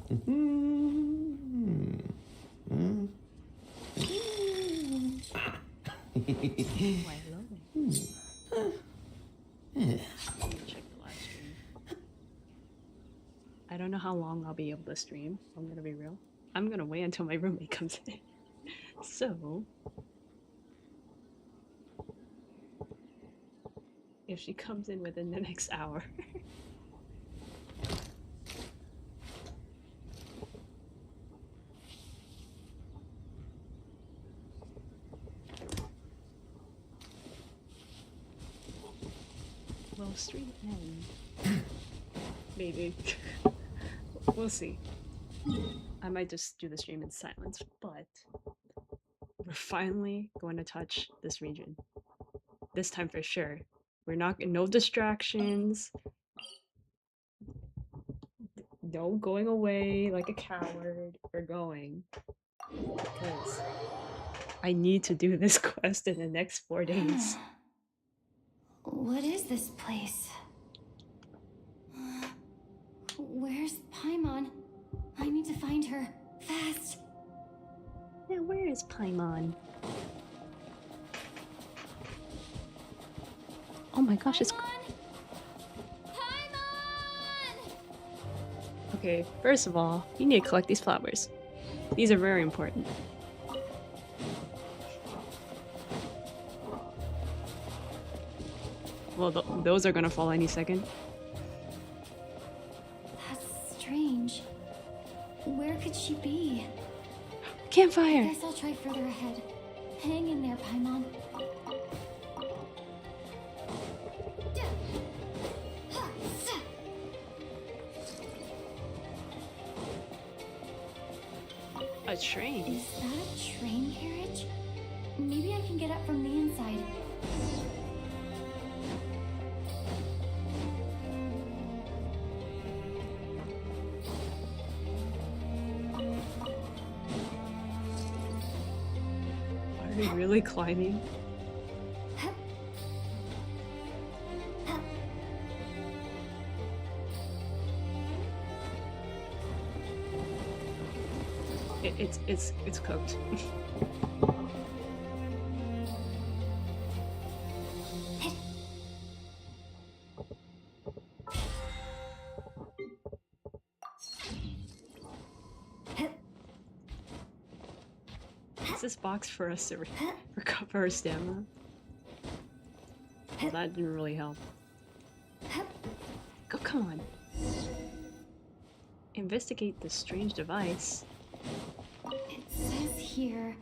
Why loading? Check the live stream. I don't know how long I'll be able to stream. I'm gonna be real. I'm gonna wait until my roommate comes in. So, if she comes in within the next hour. Will stream end? Maybe. We'll see. I might just do the stream in silence, but we're finally going to touch this region. This time for sure. We're not, no distractions. No going away like a coward. We're going. Because I need to do this quest in the next 4 days. What is this place? Where's Paimon? I need to find her. Fast! Yeah, where is Paimon? Oh my gosh, it's... Paimon! Okay, first of all, you need to collect these flowers. These are very important. Well, those are gonna fall any second. That's strange. Where could she be? Campfire! I guess I'll try further ahead. Hang in there, Paimon. A train? Is that a train carriage? Maybe I can get up from the inside. Are we really climbing? It's cooked. Is this box for us to recover our stamina? Well, that didn't really help. Go, come on. Investigate this strange device. It says here,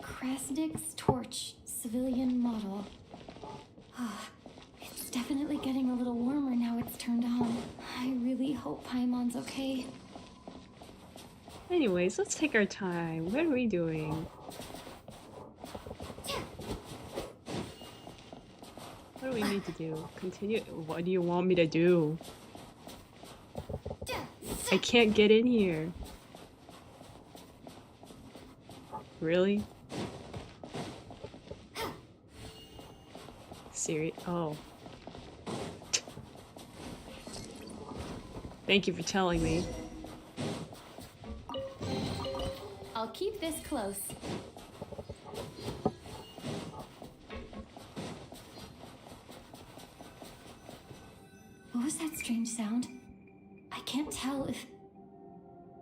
Krasnik's torch, civilian model. It's definitely getting a little warmer now it's turned on. I really hope Paimon's okay. Anyways, let's take our time. What are we doing? What do we need to do? Continue? What do you want me to do? I can't get in here. Really? Serious? Oh. Thank you for telling me. I'll keep this close. What was that strange sound? I can't tell if...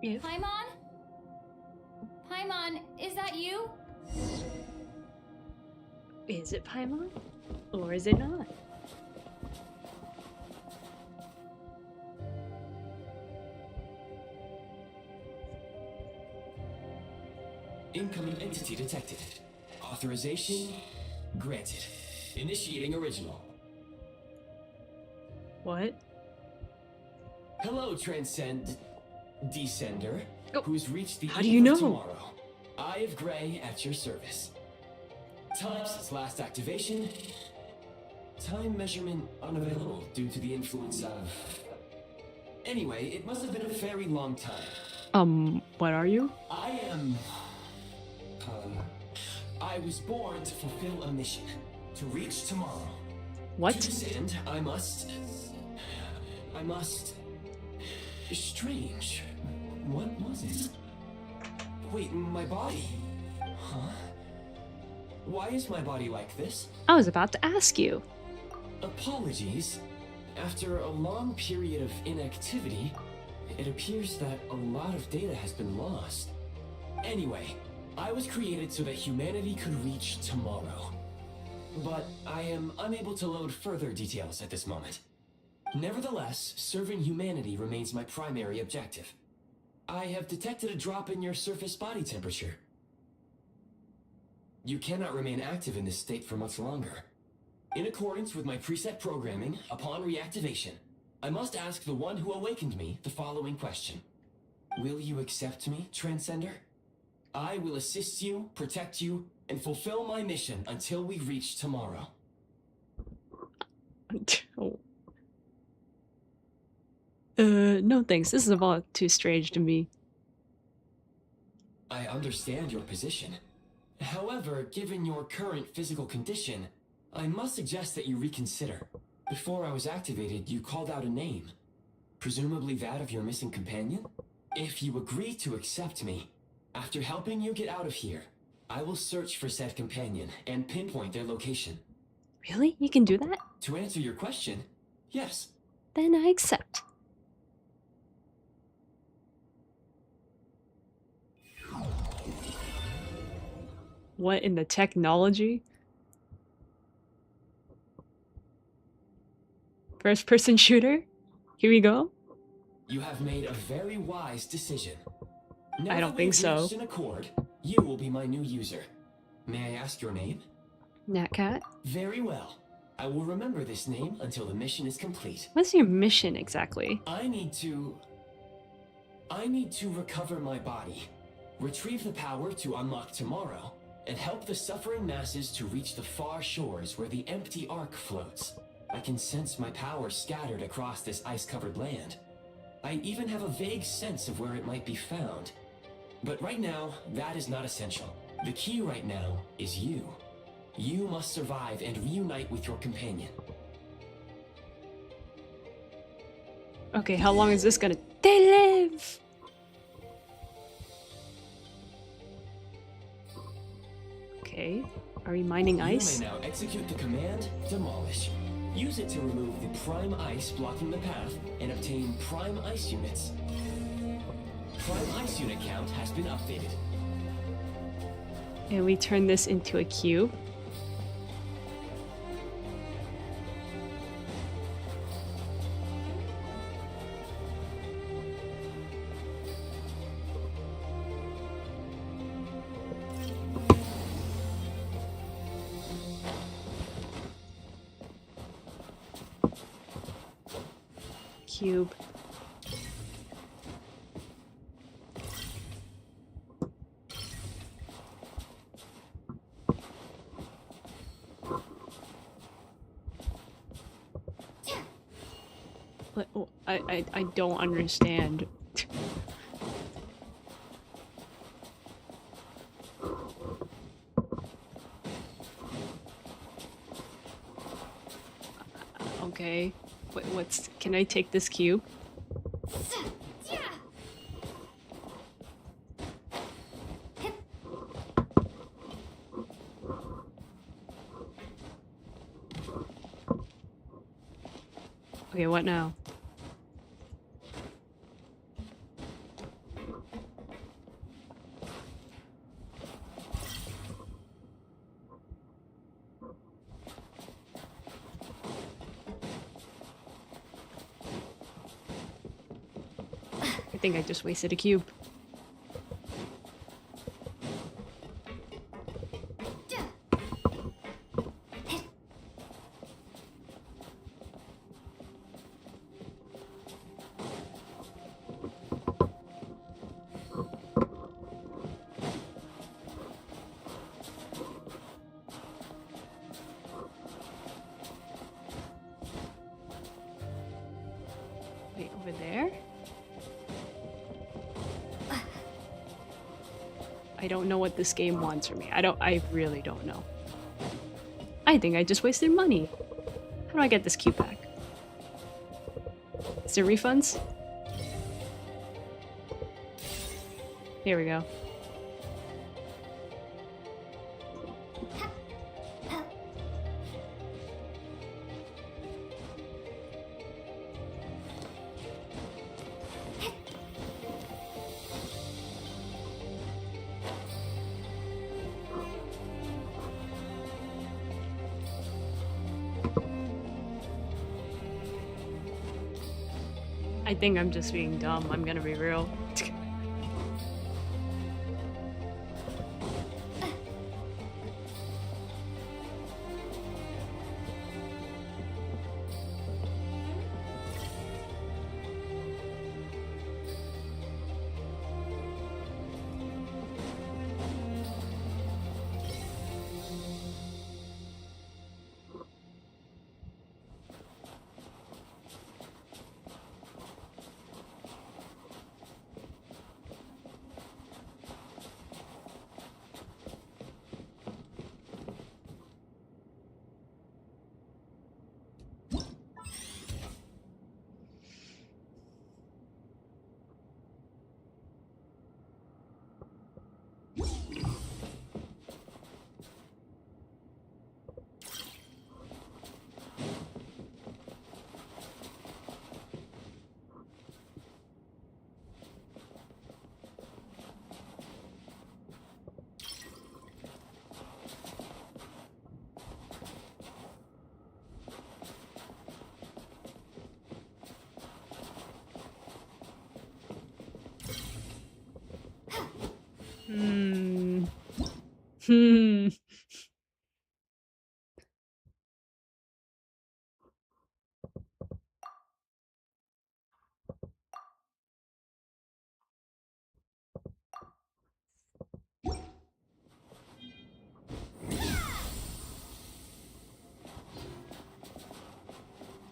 Paimon? Paimon, is that you? Is it Paimon? Or is it not? Incoming entity detected. Authorization granted. Initiating original. What? Hello, Descender, Oh. who's reached the How do eve you of know? tomorrow. Eye of Gray at your service. Time since last activation. Time measurement unavailable due to the influence of... Anyway, it must have been a very long time. What are you? I am... I was born to fulfill a mission. To reach tomorrow. What? To this end, I must... Strange. What was it? Wait, my body? Huh? Why is my body like this? I was about to ask you. Apologies. After a long period of inactivity, it appears that a lot of data has been lost. Anyway, I was created so that humanity could reach tomorrow. But I am unable to load further details at this moment. Nevertheless, serving humanity remains my primary objective. I have detected a drop in your surface body temperature. You cannot remain active in this state for much longer. In accordance with my preset programming, upon reactivation, I must ask the one who awakened me the following question. Will you accept me, Transcender? I will assist you, protect you, and fulfill my mission until we reach tomorrow. No thanks. This is all too strange to me. I understand your position. However, given your current physical condition, I must suggest that you reconsider. Before I was activated, you called out a name. Presumably that of your missing companion? If you agree to accept me, after helping you get out of here, I will search for said companion and pinpoint their location. Really? You can do that? To answer your question, yes. Then I accept. What in the technology? First person shooter? Here we go. You have made a very wise decision. I don't think so. In accord, you will be my new user. May I ask your name? Natcat? Very well. I will remember this name until the mission is complete. What's your mission exactly? I need to recover my body, retrieve the power to unlock tomorrow, and help the suffering masses to reach the far shores where the empty ark floats. I can sense my power scattered across this ice-covered land. I even have a vague sense of where it might be found. But right now, that is not essential. The key right now is you. You must survive and reunite with your companion. Okay, how long is this gonna... They live! Okay, are we mining ice? You may now execute the command, Demolish. Use it to remove the prime ice blocking the path and obtain prime ice units. Prime ice unit count has been updated. And we turn this into a cube. Cube. But, oh, I don't understand. Okay. What's... Can I take this cube? Okay, what now? I think I just wasted a cube. Wait, over there? I don't know what this game wants from me. I really don't know. I think I just wasted money. How do I get this cube back? Is there refunds? Here we go. I think I'm just being dumb, I'm gonna be real. Hmm.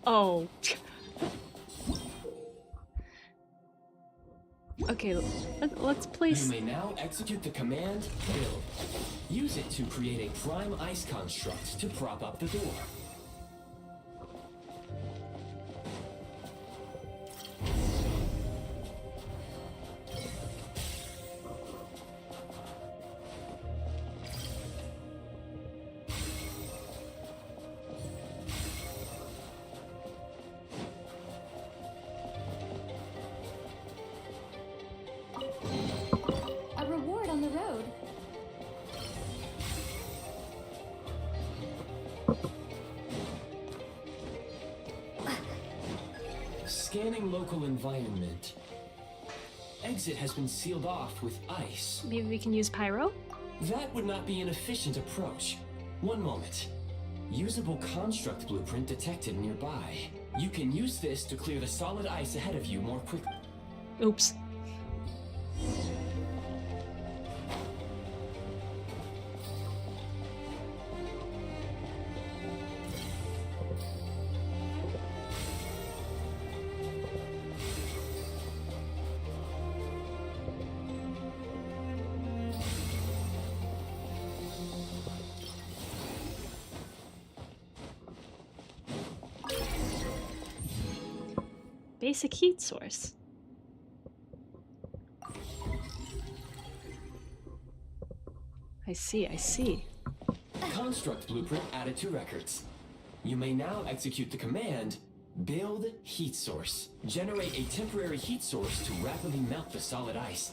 Oh. Okay, let's place. You may now execute the command build. Use it to create a prime ice construct to prop up the door. A reward on the road. Scanning local environment. Exit has been sealed off with ice. Maybe we can use pyro? That would not be an efficient approach. One moment. Usable construct blueprint detected nearby. You can use this to clear the solid ice ahead of you more quickly. Oops. Basic heat source. I see, I see. Construct blueprint added to records. You may now execute the command build heat source. Generate a temporary heat source to rapidly melt the solid ice.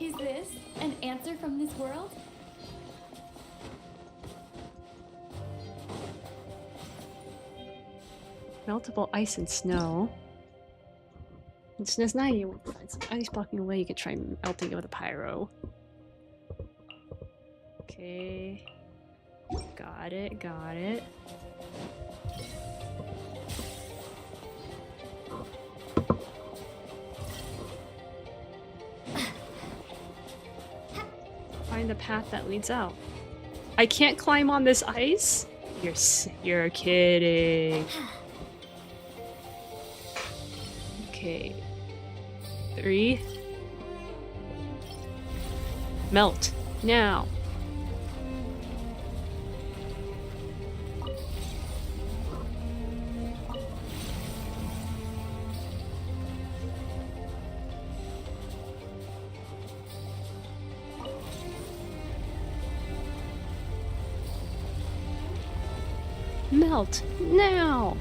Is this an answer from this world? Meltable ice and snow. In Snezhnaya, you will find some ice blocking away. You could try melting it with a pyro. Okay. Got it, got it. Find the path that leads out. I can't climb on this ice? You're kidding. Okay. 3. Melt. Now. Melt now!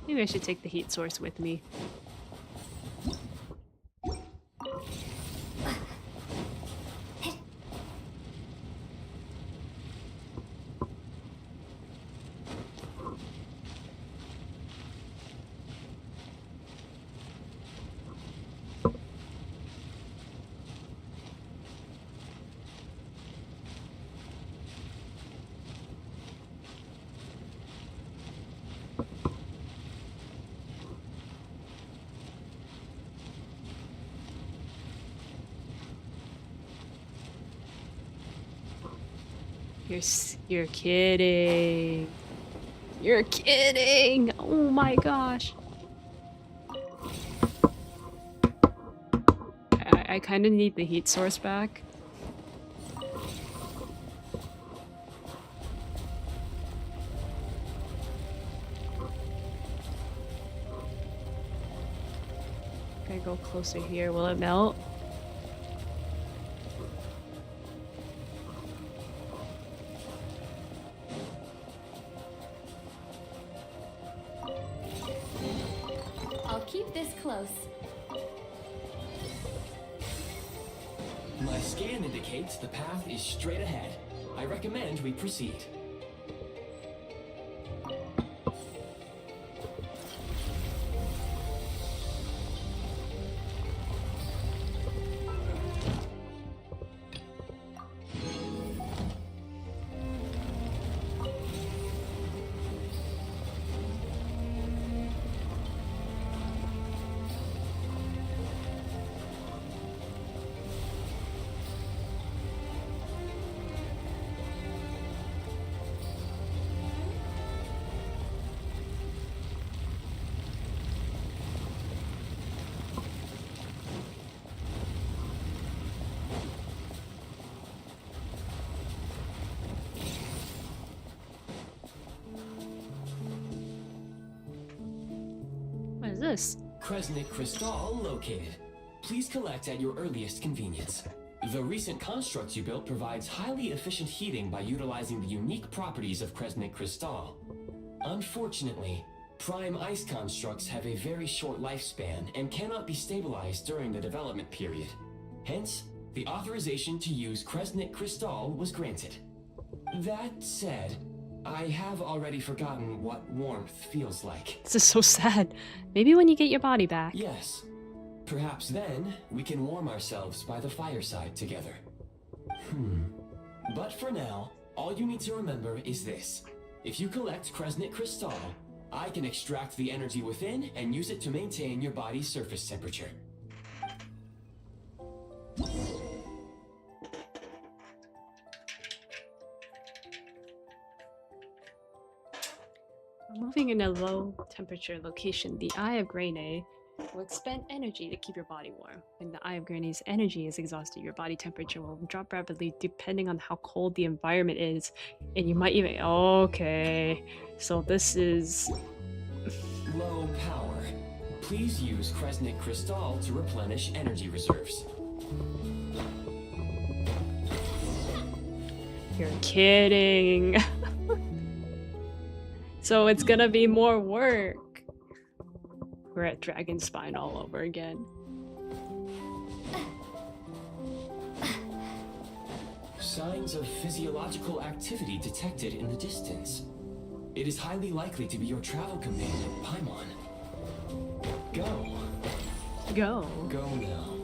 Maybe I should take the heat source with me. You're kidding. You're kidding. Oh my gosh. I kind of need the heat source back. Gotta go closer here. Will it melt? I'll keep this close. My scan indicates the path is straight ahead. I recommend we proceed. What is this? Kresnik Crystal located. Please collect at your earliest convenience. The recent construct you built provides highly efficient heating by utilizing the unique properties of Kresnik Crystal. Unfortunately, prime ice constructs have a very short lifespan and cannot be stabilized during the development period. Hence, the authorization to use Kresnik Crystal was granted. That said, I have already forgotten what warmth feels like. This is so sad. Maybe when you get your body back. Yes. Perhaps then we can warm ourselves by the fireside together. But for now, all you need to remember is this. If you collect Kresnik Crystal, I can extract the energy within and use it to maintain your body's surface temperature. Moving in a low temperature location, the Eye of Graynay will expend energy to keep your body warm. When the Eye of Graynay's energy is exhausted, your body temperature will drop rapidly depending on how cold the environment is. And you might even... Okay. So this is... Low power. Please use Kresnik Crystal to replenish energy reserves. You're kidding. So it's gonna be more work. We're at Dragon Spine all over again. Signs of physiological activity detected in the distance. It is highly likely to be your travel companion, Paimon. Go. Go. Go now.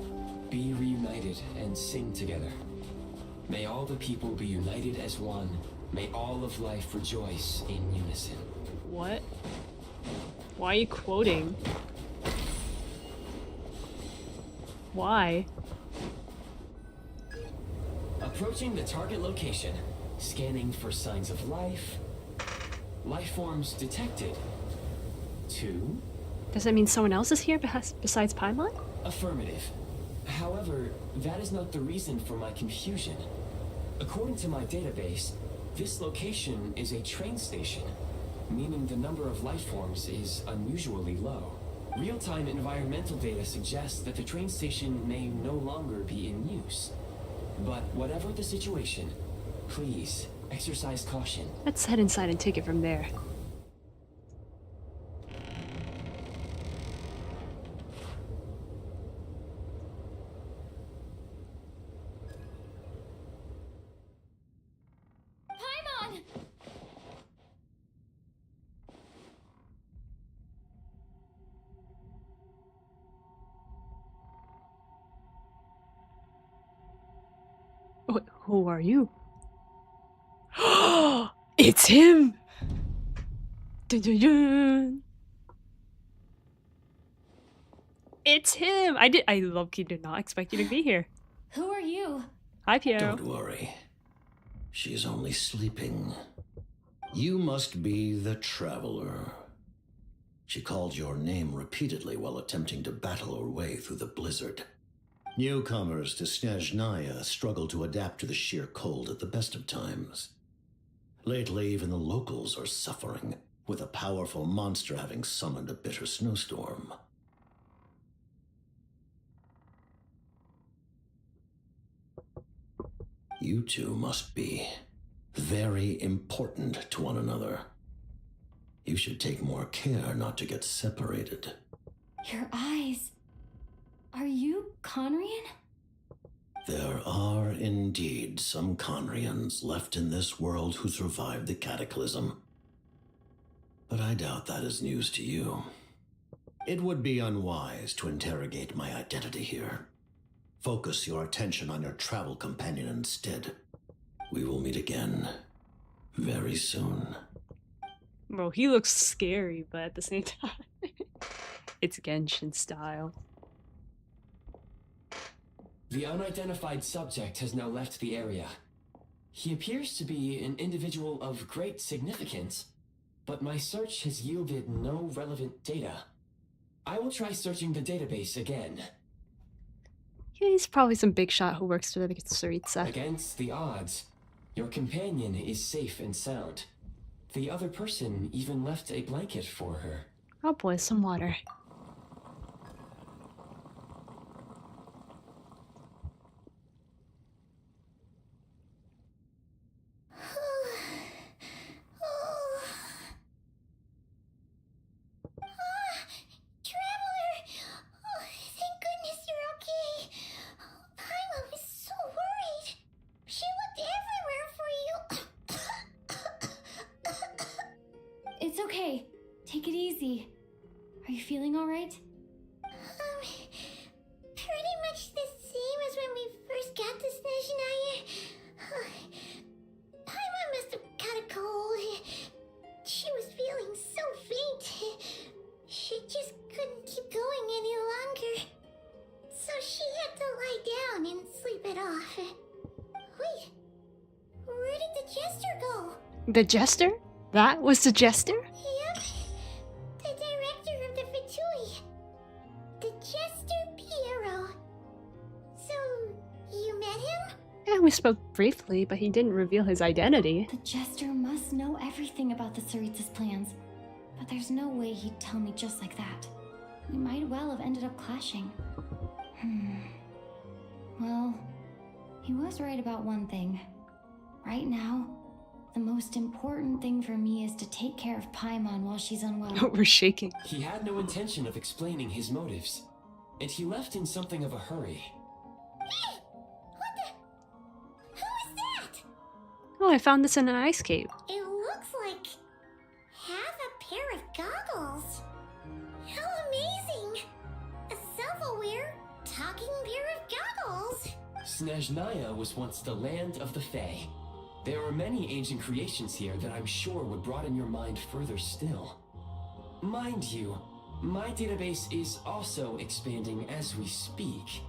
Be reunited and sing together. May all the people be united as one. May all of life rejoice in unison. What? Why are you quoting? Why? Approaching the target location. Scanning for signs of life. Life forms detected. 2. Does that mean someone else is here besides Paimon? Affirmative. However, that is not the reason for my confusion. According to my database, this location is a train station, meaning the number of life forms is unusually low. Real-time environmental data suggests that the train station may no longer be in use. But whatever the situation, please exercise caution. Let's head inside and take it from there. Paimon! Who are you? It's him! Dun, dun, dun. It's him! I low-key did not expect you to be here. Who are you? Hi, Piero. Don't worry. She's only sleeping. You must be the Traveler. She called your name repeatedly while attempting to battle her way through the blizzard. Newcomers to Snezhnaya struggle to adapt to the sheer cold at the best of times. Lately, even the locals are suffering, with a powerful monster having summoned a bitter snowstorm. You two must be very important to one another. You should take more care not to get separated. Your eyes. Are you Conrian? There are indeed some Conrians left in this world who survived the cataclysm. But I doubt that is news to you. It would be unwise to interrogate my identity here. Focus your attention on your travel companion instead. We will meet again very soon. Bro, he looks scary, but at the same time, it's Genshin style. The unidentified subject has now left the area. He appears to be an individual of great significance, but my search has yielded no relevant data. I will try searching the database again. He's probably some big shot who works for the Tsuritsa. Against the odds, your companion is safe and sound. The other person even left a blanket for her. Oh boy, some water. It's okay. Take it easy. Are you feeling alright? Pretty much the same as when we first got to Snezhnaya. Paimon must have caught a cold. She was feeling so faint. She just couldn't keep going any longer. So she had to lie down and sleep it off. Wait, where did the jester go? The jester? That was the jester? Yep, the director of the Fatui. The jester Piero. So, you met him? Yeah, we spoke briefly, but he didn't reveal his identity. The jester must know everything about the Tsuritsa's plans. But there's no way he'd tell me just like that. We might well have ended up clashing. Well, he was right about one thing. Right now, the most important thing for me is to take care of Paimon while she's unwell. We're shaking. He had no intention of explaining his motives, and he left in something of a hurry. Hey! What the? Who is that? Oh, I found this in an ice cave. It looks like half a pair of goggles. How amazing! A self-aware, talking pair of goggles. Snezhnaya was once the land of the Fae. There are many ancient creations here that I'm sure would broaden your mind further still. Mind you, my database is also expanding as we speak.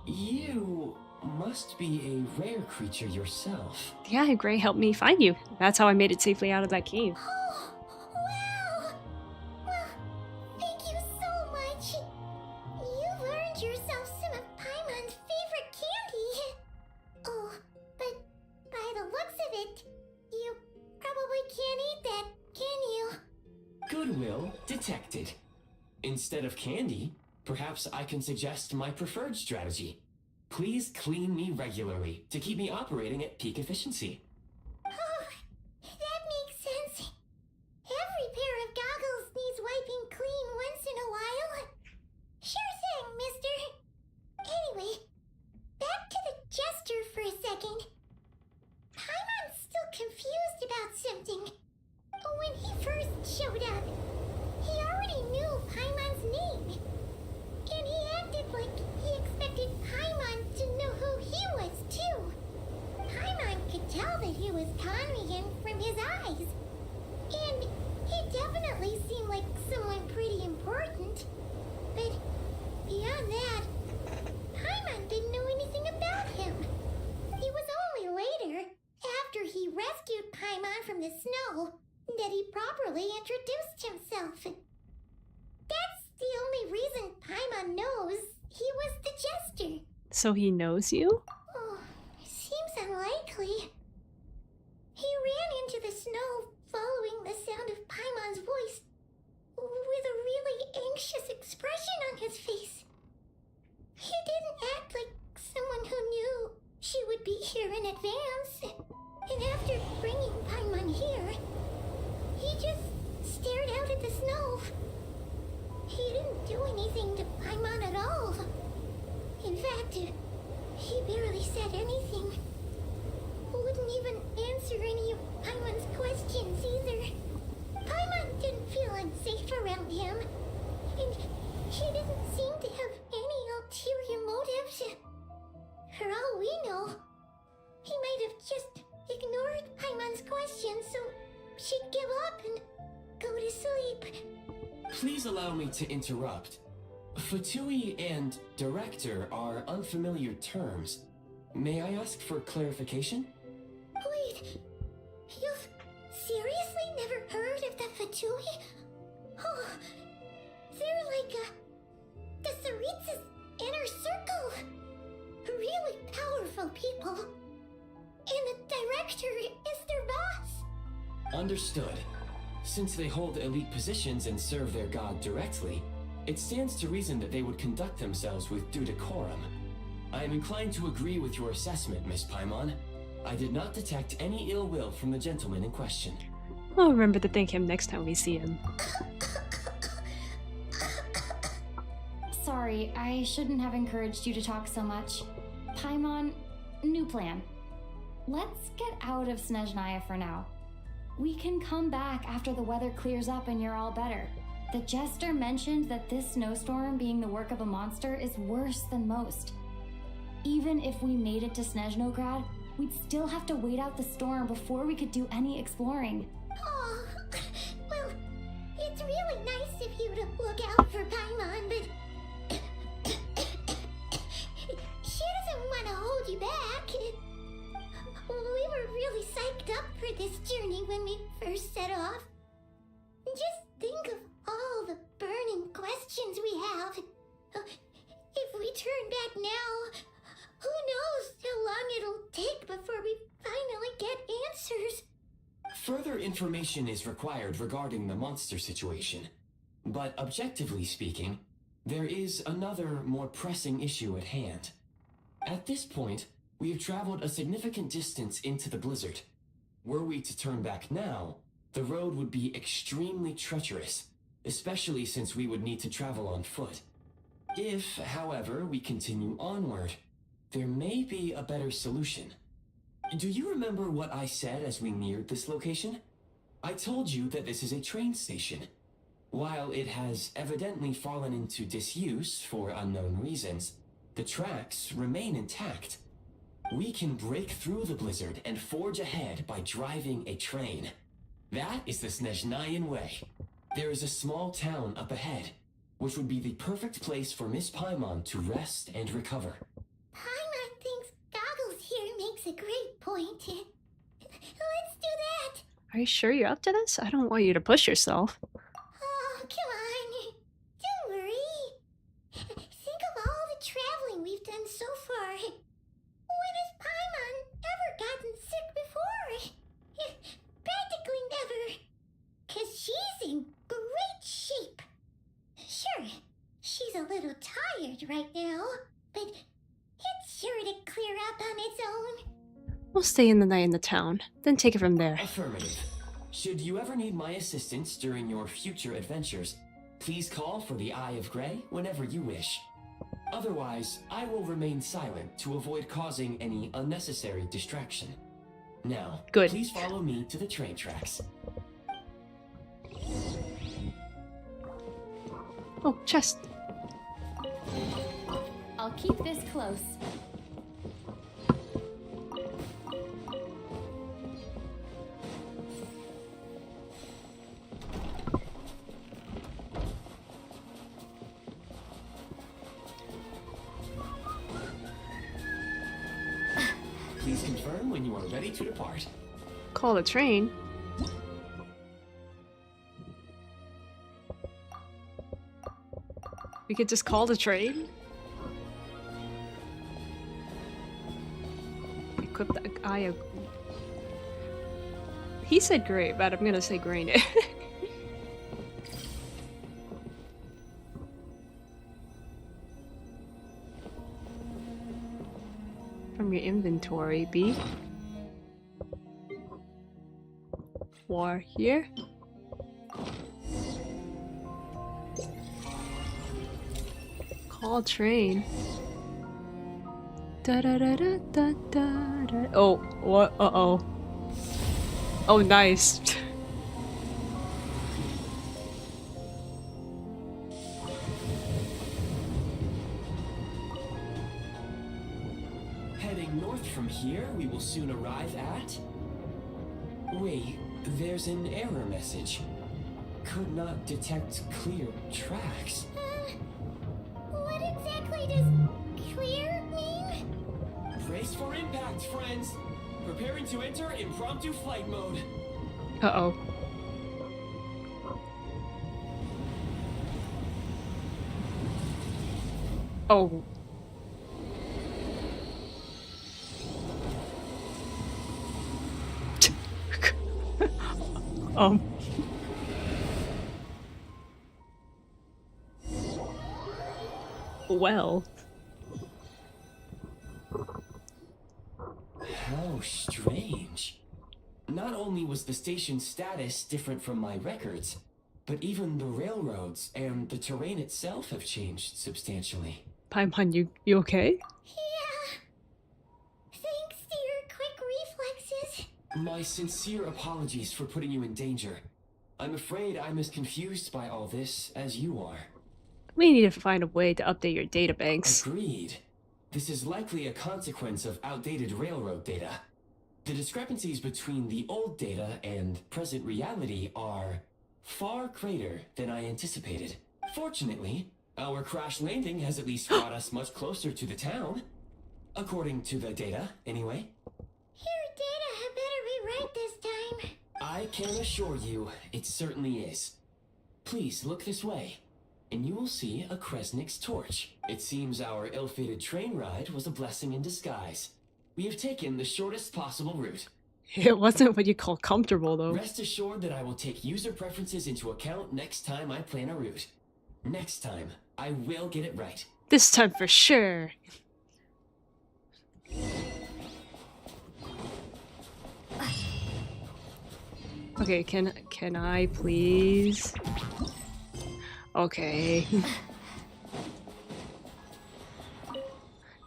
You must be a rare creature yourself. Yeah, Gray helped me find you. That's how I made it safely out of that cave. Oh, wow! Well, thank you so much. You've earned yourself some of Paimon's favorite candy. Oh, but by the looks of it, you probably can't eat that, can you? Goodwill detected. Instead of candy, perhaps I can suggest my preferred strategy. Please clean me regularly to keep me operating at peak efficiency. Oh, that makes sense. Every pair of goggles needs wiping clean once in a while. Sure thing, mister. Anyway, back to the jester for a second. Paimon's still confused about something. When he first showed up, he already knew Paimon's name. And he acted like he expected Paimon to know who he was, too. Paimon could tell that he was Conrian from his eyes. And he definitely seemed like someone pretty important. But beyond that, Paimon didn't know anything about him. It was only later, after he rescued Paimon from the snow, that he properly introduced himself. That's the only reason Paimon knows he was the jester. So he knows you? Oh, seems unlikely. He ran into the snow following the sound of Paimon's voice with a really anxious expression on his face. He didn't act like someone who knew she would be here in advance. And after bringing Paimon here, he just stared out at the snow. He didn't do anything to Paimon at all. In fact, he barely said anything. Wouldn't even answer any of Paimon's questions either. Paimon didn't feel unsafe around him, and he didn't seem to have any ulterior motives. For all we know, he might have just ignored Paimon's questions so she'd give up and go to sleep. Please allow me to interrupt. Fatui and director are unfamiliar terms. May I ask for clarification? Wait, you've seriously never heard of the Fatui? Oh, they're like the Tsaritsa's inner circle. Really powerful people. And the director is their boss. Understood. Since they hold elite positions and serve their god directly, it stands to reason that they would conduct themselves with due decorum. I am inclined to agree with your assessment, Miss Paimon. I did not detect any ill will from the gentleman in question. I'll remember to thank him next time we see him. Sorry, I shouldn't have encouraged you to talk so much. Paimon, new plan. Let's get out of Snezhnaya for now. We can come back after the weather clears up and you're all better. The jester mentioned that this snowstorm being the work of a monster is worse than most. Even if we made it to Snezhnograd, we'd still have to wait out the storm before we could do any exploring. Oh, well, it's really nice of you to look out for Paimon, but she doesn't want to hold you back. We were really psyched up for this journey when we first set off. Just think of all the burning questions we have. If we turn back now, who knows how long it'll take before we finally get answers. Further information is required regarding the monster situation. But objectively speaking, there is another more pressing issue at hand. At this point, we have traveled a significant distance into the blizzard. Were we to turn back now, the road would be extremely treacherous, especially since we would need to travel on foot. If, however, we continue onward, there may be a better solution. Do you remember what I said as we neared this location? I told you that this is a train station. While it has evidently fallen into disuse for unknown reasons, the tracks remain intact. We can break through the blizzard and forge ahead by driving a train. That is the Snezhnayan way. There is a small town up ahead, which would be the perfect place for Miss Paimon to rest and recover. Paimon thinks Goggles here makes a great point. Let's do that. Are you sure you're up to this? I don't want you to push yourself. Oh, come on. Don't worry. Think of all the traveling we've done so far. When has Paimon ever gotten sick before? Practically never. 'Cause she's in great shape. Sure, she's a little tired right now, but it's sure to clear up on its own. We'll stay in the night in the town, then take it from there. Affirmative. Should you ever need my assistance during your future adventures, please call for the Eye of Gray whenever you wish. Otherwise, I will remain silent to avoid causing any unnecessary distraction. Now, Good. please follow me to the train tracks. Oh, chest. I'll keep this close. Please confirm when you are ready to depart. Call the train. We could just call the train. Equip the eye of... He said great, but I'm gonna say grain it. From your inventory, B. War here. Call train. Da da da da da da da. Oh, what? Uh oh. Oh, nice. Heading north from here, we will soon arrive at... Wait, there's an error message. Could not detect clear tracks. What exactly does clear mean? Brace for impact, friends! Preparing to enter impromptu flight mode. Uh-oh. Oh. um. Well. How strange. Not only was the station's status different from my records, but even the railroads and the terrain itself have changed substantially. Paimon, you okay? Yeah. Thanks to your quick reflexes. My sincere apologies for putting you in danger. I'm afraid I'm as confused by all this as you are. We need to find a way to update your databanks. Agreed. This is likely a consequence of outdated railroad data. The discrepancies between the old data and present reality are far greater than I anticipated. Fortunately, our crash landing has at least brought us much closer to the town. According to the data, anyway. Your data had better be right this time. I can assure you, it certainly is. Please look this way, and you will see a Kresnik's torch. It seems our ill-fated train ride was a blessing in disguise. We have taken the shortest possible route. It wasn't what you call comfortable, though. Rest assured that I will take user preferences into account next time I plan a route. Next time, I will get it right. This time for sure. Okay, can I please? Okay.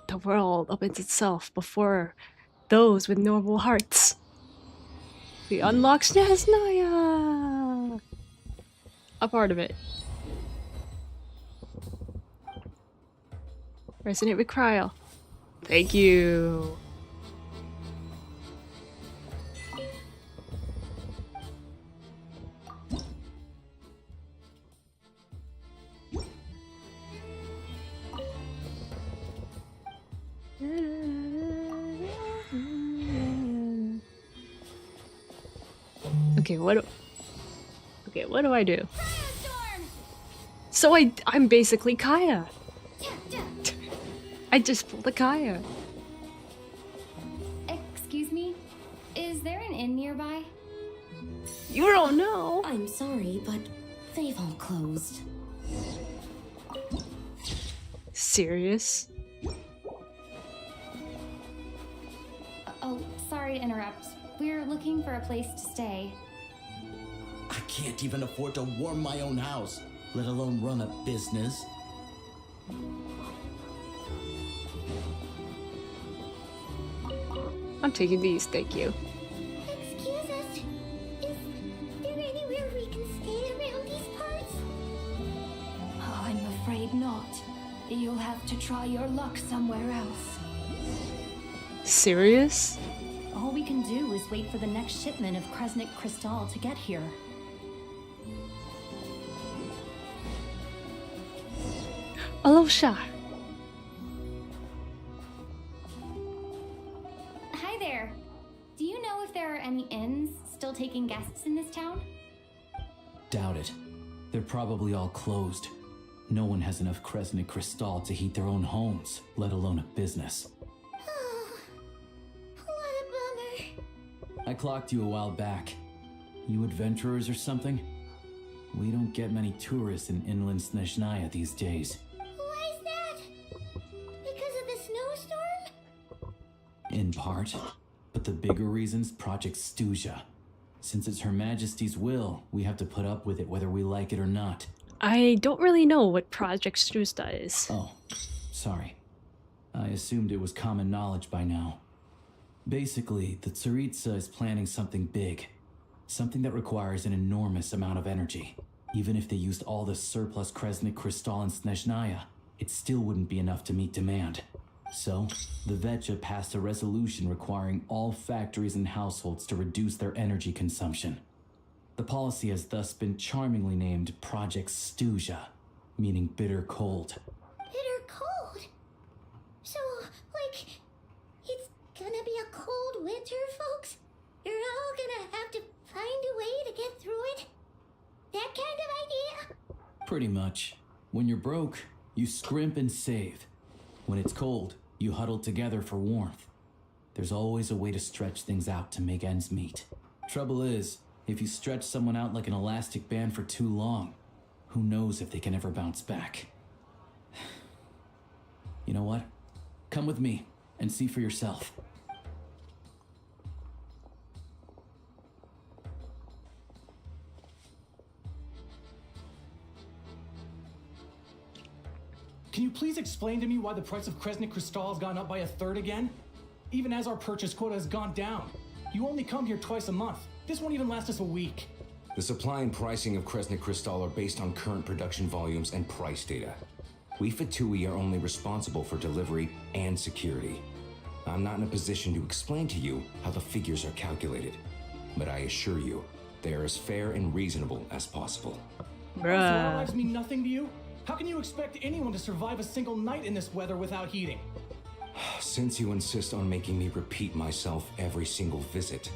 The world opens itself before those with noble hearts. We unlock Snezhnaya! A part of it. Resonate with Krai. Thank you. Okay, what do I do? Firestorm! So I'm basically Kaya. I just pulled a Kaya. Excuse me? Is there an inn nearby? You don't know. I'm sorry, but they've all closed. Serious? Oh, sorry to interrupt. We're looking for a place to stay. I can't even afford to warm my own house, let alone run a business. I'm taking these, thank you. Excuse us. Is there anywhere we can stay around these parts? Oh, I'm afraid not. You'll have to try your luck somewhere else. Serious? All we can do is wait for the next shipment of Kresnik Crystal to get here. Alosha. Hi there. Do you know if there are any inns still taking guests in this town? Doubt it. They're probably all closed. No one has enough Kresnik Crystal to heat their own homes, let alone a business. Oh, what a bummer. I clocked you a while back. You adventurers or something? We don't get many tourists in inland Snezhnaya these days. Why is that? Because of the snowstorm? In part. But the bigger reason's Project Stuzha. Since it's Her Majesty's will, we have to put up with it whether we like it or not. I don't really know what Project Strusta is. Oh, sorry. I assumed it was common knowledge by now. Basically, the Tsaritsa is planning something big. Something that requires an enormous amount of energy. Even if they used all the surplus Kresnik Crystal in Snezhnaya, it still wouldn't be enough to meet demand. So, the Vecha passed a resolution requiring all factories and households to reduce their energy consumption. The policy has thus been charmingly named Project Stuzha, meaning bitter cold. Bitter cold? So, like, it's gonna be a cold winter, folks? You're all gonna have to find a way to get through it? That kind of idea? Pretty much. When you're broke, you scrimp and save. When it's cold, you huddle together for warmth. There's always a way to stretch things out to make ends meet. Trouble is, if you stretch someone out like an elastic band for too long, who knows if they can ever bounce back. You know what? Come with me and see for yourself. Can you please explain to me why the price of Kresnik Crystal has gone up by 1/3 again? Even as our purchase quota has gone down. You only come here twice a month. This won't even last us a week. The supply and pricing of Kresnik Crystal are based on current production volumes and price data. We Fatui are only responsible for delivery and security. I'm not in a position to explain to you how the figures are calculated, but I assure you, they are as fair and reasonable as possible. So our lives Bruh. mean nothing to you? How can you expect anyone to survive a single night in this weather without heating? Since you insist on making me repeat myself every single visit,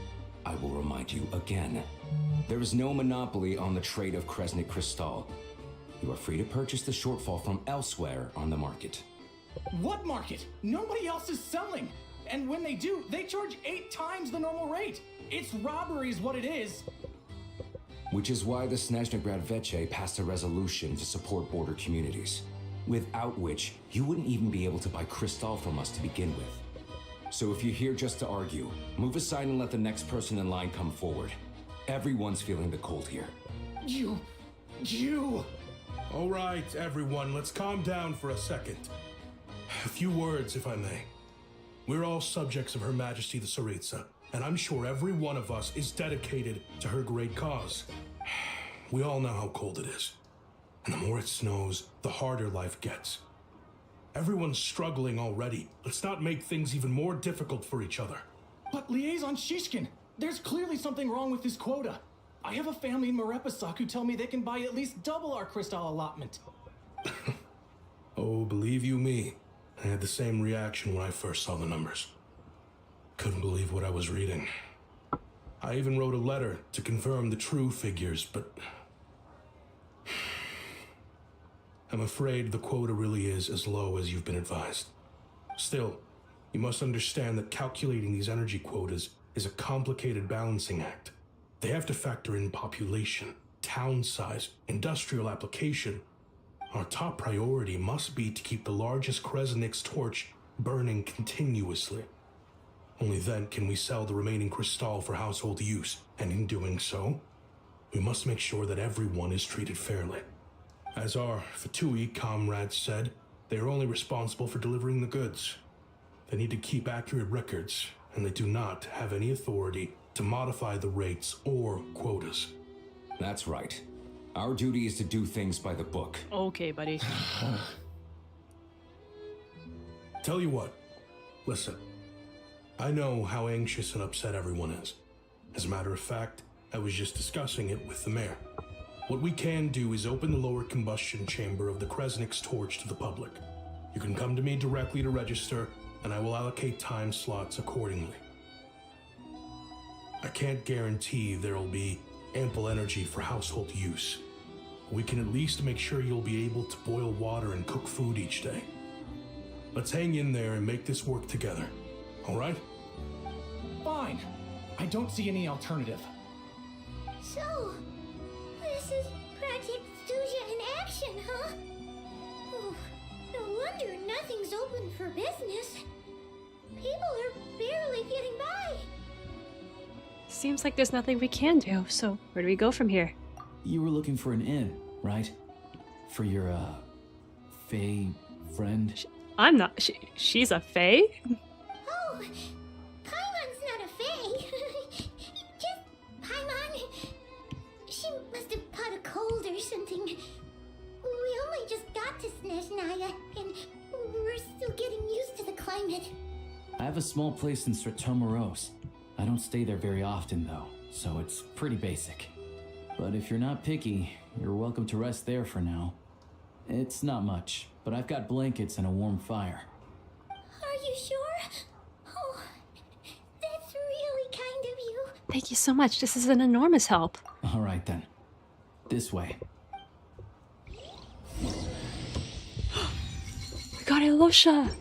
I will remind you again. There is no monopoly on the trade of Kresnik Crystal. You are free to purchase the shortfall from elsewhere on the market. What market? Nobody else is selling. And when they do, they charge 8 times the normal rate. It's robbery is what it is. Which is why the Snezhnaya Veche passed a resolution to support border communities, without which you wouldn't even be able to buy crystal from us to begin with. So if you're here just to argue, move aside and let the next person in line come forward. Everyone's feeling the cold here. You. All right, everyone, let's calm down for a second. A few words, if I may. We're all subjects of Her Majesty the Tsaritsa, and I'm sure every one of us is dedicated to her great cause. We all know how cold it is, and the more it snows, the harder life gets. Everyone's struggling already. Let's not make things even more difficult for each other. But Liaison Shishkin, there's clearly something wrong with this quota. I have a family in Marepasak who tell me they can buy at least double our crystal allotment. Oh, believe you me, I had the same reaction when I first saw the numbers. Couldn't believe what I was reading. I even wrote a letter to confirm the true figures, but I'm afraid the quota really is as low as you've been advised. Still, you must understand that calculating these energy quotas is a complicated balancing act. They have to factor in population, town size, industrial application. Our top priority must be to keep the largest Kresnik's torch burning continuously. Only then can we sell the remaining crystal for household use, and in doing so, we must make sure that everyone is treated fairly. As our Fatui comrades said, they are only responsible for delivering the goods. They need to keep accurate records, and they do not have any authority to modify the rates or quotas. That's right. Our duty is to do things by the book. Okay, buddy. Tell you what, listen. I know how anxious and upset everyone is. As a matter of fact, I was just discussing it with the mayor. What we can do is open the lower combustion chamber of the Kresnik's torch to the public. You can come to me directly to register, and I will allocate time slots accordingly. I can't guarantee there will be ample energy for household use. We can at least make sure you'll be able to boil water and cook food each day. Let's hang in there and make this work together. All right? Fine. I don't see any alternative. So, this is Project Stuja in action, huh? Oh, no wonder nothing's open for business. People are barely getting by. Seems like there's nothing we can do, so where do we go from here? You were looking for an inn, right? For your, Fae friend? I'm not. She's a Fae? Oh, Paimon's not a fae. Just Paimon. She must have caught a cold or something. We only just got to Snezhnaya, and we're still getting used to the climate. I have a small place in Stratomoros. I don't stay there very often, though, so it's pretty basic. But if you're not picky, you're welcome to rest there for now. It's not much, but I've got blankets and a warm fire. Are you sure? Oh, that's really kind of you. Thank you so much. This is an enormous help. All right, then. This way. We got Elosha!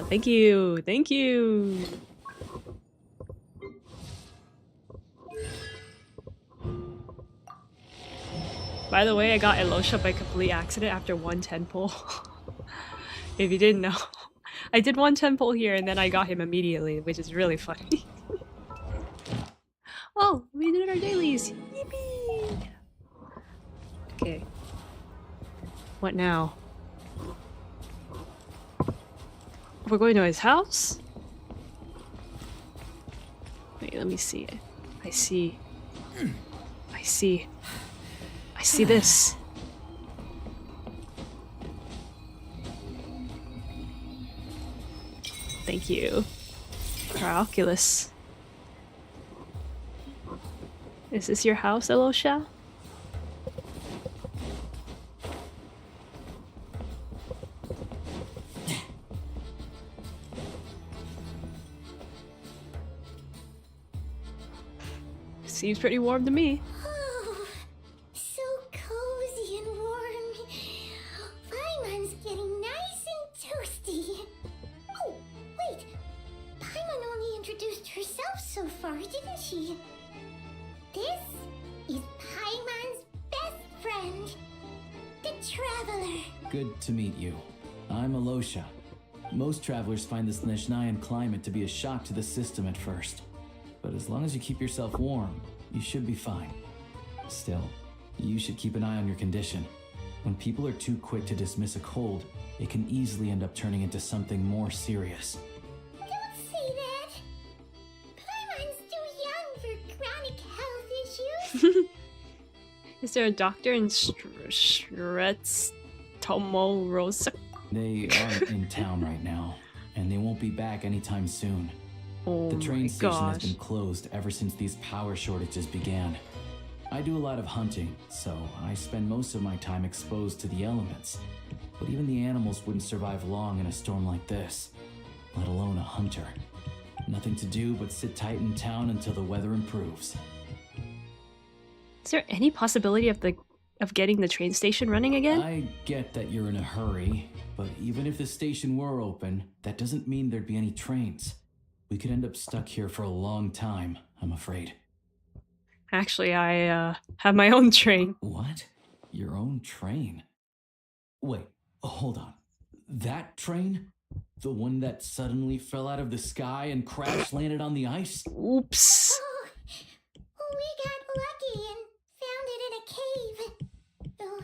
Thank you. Thank you. By the way, I got Elosha by complete accident after one 10 pull. If you didn't know. I did one 10 pull here and then I got him immediately, which is really funny. Oh, we did our dailies! Yippee! Okay. What now? We're going to his house? Wait, let me see it. I see this. Thank you. Crioculus. Is this your house, Elosha? Seems pretty warm to me. Oh, so cozy and warm. Paimon's getting nice and toasty. Oh, wait. Paimon only introduced herself so far, didn't she? This is Paimon's best friend, the Traveler. Good to meet you. I'm Elosha. Most travelers find the Snezhnayan climate to be a shock to the system at first. But as long as you keep yourself warm, you should be fine. Still, you should keep an eye on your condition. When people are too quick to dismiss a cold, it can easily end up turning into something more serious. Don't say that. Paimon's too young for chronic health issues. Is there a doctor in Tomorosa? They aren't in town right now, and they won't be back anytime soon. Oh The train my station has gosh. been closed ever since these power shortages began. I do a lot of hunting, so I spend most of my time exposed to the elements. But even the animals wouldn't survive long in a storm like this, let alone a hunter. Nothing to do but sit tight in town until the weather improves. Is there any possibility of getting the train station running again? I get that you're in a hurry, but even if the station were open, that doesn't mean there'd be any trains. We could end up stuck here for a long time, I'm afraid. Actually, I have my own train. What? Your own train? Wait, hold on. That train? The one that suddenly fell out of the sky and crash landed on the ice? Oops. Oh, we got lucky and found it in a cave. Oh,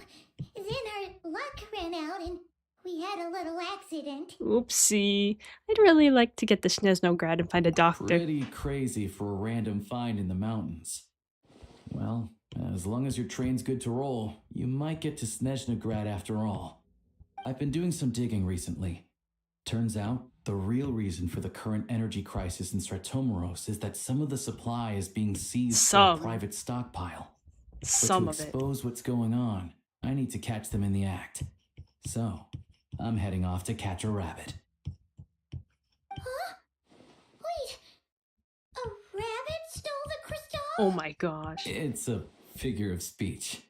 then our luck ran out and we had a little accident. Oopsie. I'd really like to get to Snezhnograd and find a doctor. Pretty crazy for a random find in the mountains. Well, as long as your train's good to roll, you might get to Snezhnograd after all. I've been doing some digging recently. Turns out, the real reason for the current energy crisis in Stratomeros is that some of the supply is being seized for a private stockpile. Some But to of it. expose what's going on, I need to catch them in the act. So, I'm heading off to catch a rabbit. Huh? Wait, a rabbit stole the crystal? Oh my gosh. It's a figure of speech.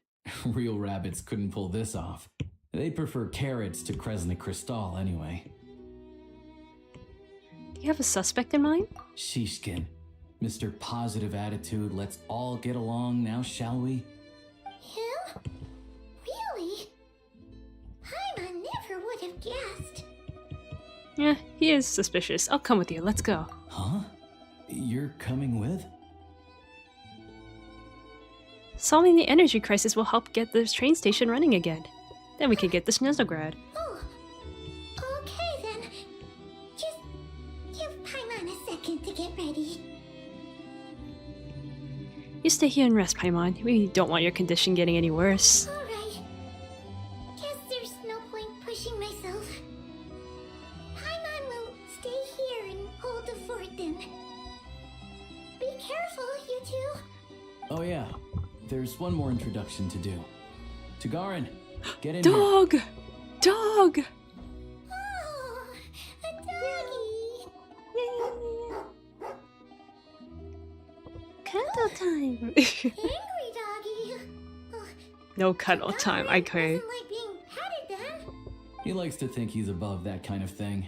Real rabbits couldn't pull this off. They prefer carrots to Kresnik Crystal anyway. Do you have a suspect in mind? Shishkin, Mr. Positive Attitude, let's all get along now, shall we? Him? Really? Paimon never would have guessed. Yeah, he is suspicious. I'll come with you. Let's go. Huh? You're coming with? Solving the energy crisis will help get this train station running again. Then we can get to Snezhnograd. Oh, okay then. Just give Paimon a second to get ready. You stay here and rest, Paimon. We don't want your condition getting any worse. Alright. Guess there's no point pushing myself. Paimon will stay here and hold the fort then. Be careful, you two. Oh yeah, there's one more introduction to do. Tagarin, get in here. Dog! Dog! Oh, a doggy. Cuddle time! Angry doggy. Oh, No cuddle time, I could. doesn't like being petted then. He likes to think he's above that kind of thing.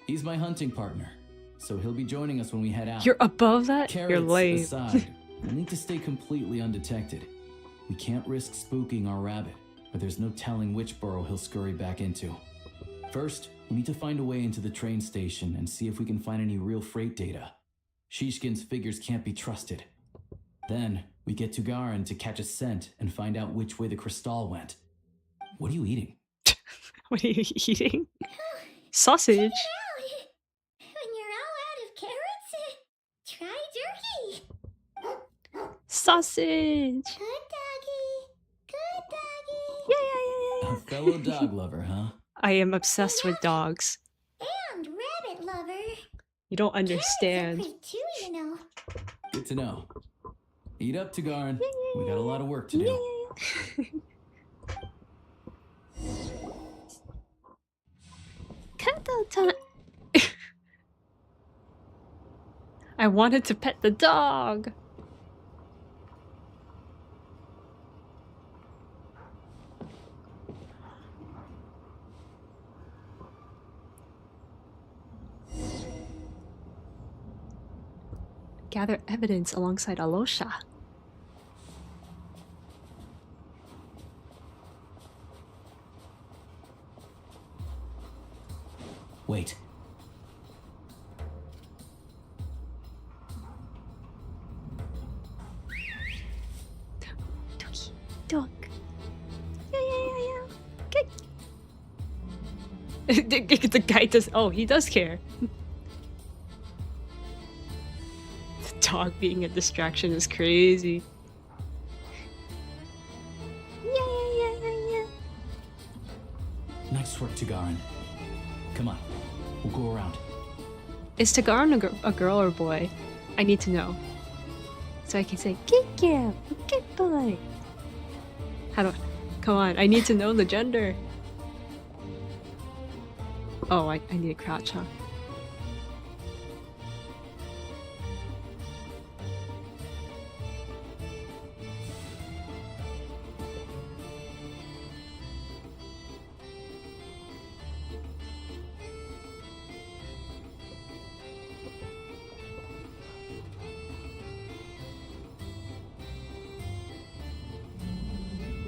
He's my hunting partner, so he'll be joining us when we head out. You're above that? Carrots You're lame. aside, we'll need to stay completely undetected. We can't risk spooking our rabbit, but there's no telling which burrow he'll scurry back into. First, we need to find a way into the train station and see if we can find any real freight data. Shishkin's figures can't be trusted. Then, we get Tugarin to catch a scent and find out which way the crystal went. What are you eating? What are you eating? Sausage. Check it out. When you're all out of carrots, try jerky. Sausage! Good doggy. Good doggy. Yeah, yeah, yeah, yeah. A fellow dog lover, huh? I am obsessed with dogs. And rabbit lover. You don't Carrots are understand. pretty too, you know. Good to know. Eat up, Tugarin. We got a lot of work to do. Cuddle time. I wanted to pet the dog. Gather evidence alongside Alosha. Wait. Doggy. Dog. Yeah, yeah, yeah, yeah. Good. The guy does. Oh, he does care. The dog being a distraction is crazy. Yeah, yeah, yeah, yeah, yeah. Nice work, Tugarin. Come on, we'll go around. Is Tagarin a girl or a boy? I need to know. So I can say, good girl, good boy. How do I... Come on, I need to know the gender. Oh, I need a crouch, huh?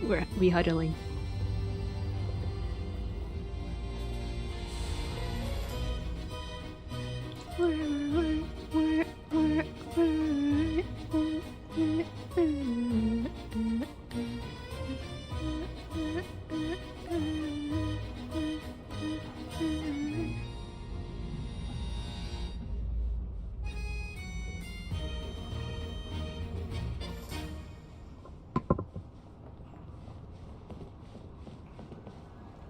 we huddling.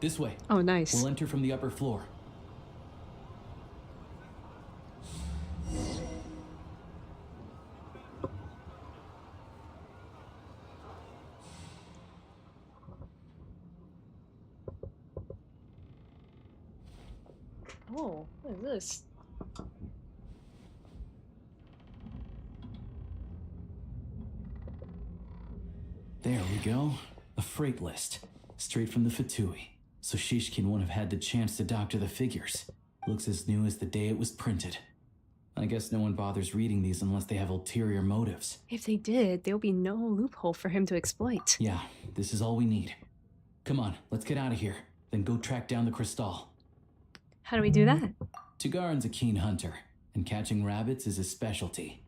This way. Oh, nice. We'll enter from the upper floor. Oh, what is this? There we go. A freight list. Straight from the Fatui. So Shishkin won't have had the chance to doctor the figures. Looks as new as the day it was printed. I guess no one bothers reading these unless they have ulterior motives. If they did, there'll be no loophole for him to exploit. Yeah, this is all we need. Come on, let's get out of here. Then go track down the crystal. How do we do that? Tugarin's a keen hunter, and catching rabbits is his specialty.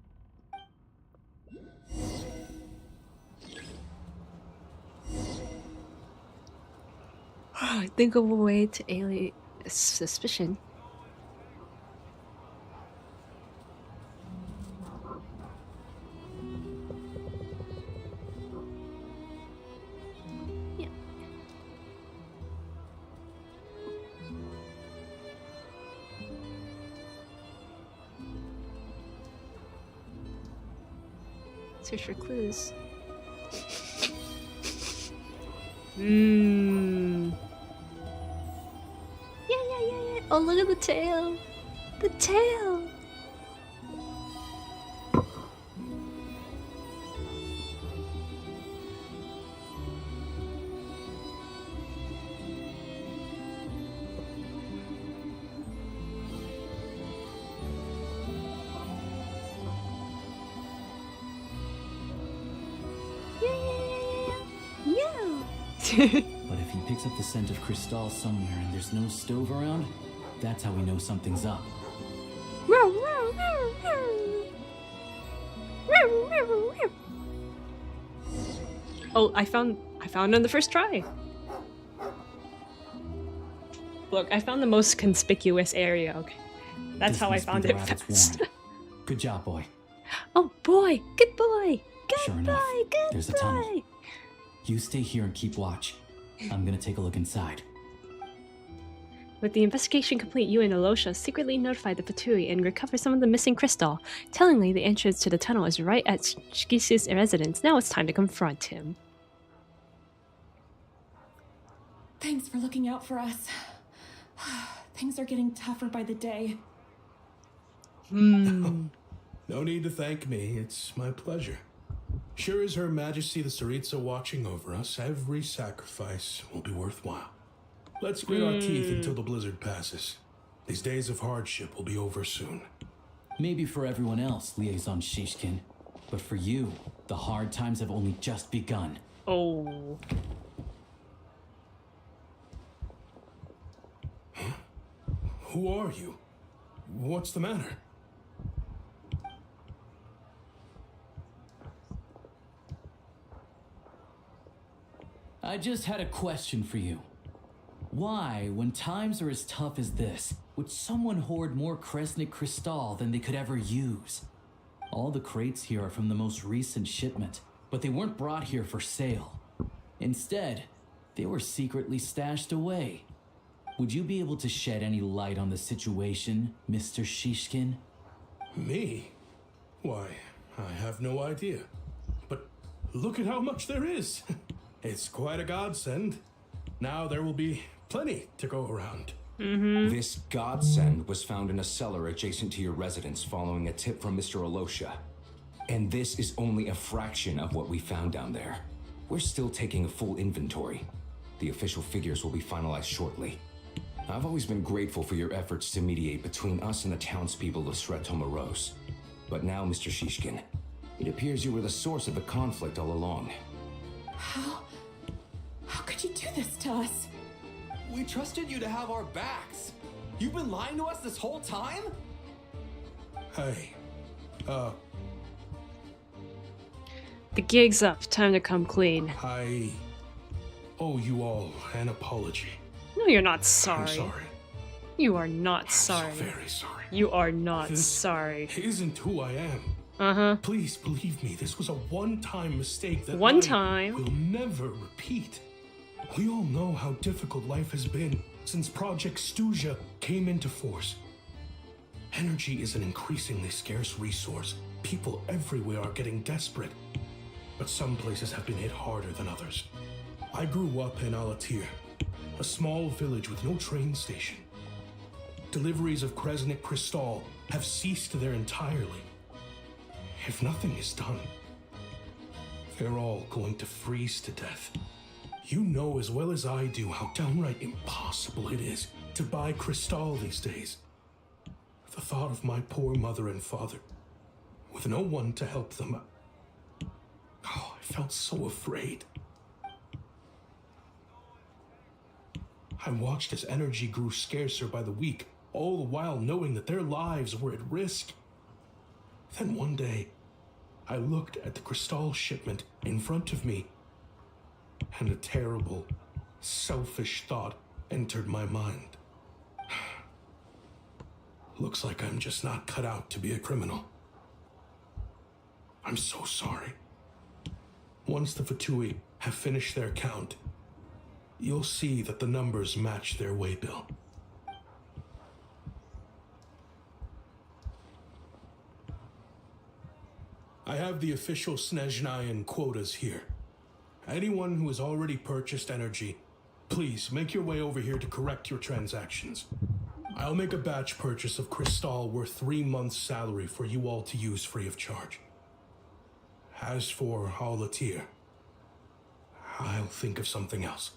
Think of a way to alienate suspicion. Yeah. Search for clues. Yeah. Oh, look at the tail. The tail. Yeah. But if he picks up the scent of crystal somewhere and there's no stove around, that's how we know something's up. Oh, I found on the first try. Look, I found the most conspicuous area. Okay, that's This how I must be found the it rabbit's fast. warren. Good job, boy. Oh boy, good boy, good Sure boy, enough, good there's a boy. tunnel. You stay here and keep watch. I'm gonna take a look inside. With the investigation complete, you and Alosha secretly notify the Fatui and recover some of the missing crystal. Tellingly, the entrance to the tunnel is right at Shkisu's residence. Now it's time to confront him. Thanks for looking out for us. Things are getting tougher by the day. No need to thank me. It's my pleasure. Sure as Her Majesty the Tsaritsa watching over us, every sacrifice will be worthwhile. Let's grit our teeth until the blizzard passes. These days of hardship will be over soon. Maybe for everyone else, Liaison Shishkin. But for you, the hard times have only just begun. Oh. Who are you? What's the matter? I just had a question for you. Why, when times are as tough as this, would someone hoard more Kresnik Crystal than they could ever use? All the crates here are from the most recent shipment, but they weren't brought here for sale. Instead, they were secretly stashed away. Would you be able to shed any light on the situation, Mr. Shishkin? Me? Why, I have no idea. But look at how much there is. It's quite a godsend. Now there will be plenty to go around. This godsend was found in a cellar adjacent to your residence following a tip from Mr. Alosha. And this is only a fraction of what we found down there. We're still taking a full inventory. The official figures will be finalized shortly. I've always been grateful for your efforts to mediate between us and the townspeople of Sret Tomaros. But now, Mr. Shishkin, it appears you were the source of the conflict all along. How? How could you do this to us? We trusted you to have our backs. You've been lying to us this whole time? Hey, The gig's up. Time to come clean. I owe you all an apology. No, you're not sorry. I'm sorry. You are not I'm sorry. so very sorry. You are not This sorry. isn't who I am. Uh-huh. Please believe me, this was a one-time mistake that One I time. will never repeat. We all know how difficult life has been since Project Stuja came into force. Energy is an increasingly scarce resource. People everywhere are getting desperate. But some places have been hit harder than others. I grew up in Alatir, a small village with no train station. Deliveries of Kresnik Crystal have ceased there entirely. If nothing is done, they're all going to freeze to death. You know as well as I do how downright impossible it is to buy Crystal these days. The thought of my poor mother and father, with no one to help them, oh, I felt so afraid. I watched as energy grew scarcer by the week, all the while knowing that their lives were at risk. Then one day, I looked at the Crystal shipment in front of me, and a terrible, selfish thought entered my mind. Looks like I'm just not cut out to be a criminal. I'm so sorry. Once the Fatui have finished their count, you'll see that the numbers match their waybill. I have the official Snezhnayan quotas here. Anyone who has already purchased energy, please make your way over here to correct your transactions. I'll make a batch purchase of Crystal worth 3 months' salary for you all to use free of charge. As for Alatir, I'll think of something else.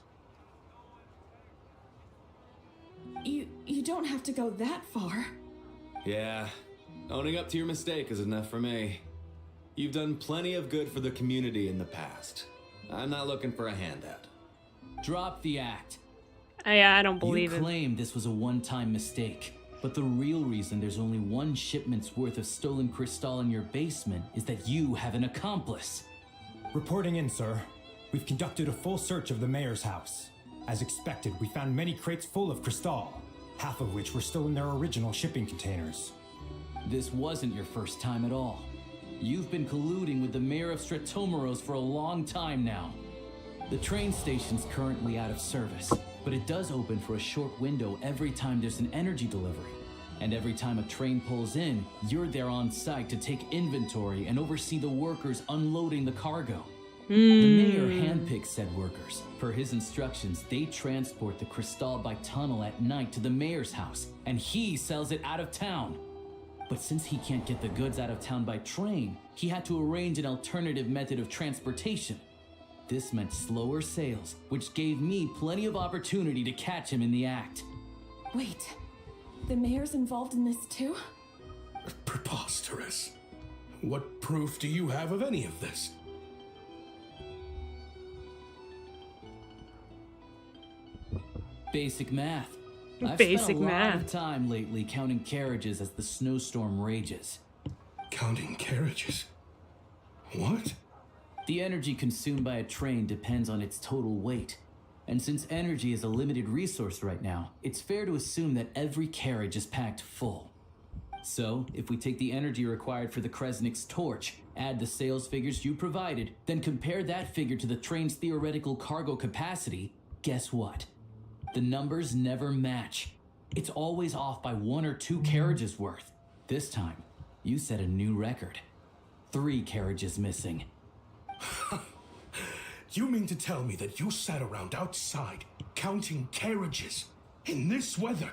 You don't have to go that far. Yeah, owning up to your mistake is enough for me. You've done plenty of good for the community in the past. I'm not looking for a handout. Drop the act. I don't believe You it. claim this was a one-time mistake, but the real reason there's only one shipment's worth of stolen crystal in your basement is that you have an accomplice. Reporting in, sir. We've conducted a full search of the mayor's house. As expected, we found many crates full of crystal, half of which were still in their original shipping containers. This wasn't your first time at all. You've been colluding with the mayor of Stratomeros for a long time now. The train station's currently out of service, but it does open for a short window every time there's an energy delivery. And every time a train pulls in, you're there on site to take inventory and oversee the workers unloading the cargo. The mayor handpicks said workers. Per his instructions, they transport the crystal by tunnel at night to the mayor's house, and he sells it out of town. But since he can't get the goods out of town by train, he had to arrange an alternative method of transportation. This meant slower sales, which gave me plenty of opportunity to catch him in the act. Wait, the mayor's involved in this too? Preposterous. What proof do you have of any of this? Basic math. I've Basic spent a lot math. of time lately counting carriages as the snowstorm rages. Counting carriages? What? The energy consumed by a train depends on its total weight. And since energy is a limited resource right now, it's fair to assume that every carriage is packed full. So, if we take the energy required for the Kresnik's torch, add the sales figures you provided, then compare that figure to the train's theoretical cargo capacity, guess what? The numbers never match. It's always off by 1 or 2 carriages worth. This time, you set a new record. 3 carriages missing. You mean to tell me that you sat around outside counting carriages in this weather?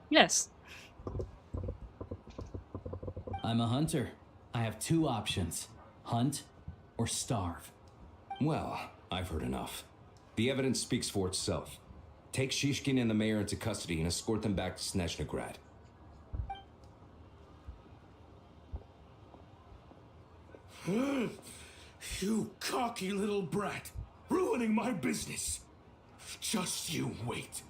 Yes. I'm a hunter. I have 2 options. Hunt or starve. Well, I've heard enough. The evidence speaks for itself. Take Shishkin and the mayor into custody and escort them back to Snezhnaya. You cocky little brat. ruining my business. Just you wait.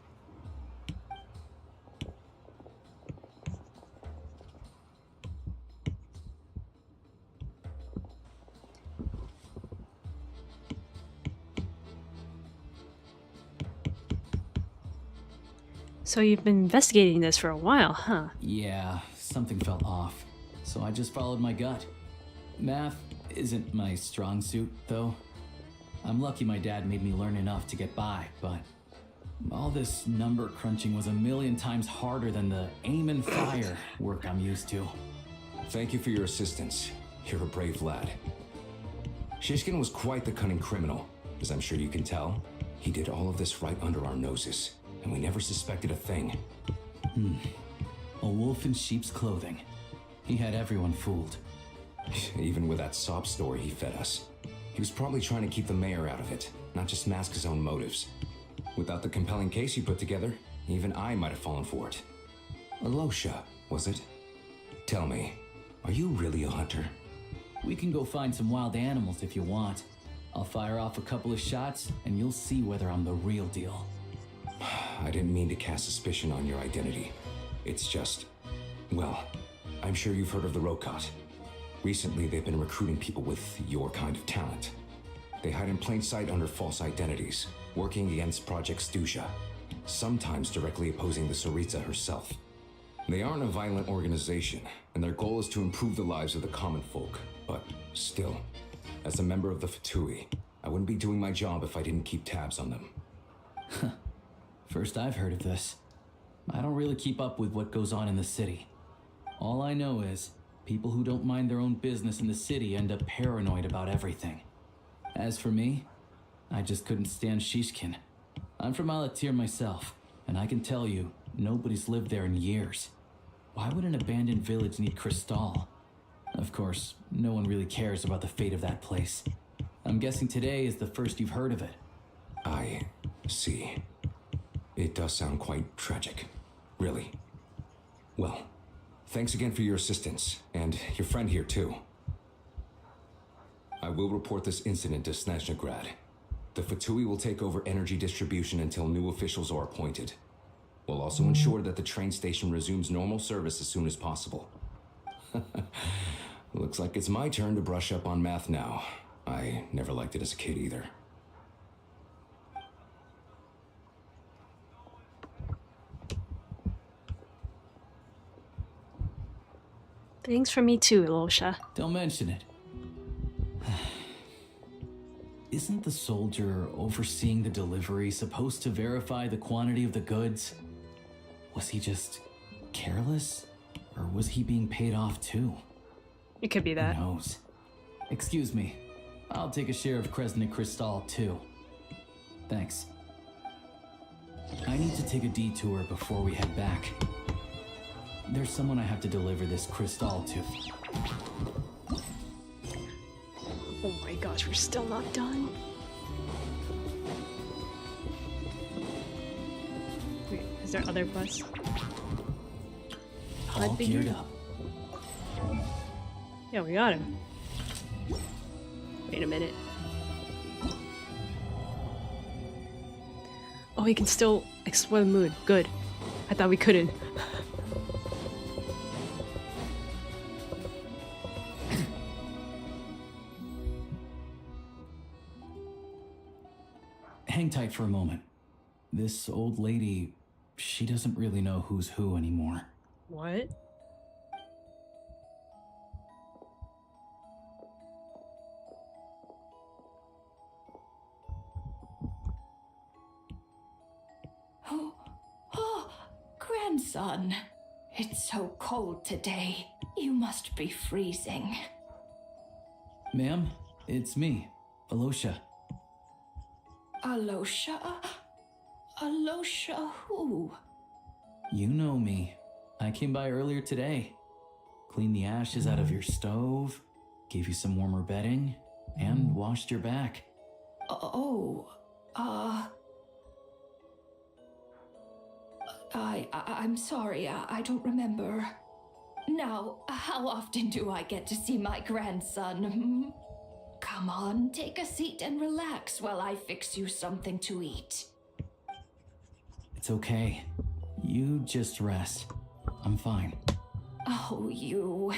So you've been investigating this for a while, huh? Yeah, something felt off, so I just followed my gut. Math isn't my strong suit, though. I'm lucky my dad made me learn enough to get by, but all this number crunching was a million times harder than the aim and fire work I'm used to. Thank you for your assistance. You're a brave lad. Shishkin was quite the cunning criminal, as I'm sure you can tell. He did all of this right under our noses, and we never suspected a thing. A wolf in sheep's clothing. He had everyone fooled. Even with that sob story he fed us. He was probably trying to keep the mayor out of it, not just mask his own motives. Without the compelling case you put together, even I might have fallen for it. Alosha, was it? Tell me, are you really a hunter? We can go find some wild animals if you want. I'll fire off a couple of shots, and you'll see whether I'm the real deal. I didn't mean to cast suspicion on your identity. It's just... well, I'm sure you've heard of the Rokot. Recently, they've been recruiting people with your kind of talent. They hide in plain sight under false identities, working against Project Stusha, sometimes directly opposing the Tsaritsa herself. They aren't a violent organization, and their goal is to improve the lives of the common folk. But still, as a member of the Fatui, I wouldn't be doing my job if I didn't keep tabs on them. First I've heard of this. I don't really keep up with what goes on in the city. All I know is, people who don't mind their own business in the city end up paranoid about everything. As for me, I just couldn't stand Shishkin. I'm from Alatir myself, and I can tell you, nobody's lived there in years. Why would an abandoned village need Crystal? Of course, no one really cares about the fate of that place. I'm guessing today is the first you've heard of it. I see. It does sound quite tragic. Really. Well, thanks again for your assistance, and your friend here too. I will report this incident to Snezhnaya. The Fatui will take over energy distribution until new officials are appointed. We'll also ensure that the train station resumes normal service as soon as possible. Looks like it's my turn to brush up on math now. I never liked it as a kid either. Thanks for me too, Alosha. Don't mention it. Isn't the soldier overseeing the delivery supposed to verify the quantity of the goods? Was he just careless? Or was he being paid off too? It could be that. Who knows? Excuse me. I'll take a share of Kresnik Crystal too. Thanks. I need to take a detour before we head back. There's someone I have to deliver this crystal to. Oh my gosh, we're still not done. Wait, is there other bus? All geared up. Yeah, we got him. Wait a minute. Oh, he can still explore the mood. Good. I thought we couldn't. Hang tight for a moment. This old lady, she doesn't really know who's who anymore. What? Oh, grandson. It's so cold today. You must be freezing. Ma'am, it's me, Alosha. Alosha? Alosha who? You know me. I came by earlier today. Cleaned the ashes out of your stove, gave you some warmer bedding, and washed your back. I'm sorry, I don't remember. Now, how often do I get to see my grandson? Come on, take a seat and relax while I fix you something to eat. It's okay. You just rest. I'm fine. Oh, you.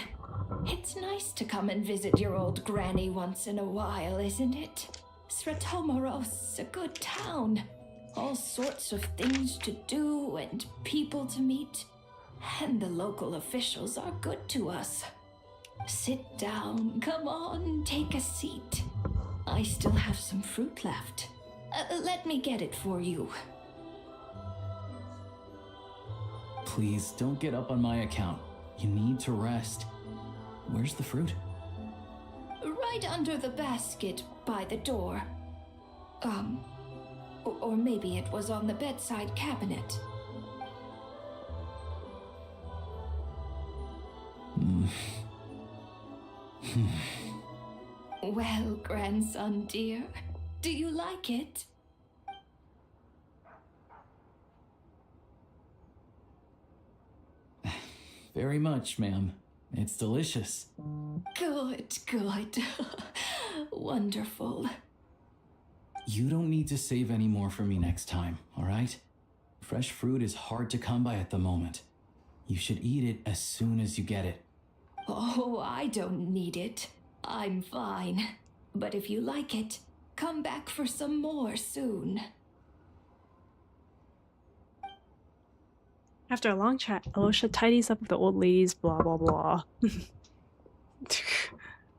It's nice to come and visit your old granny once in a while, isn't it? Sratomoros, a good town. All sorts of things to do and people to meet. And the local officials are good to us. Sit down, come on, take a seat. I still have some fruit left. Let me get it for you. Please don't get up on my account. You need to rest. Where's the fruit? Right under the basket by the door. Or maybe it was on the bedside cabinet. Well, grandson dear, do you like it? Very much, ma'am. It's delicious. Good, good. Wonderful. You don't need to save any more for me next time, all right? Fresh fruit is hard to come by at the moment. You should eat it as soon as you get it. Oh, I don't need it. I'm fine. But if you like it, come back for some more soon. After a long chat, Alosha tidies up with the old lady's blah blah blah.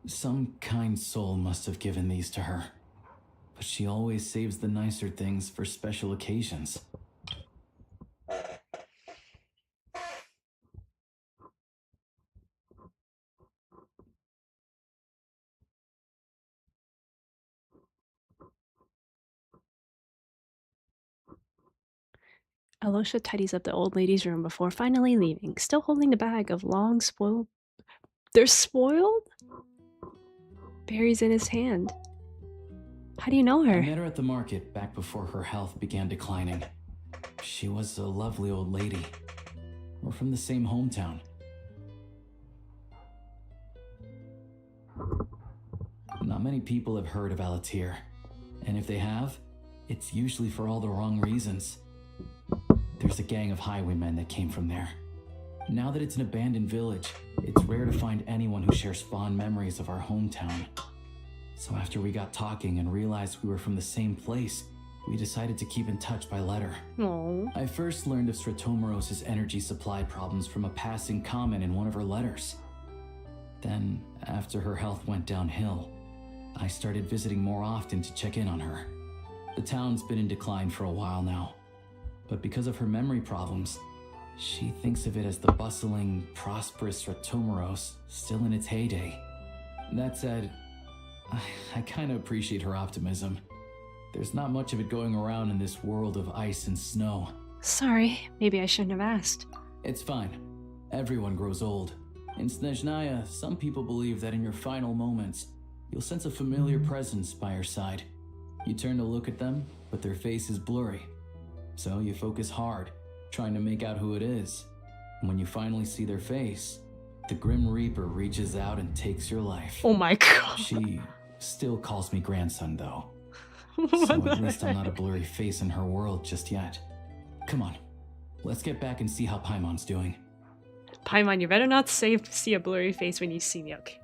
Some kind soul must have given these to her. But she always saves the nicer things for special occasions. Alosha tidies up the old lady's room before finally leaving, still holding the bag of long spoiled... They're spoiled? Berries in his hand. How do you know her? I met her at the market back before her health began declining. She was a lovely old lady. We're from the same hometown. Not many people have heard of Alatir, and if they have, it's usually for all the wrong reasons. There's a gang of highwaymen that came from there. Now that it's an abandoned village, it's rare to find anyone who shares fond memories of our hometown. So after we got talking and realized we were from the same place, we decided to keep in touch by letter. Aww. I first learned of Stratomoros's energy supply problems from a passing comment in one of her letters. Then, after her health went downhill, I started visiting more often to check in on her. The town's been in decline for a while now, but because of her memory problems, she thinks of it as the bustling, prosperous Stratomoros still in its heyday. That said, I kind of appreciate her optimism. There's not much of it going around in this world of ice and snow. Sorry, maybe I shouldn't have asked. It's fine. Everyone grows old. In Snezhnaya, some people believe that in your final moments, you'll sense a familiar presence by your side. You turn to look at them, but their face is blurry. So you focus hard, trying to make out who it is. And when you finally see their face, the Grim Reaper reaches out and takes your life. Oh my god. She still calls me grandson, though. What So the at least I'm heck? not a blurry face in her world just yet. Come on, let's get back and see how Paimon's doing. Paimon, you better not see a blurry face when you see me, okay?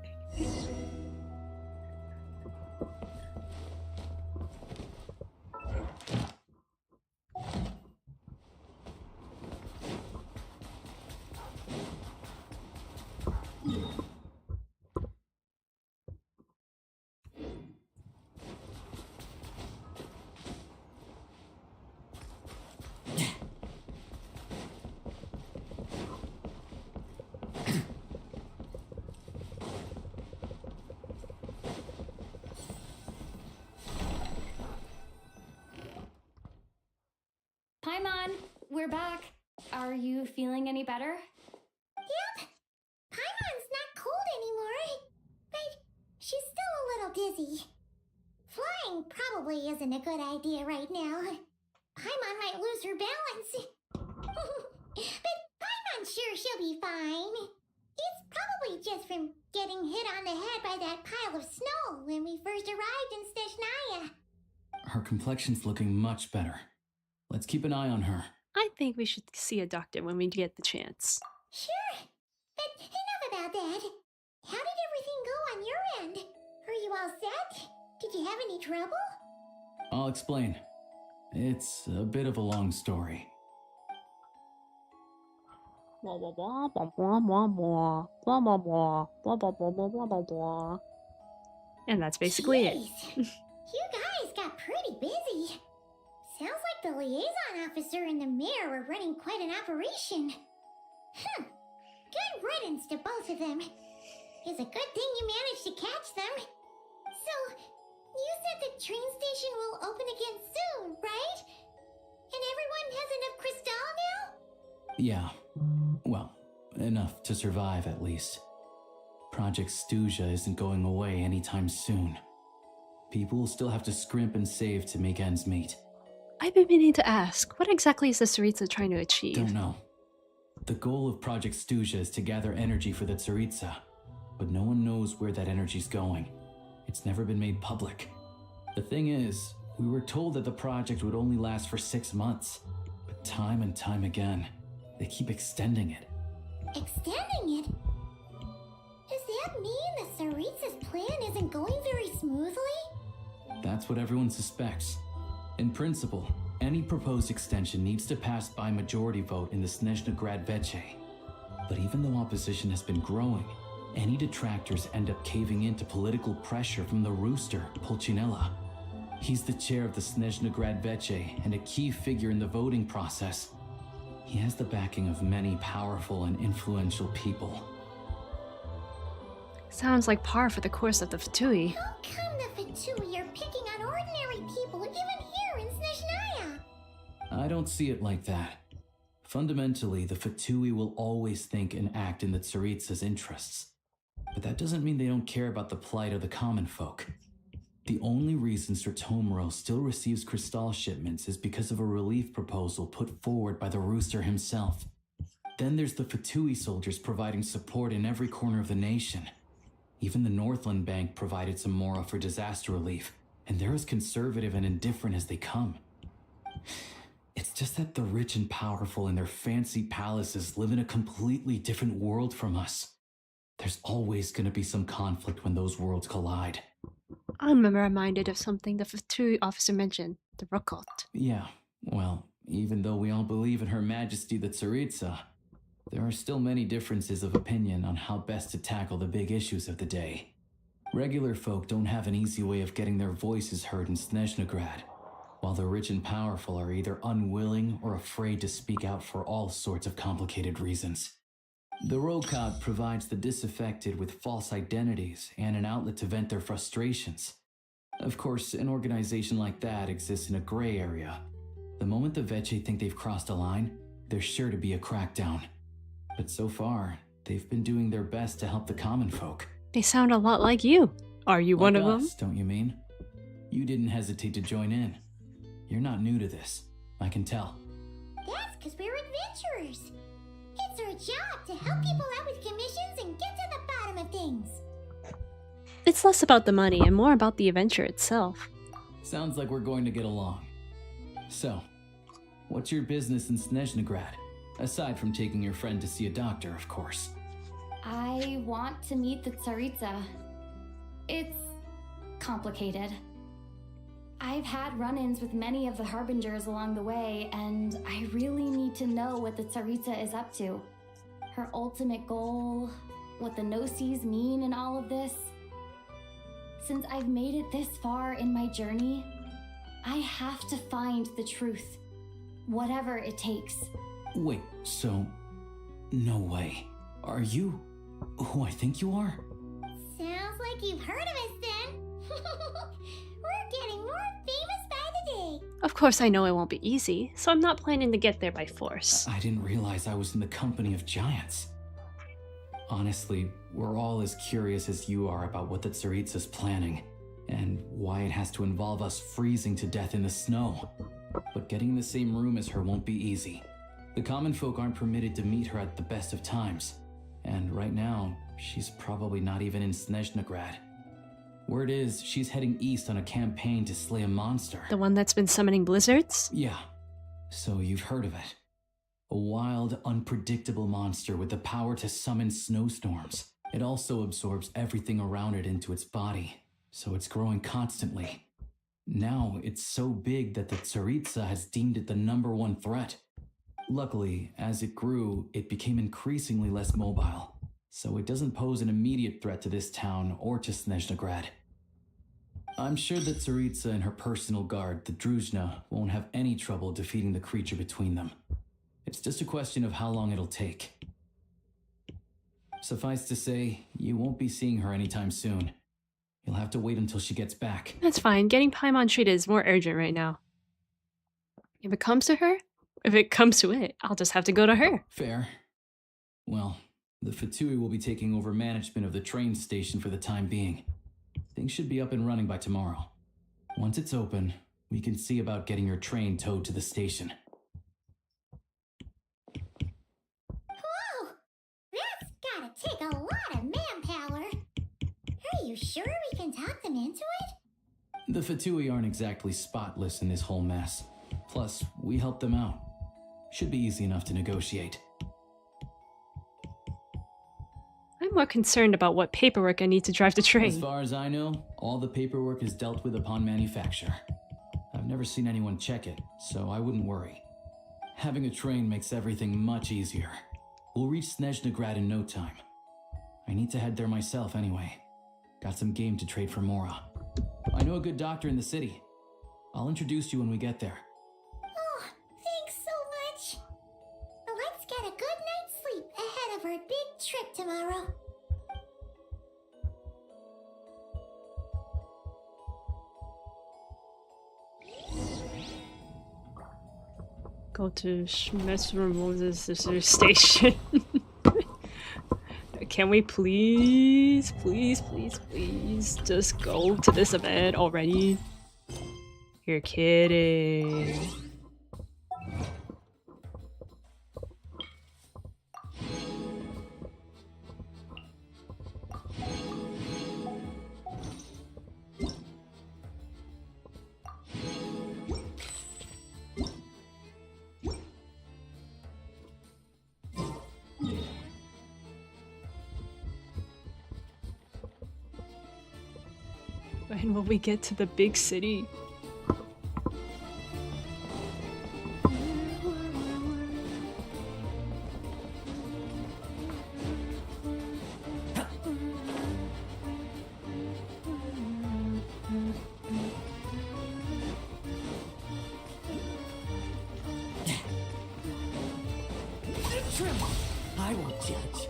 Paimon, we're back. Are you feeling any better? Yep. Paimon's not cold anymore, but she's still a little dizzy. Flying probably isn't a good idea right now. Paimon might lose her balance. But Paimon's sure she'll be fine. It's probably just from getting hit on the head by that pile of snow when we first arrived in Snezhnaya. Her complexion's looking much better. Let's keep an eye on her. I think we should see a doctor when we get the chance. Sure, but enough about that. How did everything go on your end? Are you all set? Did you have any trouble? I'll explain. It's a bit of a long story. Blah blah blah blah blah blah blah blah blah blah blah blah blah blah blah blah blah. And that's basically it. You guys got pretty busy. Sounds like the liaison officer and the mayor were running quite an operation. Good riddance to both of them. It's a good thing you managed to catch them. So, you said the train station will open again soon, right? And everyone has enough crystal now? Yeah. Well, enough to survive at least. Project Snezhnaya isn't going away anytime soon. People will still have to scrimp and save to make ends meet. I've been meaning to ask, what exactly is the Tsaritsa trying to achieve? Don't know. The goal of Project Snezhnaya is to gather energy for the Tsaritsa, but no one knows where that energy's going. It's never been made public. The thing is, we were told that the project would only last for 6 months, but time and time again, they keep extending it. Extending it? Does that mean the Tsaritsa's plan isn't going very smoothly? That's what everyone suspects. In principle, any proposed extension needs to pass by majority vote in the Snezhnaya Veche. But even though opposition has been growing, any detractors end up caving into political pressure from the rooster, Pulcinella. He's the chair of the Snezhnaya Veche and a key figure in the voting process. He has the backing of many powerful and influential people. Sounds like par for the course of the Fatui. How come the Fatui are picking on ordinary people even here in Snezhnaya? I don't see it like that. Fundamentally, the Fatui will always think and act in the Tsaritsa's interests. But that doesn't mean they don't care about the plight of the common folk. The only reason Sir Tomoro still receives crystal shipments is because of a relief proposal put forward by the rooster himself. Then there's the Fatui soldiers providing support in every corner of the nation. Even the Northland Bank provided some mora for disaster relief, and they're as conservative and indifferent as they come. It's just that the rich and powerful in their fancy palaces live in a completely different world from us. There's always going to be some conflict when those worlds collide. I'm reminded of something the Fatui officer mentioned, the Rukot. Yeah, well, even though we all believe in Her Majesty the Tsaritsa, there are still many differences of opinion on how best to tackle the big issues of the day. Regular folk don't have an easy way of getting their voices heard in Snezhnaya, while the rich and powerful are either unwilling or afraid to speak out for all sorts of complicated reasons. The Rokot provides the disaffected with false identities and an outlet to vent their frustrations. Of course, an organization like that exists in a gray area. The moment the Veche think they've crossed a line, there's sure to be a crackdown. But so far, they've been doing their best to help the common folk. They sound a lot like you. Are you one of them? Don't you mean? You didn't hesitate to join in. You're not new to this. I can tell. That's because we're adventurers. It's our job to help people out with commissions and get to the bottom of things. It's less about the money and more about the adventure itself. Sounds like we're going to get along. So, what's your business in Snezhnaya? Aside from taking your friend to see a doctor, of course. I want to meet the Tsaritsa. It's complicated. I've had run-ins with many of the Harbingers along the way, and I really need to know what the Tsaritsa is up to. Her ultimate goal, what the Gnosis mean in all of this. Since I've made it this far in my journey, I have to find the truth, whatever it takes. Wait, so... no way. Are you who I think you are? Sounds like you've heard of us then. We're getting more famous by the day. Of course I know it won't be easy, so I'm not planning to get there by force. I didn't realize I was in the company of giants. Honestly, we're all as curious as you are about what the Tsaritsa's planning, and why it has to involve us freezing to death in the snow. But getting in the same room as her won't be easy. The common folk aren't permitted to meet her at the best of times, And right now, she's probably not even in Snezhnaya. Word is, she's heading east on a campaign to slay a monster. The one that's been summoning blizzards? Yeah, so you've heard of it. A wild, unpredictable monster with the power to summon snowstorms. It also absorbs everything around it into its body, so it's growing constantly. Now, it's so big that the Tsaritsa has deemed it the #1 threat. Luckily, as it grew, it became increasingly less mobile, so it doesn't pose an immediate threat to this town or to Snezhnaya. I'm sure that Tsaritsa and her personal guard, the Druzhna, won't have any trouble defeating the creature between them. It's just a question of how long it'll take. Suffice to say, you won't be seeing her anytime soon. You'll have to wait until she gets back. That's fine. Getting Paimon treated is more urgent right now. If it comes to it, I'll just have to go to her. Fair. Well, the Fatui will be taking over management of the train station for the time being. Things should be up and running by tomorrow. Once it's open, we can see about getting your train towed to the station. Whoa! That's gotta take a lot of manpower. Are you sure we can talk them into it? The Fatui aren't exactly spotless in this whole mess. Plus, we helped them out. Should be easy enough to negotiate. I'm more concerned about what paperwork I need to drive the train. As far as I know, all the paperwork is dealt with upon manufacture. I've never seen anyone check it, so I wouldn't worry. Having a train makes everything much easier. We'll reach Snezhnaya in no time. I need to head there myself anyway. Got some game to trade for Mora. I know a good doctor in the city. I'll introduce you when we get there. Oh, thanks so much. Let's get a good night's sleep ahead of our big trip tomorrow. Go to Snezhnaya station. Can we please just go to this event already? You're kidding. When will we get to the big city? I won't judge.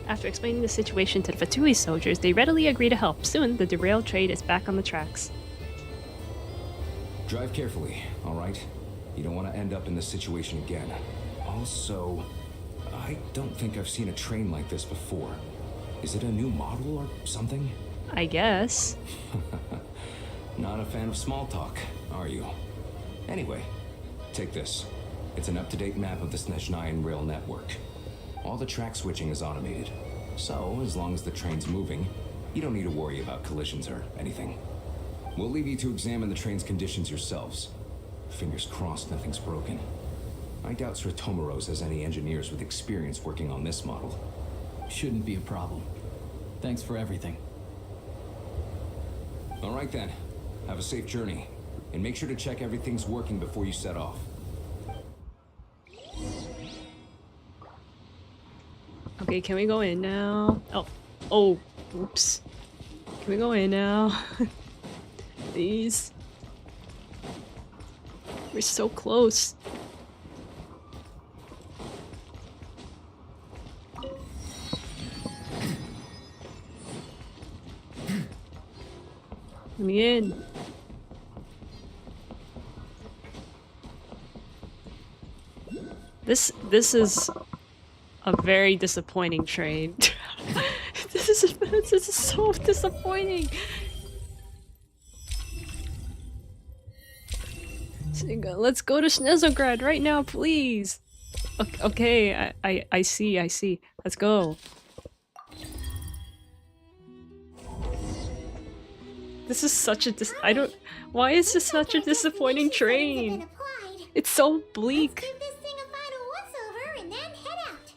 After explaining the situation to the Fatui soldiers, they readily agree to help. Soon, the derailed train is back on the tracks. Drive carefully, all right? You don't want to end up in this situation again. Also, I don't think I've seen a train like this before. Is it a new model or something? I guess. Not a fan of small talk, are you? Anyway, take this. It's an up-to-date map of the Snezhnaya rail network. All the track switching is automated. So, as long as the train's moving, you don't need to worry about collisions or anything. We'll leave you to examine the train's conditions yourselves. Fingers crossed nothing's broken. I doubt Sratomaros has any engineers with experience working on this model. Shouldn't be a problem. Thanks for everything. All right then. Have a safe journey. And make sure to check everything's working before you set off. Okay, can we go in now? Oh, oops. Can we go in now? Please. We're so close. Let me in. This is a very disappointing train. this is so disappointing. Let's go to Snezograd right now, please. Okay, I see. Let's go. This is such a I don't. Why is this such a disappointing train? It's so bleak. Give this thing a final once-over and then head out.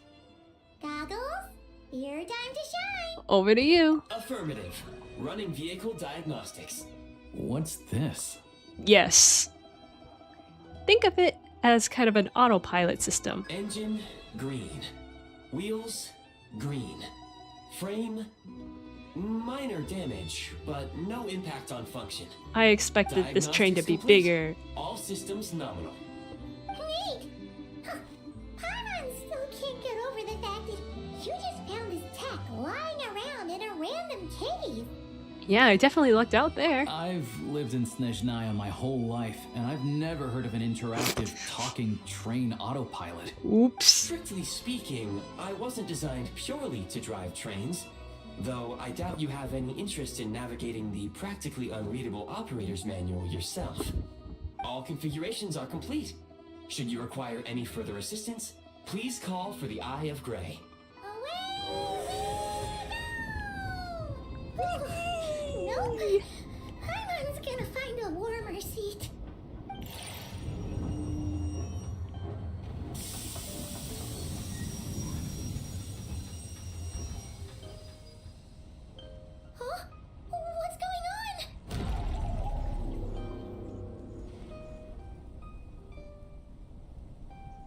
Goggles, your time to shine. Over to you. Affirmative. Running vehicle diagnostics. What's this? Yes. Think of it as kind of an autopilot system. Engine, green. Wheels, green. Frame, minor damage, but no impact on function. I expected this train to be Diagnostics complete. bigger. All systems nominal. Neat. Huh. Paimon still can't get over the fact that you just found this tech lying around in a random cave. Yeah, I definitely lucked out there. I've lived in Snezhnaya my whole life, and I've never heard of an interactive talking train autopilot. Oops. Strictly speaking, I wasn't designed purely to drive trains, though I doubt you have any interest in navigating the practically unreadable operator's manual yourself. All configurations are complete. Should you require any further assistance, please call for the Eye of Gray. Nope. Paimon's gonna find a warmer seat. Huh? What's going on?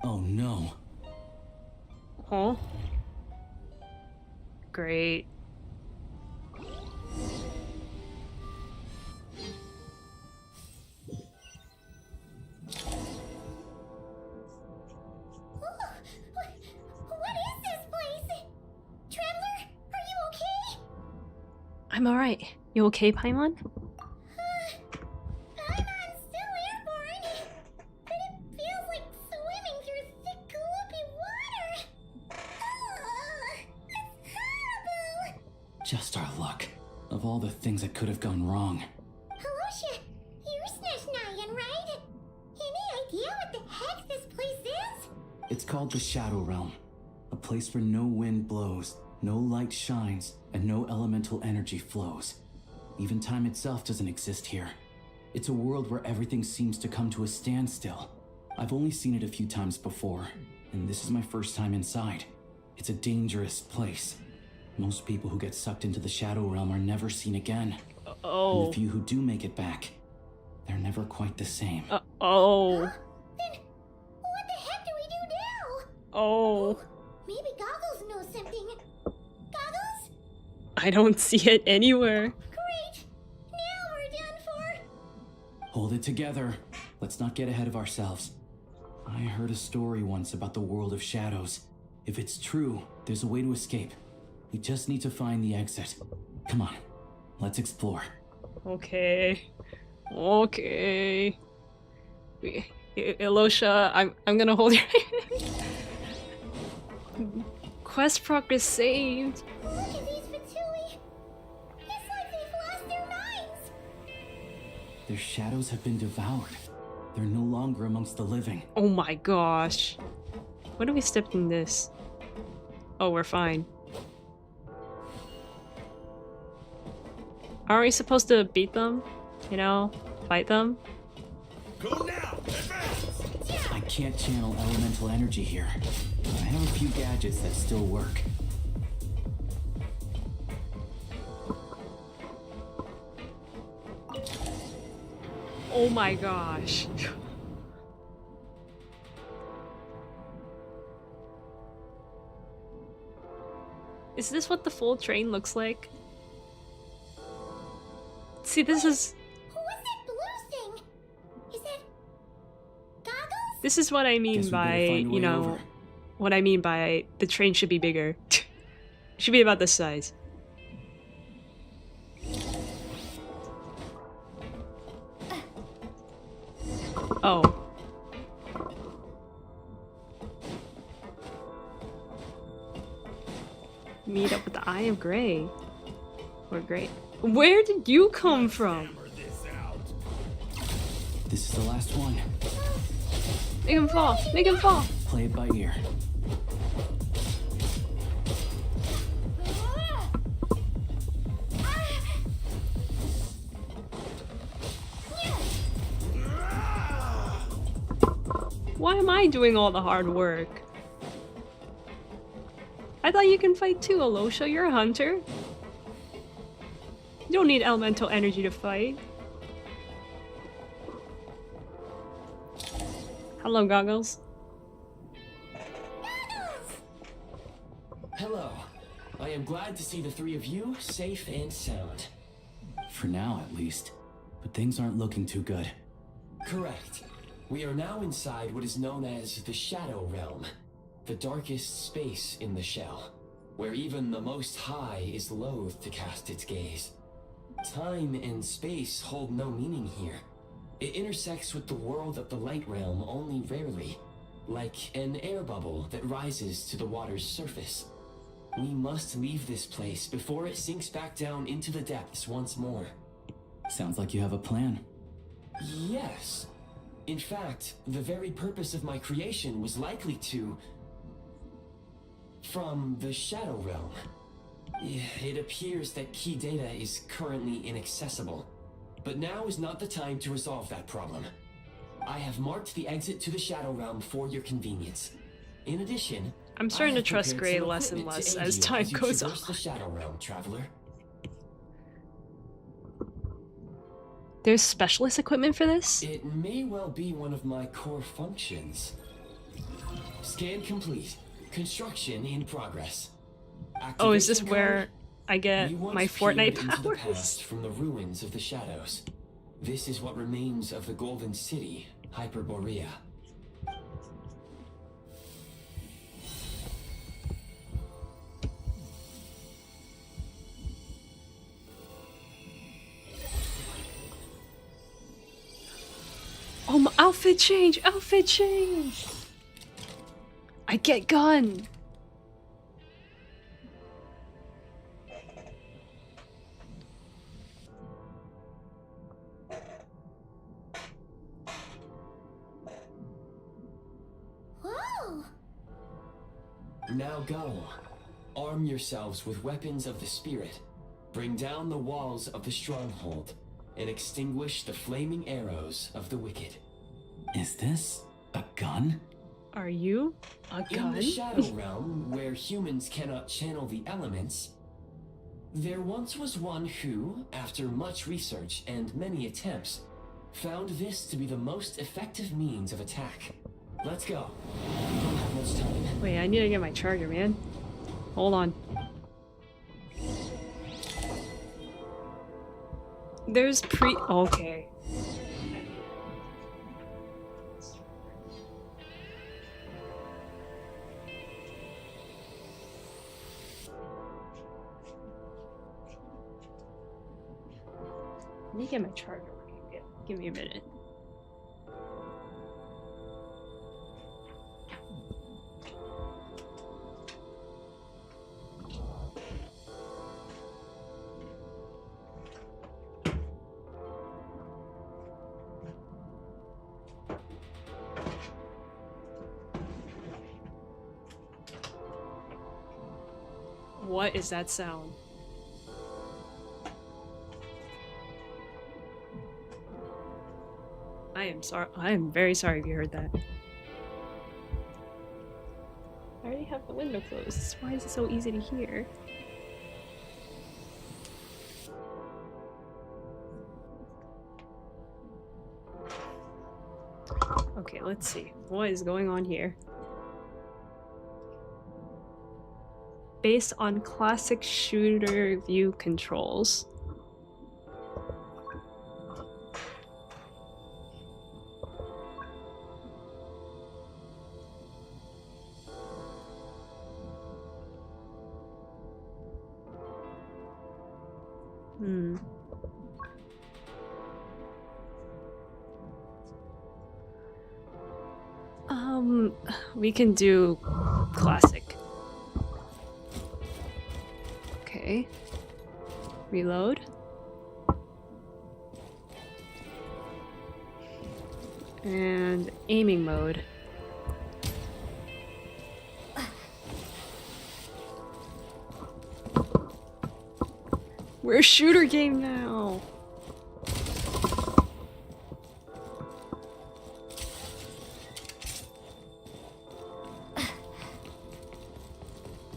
Oh no. Huh? Great. What is this place? Traveler, are you okay? I'm alright. You okay, Paimon? Paimon's still airborne, but it feels like swimming through thick, gloopy water. It's horrible. Just our luck. Of all the things that could have gone wrong. Halosha, you're Snezhnayan, right? Any idea what the heck this place is? It's called the Shadow Realm. A place where no wind blows, no light shines, and no elemental energy flows. Even time itself doesn't exist here. It's a world where everything seems to come to a standstill. I've only seen it a few times before, and this is my first time inside. It's a dangerous place. Most people who get sucked into the Shadow Realm are never seen again. Oh. And the few who do make it back, they're never quite the same. Oh. Then what the heck do we do now? Oh. Maybe Goggles knows something. Goggles? I don't see it anywhere. Great. Now we're done for. Hold it together. Let's not get ahead of ourselves. I heard a story once about the world of shadows. If it's true, there's a way to escape. We just need to find the exit. Come on, let's explore. Okay. Okay. Elosha, I'm gonna hold your Quest progress saved. Look at these Fatui. It's like they've lost their minds. Their shadows have been devoured. They're no longer amongst the living. Oh my gosh. What do we step in this? Oh, we're fine. Aren't we supposed to beat them? You know? Fight them? Go now! I can't channel elemental energy here. I have a few gadgets that still work. Oh my gosh. Is this what the full train looks like? See, this is... What's that blue thing? Is that Goggles? This is what I mean Guess we better by, find a way you know... over. What I mean by the train should be bigger. Should be about this size. Oh. Meet up with the Eye of Gray. Or Gray. Where did you come from? This is the last one. Make him fall! Make him fall! Play it by ear. Why am I doing all the hard work? I thought you can fight too, Alosha. You're a hunter. You don't need elemental energy to fight. Hello, Goggles. Hello. I am glad to see the three of you safe and sound. For now, at least. But things aren't looking too good. Correct. We are now inside what is known as the Shadow Realm, the darkest space in the shell, where even the Most High is loath to cast its gaze. Time and space hold no meaning here. It intersects with the world of the Light Realm only rarely, like an air bubble that rises to the water's surface. We must leave this place before it sinks back down into the depths once more. Sounds like you have a plan. Yes. In fact, the very purpose of my creation was likely to... from the Shadow Realm. It appears that key data is currently inaccessible, but now is not the time to resolve that problem. I have marked the exit to the Shadow Realm for your convenience. In addition, I'm starting to trust prepared Gray some less and equipment less to aid as you time you goes traverse on. the Shadow Realm, traveler. There's specialist equipment for this? It may well be one of my core functions. Scan complete. Construction in progress. Oh, is this Activation where code? I get We once my Fortnite peered into the powers? past from the ruins of the shadows. This is what remains of the Golden City, Hyperborea. Oh, my outfit change! Outfit change! I get gun! Whoa! Now go. Arm yourselves with weapons of the spirit. Bring down the walls of the stronghold and extinguish the flaming arrows of the wicked. Is this a gun? Are you a In gun? the Shadow Realm, where humans cannot channel the elements, there once was one who, after much research and many attempts, found this to be the most effective means of attack. Let's go. We don't have much time. Wait, I need to get my charger, man. Hold on. There's okay. Let me get my charger working. Give me a minute. What is that sound? I am sorry. I am very sorry if you heard that. I already have the window closed. Why is it so easy to hear? Okay, let's see. What is going on here? Based on classic shooter view controls. We can do classic. Okay. Reload. And aiming mode. We're a shooter game now.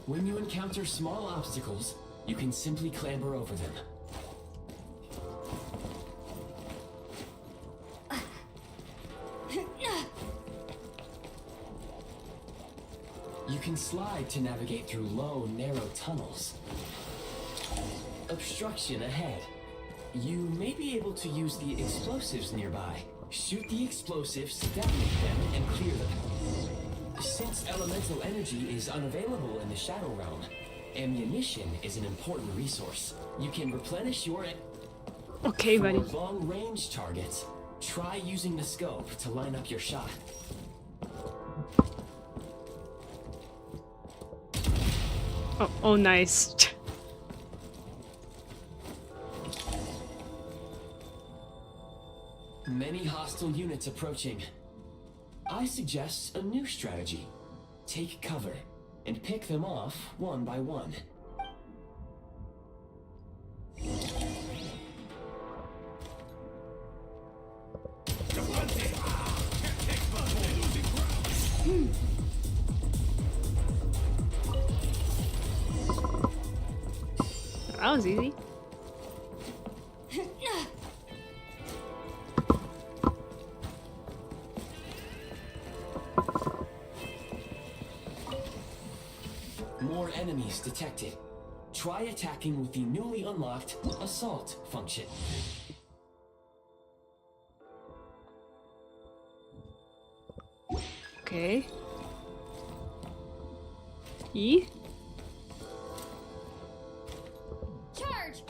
When you encounter small obstacles, you can simply clamber over them. You can slide to navigate through low, narrow tunnels. Obstruction ahead. You may be able to use the explosives nearby. Shoot the explosives, detonate them, and clear them. Since elemental energy is unavailable in the Shadow Realm, ammunition is an important resource. You can replenish your... Okay, buddy. For long-range targets, try using the scope to line up your shot. Oh, nice. Many hostile units approaching. I suggest a new strategy. Take cover and pick them off one by one. That was easy. More enemies detected. Try attacking with the newly unlocked assault function. Okay. E? Charge!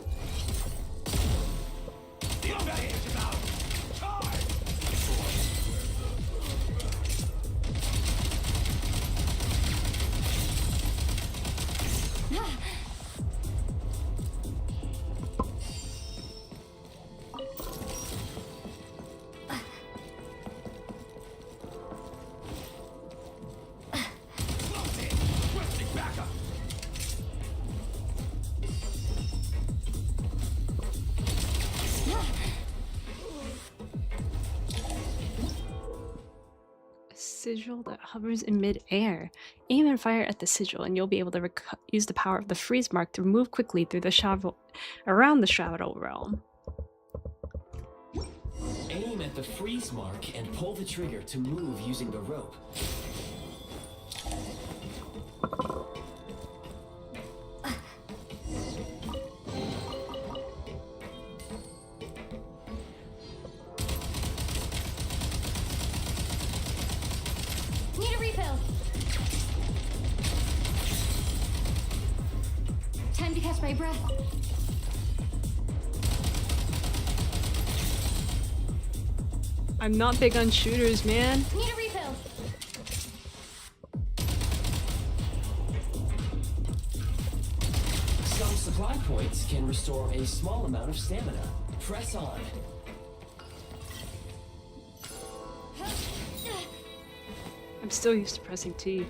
Sigil that hovers in mid-air. Aim and fire at the sigil, and you'll be able to use the power of the freeze mark to move quickly through the around the Shadow Realm. Aim at the freeze mark and pull the trigger to move using the rope. Need a refill. Time to catch my breath. I'm not big on shooters, man. Need a refill. Some supply points can restore a small amount of stamina. Press on. I'm still used to pressing T.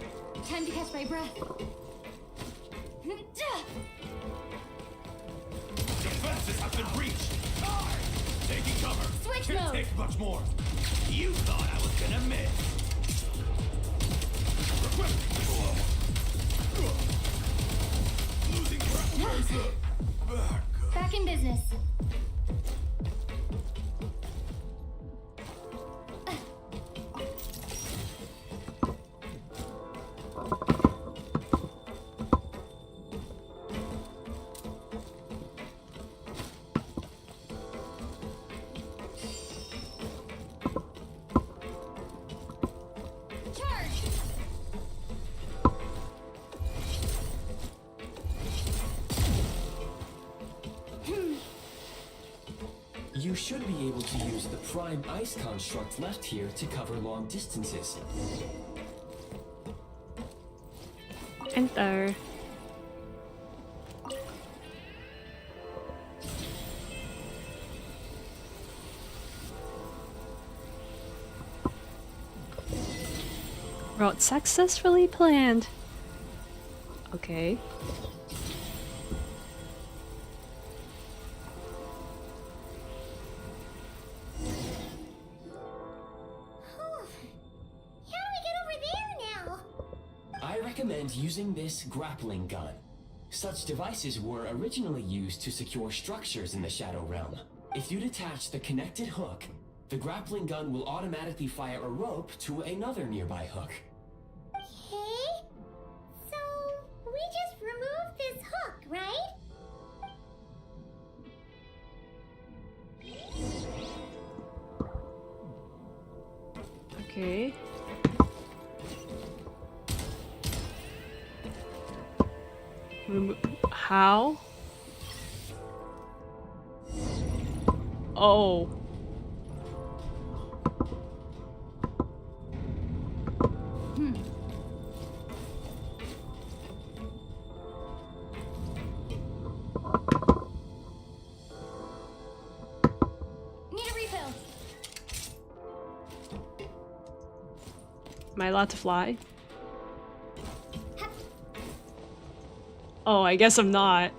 Time to catch my breath. Defenses have been breached. Taking cover. Switch Can't mode. take much more. You thought I was gonna miss. Losing breath. Back in business. You should be able to use the prime ice construct left here to cover long distances. Enter. Route successfully planned. Okay. How do we get over there now? I recommend using this grappling gun. Such devices were originally used to secure structures in the Shadow Realm. If you detach the connected hook, the grappling gun will automatically fire a rope to another nearby hook. Okay. So, we just remove this hook, right? Okay. How? Oh. Need a refill. Am I allowed to fly? Oh, I guess I'm not.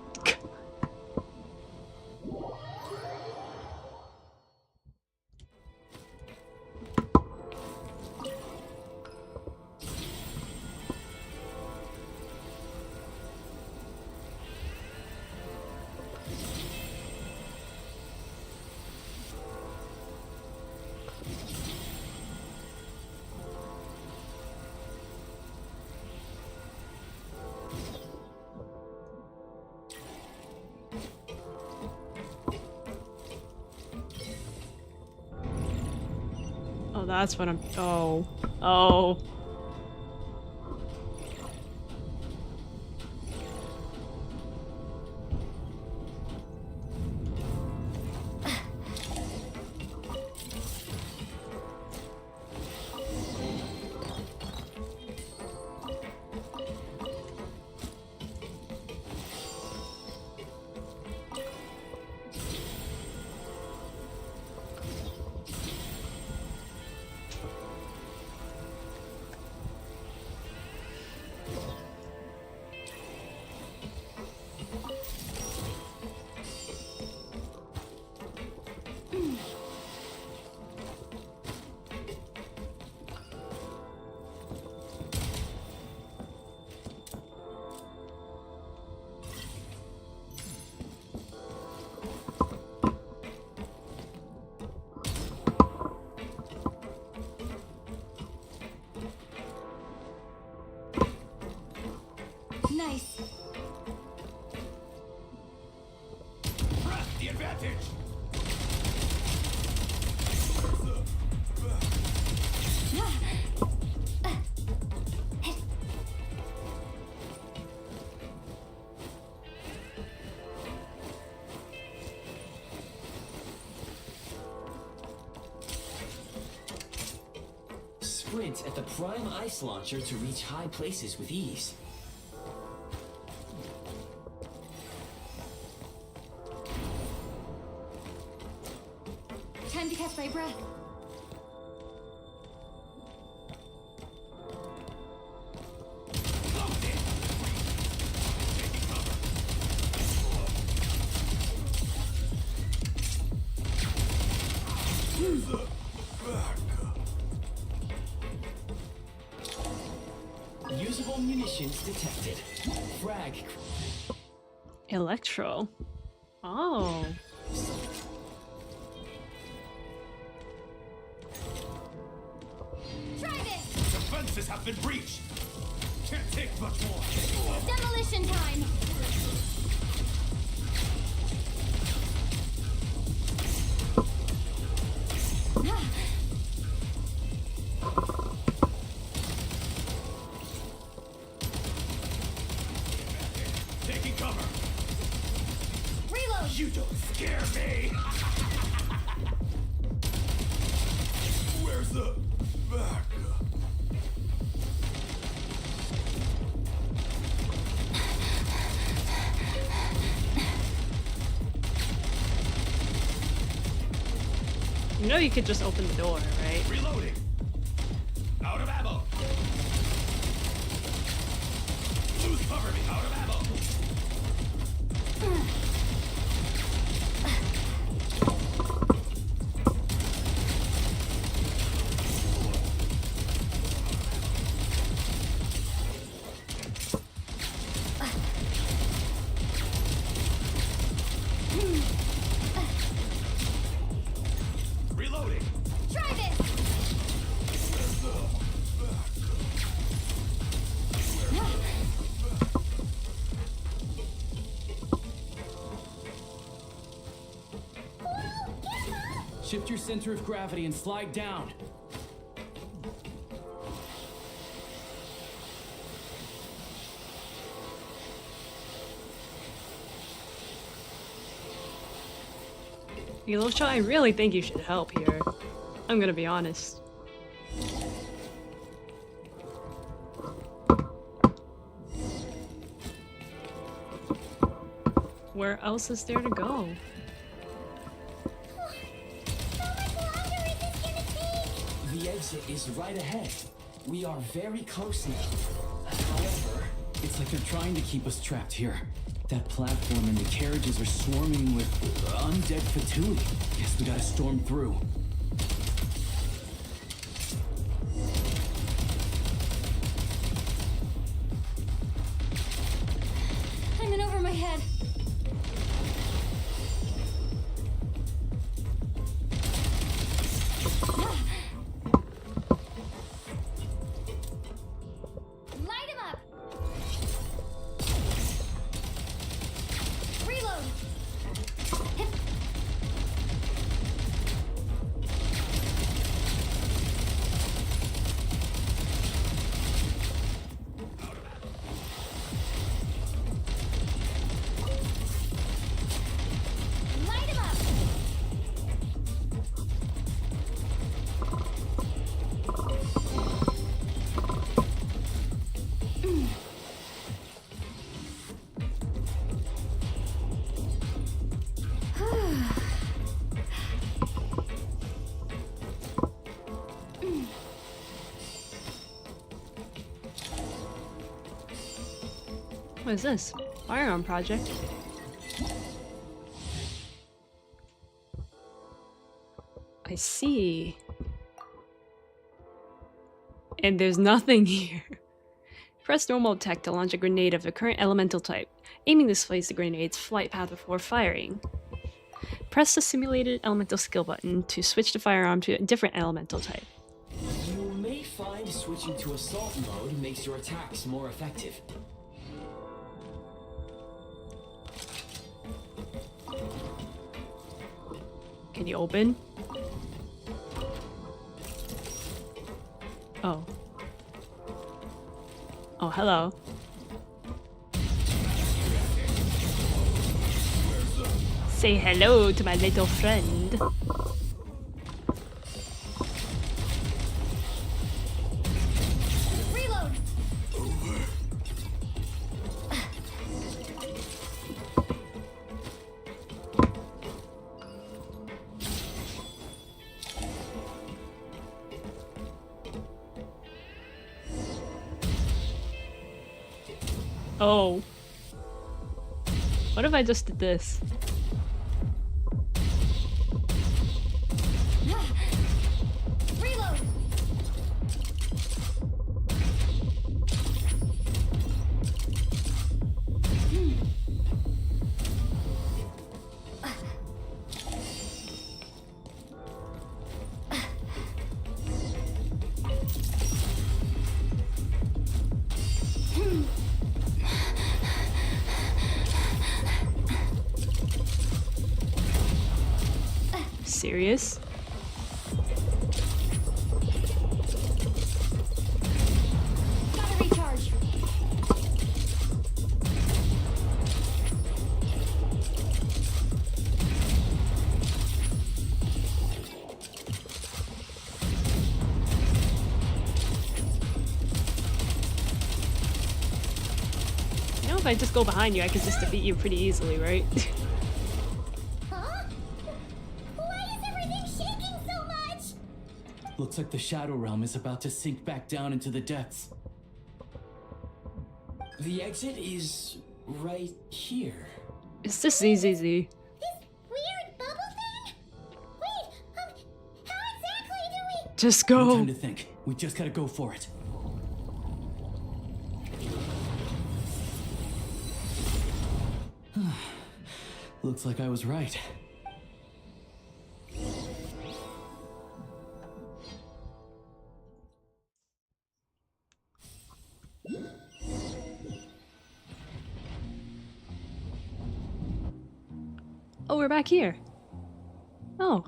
Oh, that's what I'm. Oh. Oh. Nice. Press the advantage. Sprint at the prime ice launcher to reach high places with ease. Time to catch my breath. Usable munitions detected. Frag. Electro. Oh. Try this. Defenses have been breached. Can't take much more. Demolition time. Taking cover. Reload. You don't scare me. Where's the backup? You know you could just open the door, right? Reloading. Out of ammo. Cover me, out of ammo. Reloading. Try this! Shift your center of gravity and slide down. Yellowshaw, I really think you should help here. I'm gonna be honest. Where else is there to go? The exit is right ahead. We are very close now. However, It's like they're trying to keep us trapped here. That platform and the carriages are swarming with undead Fatui. Guess we gotta storm through. I'm in over my head. Light him up. Reload. Light him up. What is this? Firearm project? I see. And there's nothing here. Press normal attack to launch a grenade of the current elemental type. Aiming displays the grenade's flight path before firing. Press the simulated elemental skill button to switch the firearm to a different elemental type. you may find switching to assault mode makes your attacks more effective. Can you open? Oh. Oh, hello. Say hello to my little friend. Reload! Oh. What if I just did this? Reload! Serious? Gotta recharge. You know, if I just go behind you, I could just defeat you pretty easily, right? Huh? Why is everything shaking so much? Looks like the Shadow Realm is about to sink back down into the depths. The exit is right here. Is this easy? This weird bubble thing? Wait, how exactly do we... Just No go. time to think. We just gotta go for it. Looks like I was right. Oh, we're back here. Oh,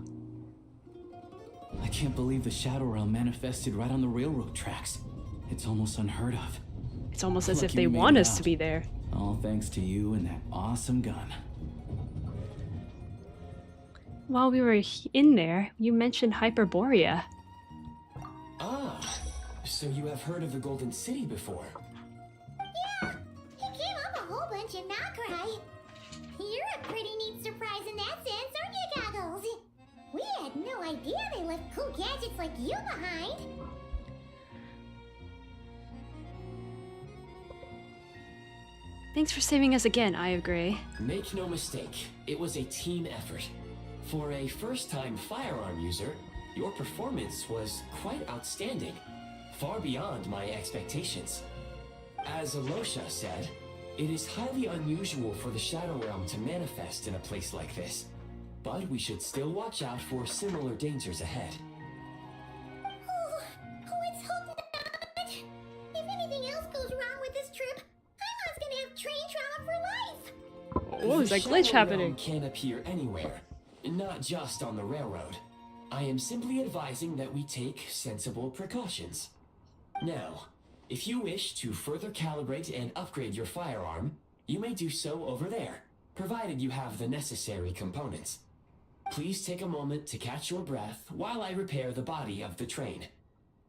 I can't believe the Shadow Realm manifested right on the railroad tracks. It's almost unheard of. it's almost as if Lucky they we made want it us to out. be there. All thanks to you and that awesome gun. While we were in there, you mentioned Hyperborea. Ah, so you have heard of the Golden City before? Yeah, he came up a whole bunch in Krai. You're a pretty neat surprise in that sense, aren't you, Goggles? We had no idea they left cool gadgets like you behind. Thanks for saving us again, Eye of Grey. Make no mistake, it was a team effort. For a first-time firearm user, your performance was quite outstanding, far beyond my expectations. As Alosha said, it is highly unusual for the Shadow Realm to manifest in a place like this, but we should still watch out for similar dangers ahead. Oh, let's hope not. If anything else goes wrong with this trip, Paimon's gonna have train trauma for life. What was The that glitch Shadow happening? Realm can appear anywhere, not just on the railroad. I am simply advising that we take sensible precautions. Now, if you wish to further calibrate and upgrade your firearm, you may do so over there, provided you have the necessary components. Please take a moment to catch your breath while I repair the body of the train.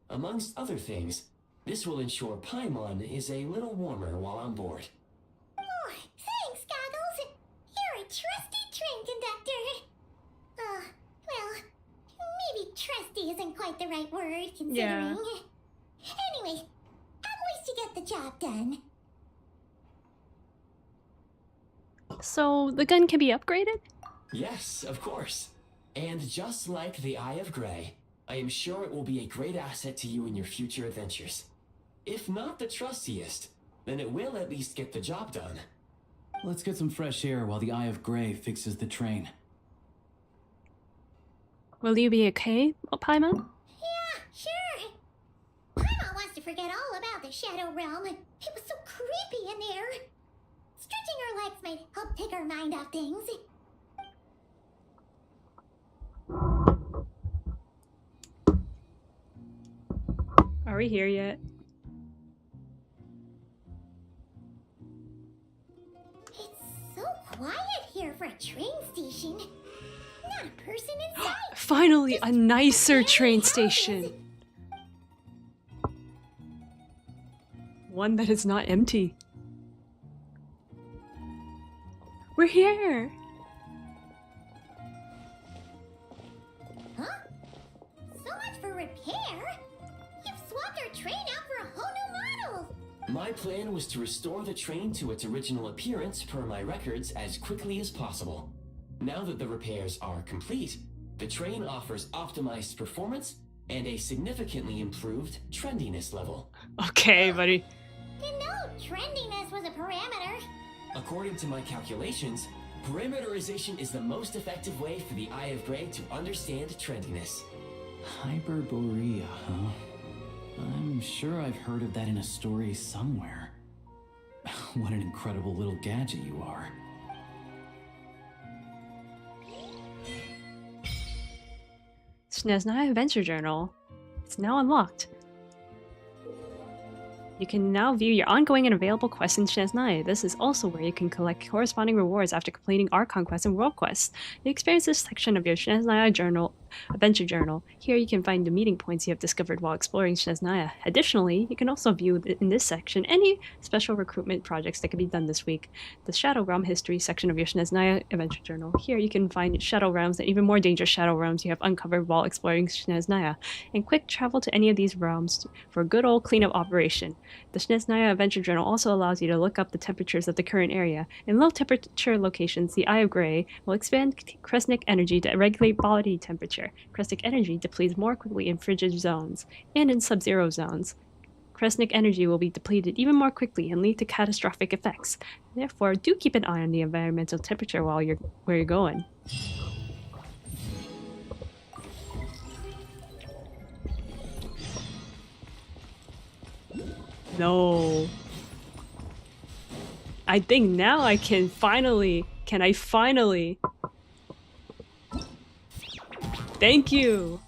Amongst other things, this will ensure Paimon is a little warmer while on board. Oh, thanks, Goggles. You're a trusty train conductor. Well, maybe trusty isn't quite the right word, considering. Yeah. Anyway, at least you get the job done. So the gun can be upgraded? Yes, of course. And just like the Eye of Grey, I am sure it will be a great asset to you in your future adventures. If not the trustiest, then it will at least get the job done. Let's get some fresh air while the Eye of Grey fixes the train. Will you be okay, Paimon? Yeah, sure. Paimon wants to forget all about the Shadow Realm. It was so creepy in there. Stretching our legs might help take our mind off things. Are we here yet? It's so quiet here for a train station. Not a person inside. Finally, a nicer train station. One that is not empty. We're here. Huh? So much for repair. You've swapped our train out for a whole new model. My plan was to restore the train to its original appearance per my records as quickly as possible. Now that the repairs are complete, the train offers optimized performance and a significantly improved trendiness level. Okay, buddy. Didn't know trendiness was a parameter. According to my calculations, parameterization is the most effective way for the Eye of Grey to understand trendiness. Hyperborea, huh? I'm sure I've heard of that in a story somewhere. What an incredible little gadget you are. Snezhnaya Adventure Journal. It's now unlocked. You can now view your ongoing and available quests in Snezhnaya. This is also where you can collect corresponding rewards after completing Archon quests and World quests. You experience this section of your Snezhnaya Journal Adventure Journal. Here you can find the meeting points you have discovered while exploring Snezhnaya. Additionally, you can also view in this section any special recruitment projects that can be done this week. The Shadow Realm History section of your Snezhnaya Adventure Journal. Here you can find Shadow Realms and even more dangerous Shadow Realms you have uncovered while exploring Snezhnaya. And quick travel to any of these realms for a good old cleanup operation. The Snezhnaya Adventure Journal also allows you to look up the temperatures of the current area. In low temperature locations, the Eye of Gray will expand Kresnik energy to regulate body temperature. Kresnik energy depletes more quickly in frigid zones and in sub-zero zones. Kresnik energy will be depleted even more quickly and lead to catastrophic effects. Therefore, do keep an eye on the environmental temperature while where you're going. No. I think now I can finally... Can I finally... Thank you!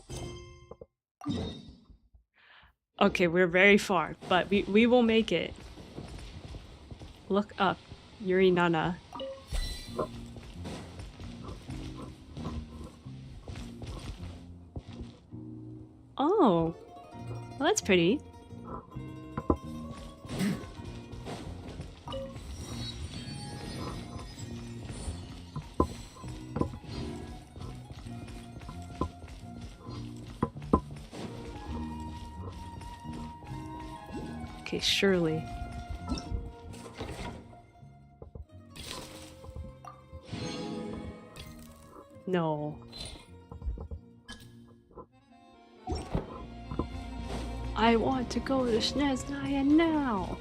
Okay, we're very far, but we will make it. Look up. Yurinana. Oh. Well, that's pretty. Okay, surely. No. I want to go to Snezhnaya now!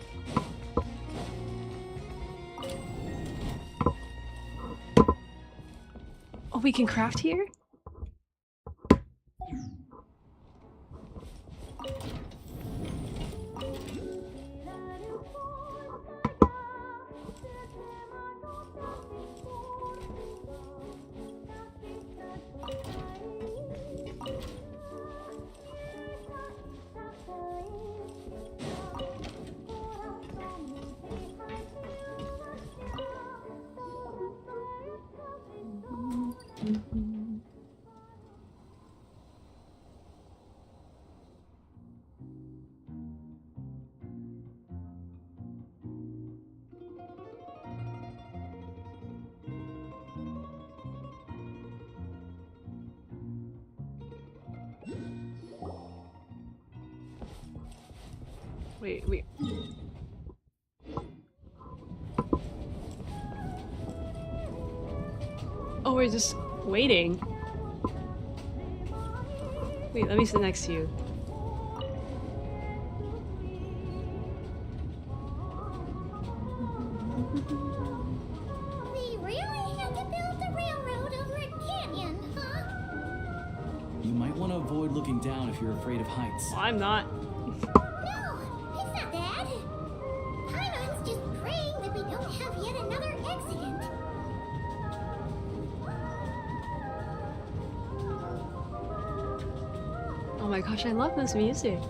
Oh, we can craft here? Wait. Oh, we're just waiting. Wait, let me sit next to you. They really had to build the railroad over a canyon, huh? You might want to avoid looking down if you're afraid of heights. Well, I'm not. No, it's not that. Paimon's just praying that we don't have yet another accident. Oh my gosh, I love this music.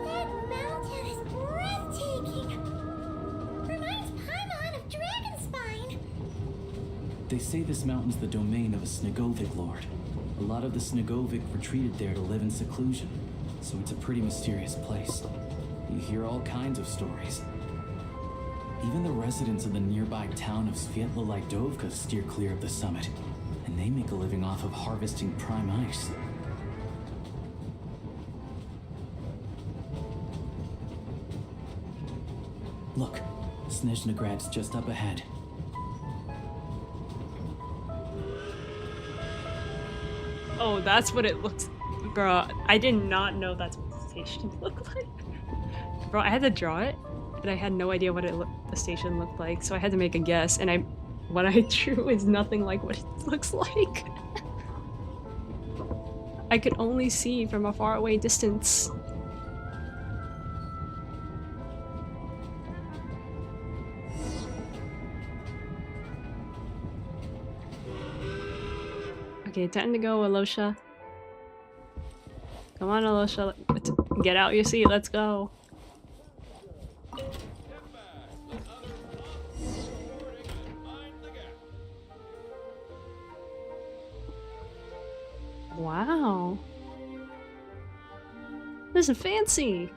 That mountain is breathtaking. Reminds Paimon of Dragonspine. They say this mountain's the domain of a Snegovic lord. A lot of the Snegovic retreated there to live in seclusion, so it's a pretty mysterious place. You hear all kinds of stories. Even the residents of the nearby town of Svietla-Lidovka steer clear of the summit, and they make a living off of harvesting prime ice. Look, Snezhnagrad's just up ahead. Oh, that's what it looks... Bro, I did not know that's what the station looked like. Bro, I had to draw it, but I had no idea what the station looked like, so I had to make a guess, and what I drew is nothing like what it looks like. I could only see from a far away distance. Okay, time to go, Alosha. Come on, Alosha. Get out your seat, let's go. Wow. This is fancy.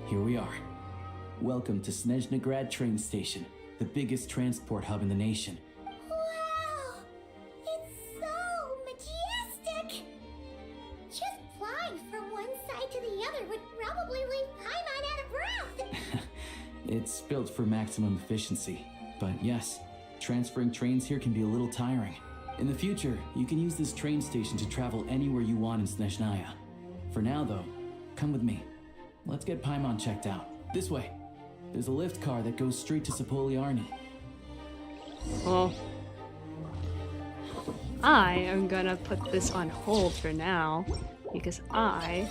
Here we are. Welcome to Snezhnaya train station, the biggest transport hub in the nation. Wow! It's so majestic! Just flying from one side to the other would probably leave Paimon out of breath! It's built for maximum efficiency, but yes, transferring trains here can be a little tiring. In the future, you can use this train station to travel anywhere you want in Snezhnaya. For now, though, come with me. Let's get Paimon checked out. This way. There's a lift car that goes straight to Sapoliarni. Well, I am gonna put this on hold for now because I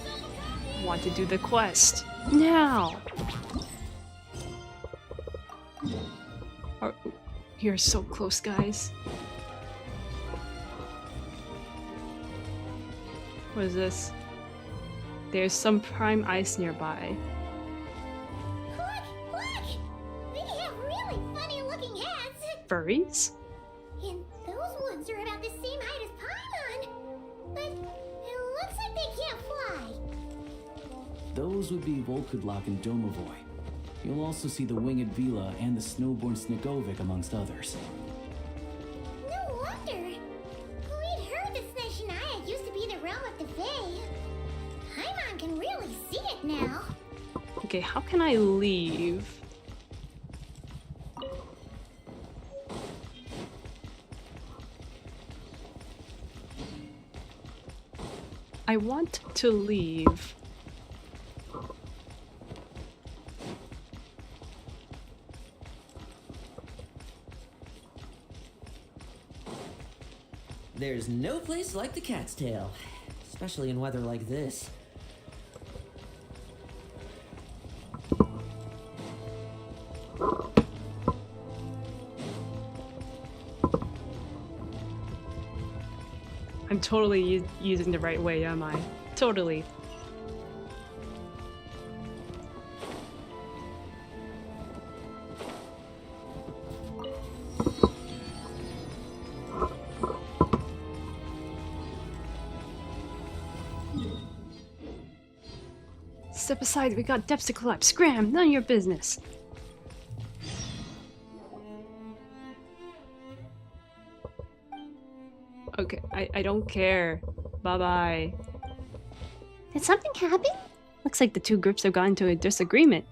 want to do the quest now. You're so close, guys. What is this? There's some prime ice nearby. Look! They have really funny-looking heads! Furries? And those ones are about the same height as Paimon! But it looks like they can't fly! Those would be Volkudlak and Domovoy. You'll also see the winged Vila and the snowborn Snegovic amongst others. No wonder! We'd heard that Snezhnaya used to be the realm of the Fae. Paimon can really see it now. Okay, how can I leave? I want to leave. There's no place like the Cat's Tail, especially in weather like this. I'm totally using the right way, am I? Totally. Step aside, we got depths to collapse. Scram, none of your business. Okay, I don't care. Bye-bye. Did something happen? Looks like the two groups have gotten into a disagreement.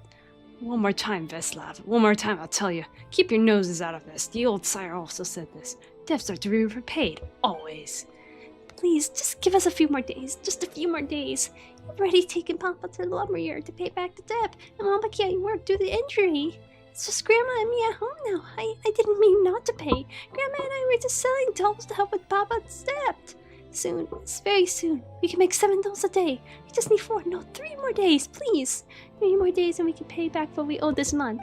One more time, Veslav. One more time, I'll tell you. Keep your noses out of this. The old sire also said this. Debts are to be repaid. Always. Please, just give us a few more days. Just a few more days. You've already taken Papa to the lumberyard to pay back the debt, and Mama can't work due to the injury. It's just Grandma and me at home now. I didn't mean not to pay. Grandma and I were just selling dolls to help with Papa's debt. Soon, it's very soon, we can make 7 dolls a day. We just need 4, no, 3 more days, please. 3 more days and we can pay back what we owe this month.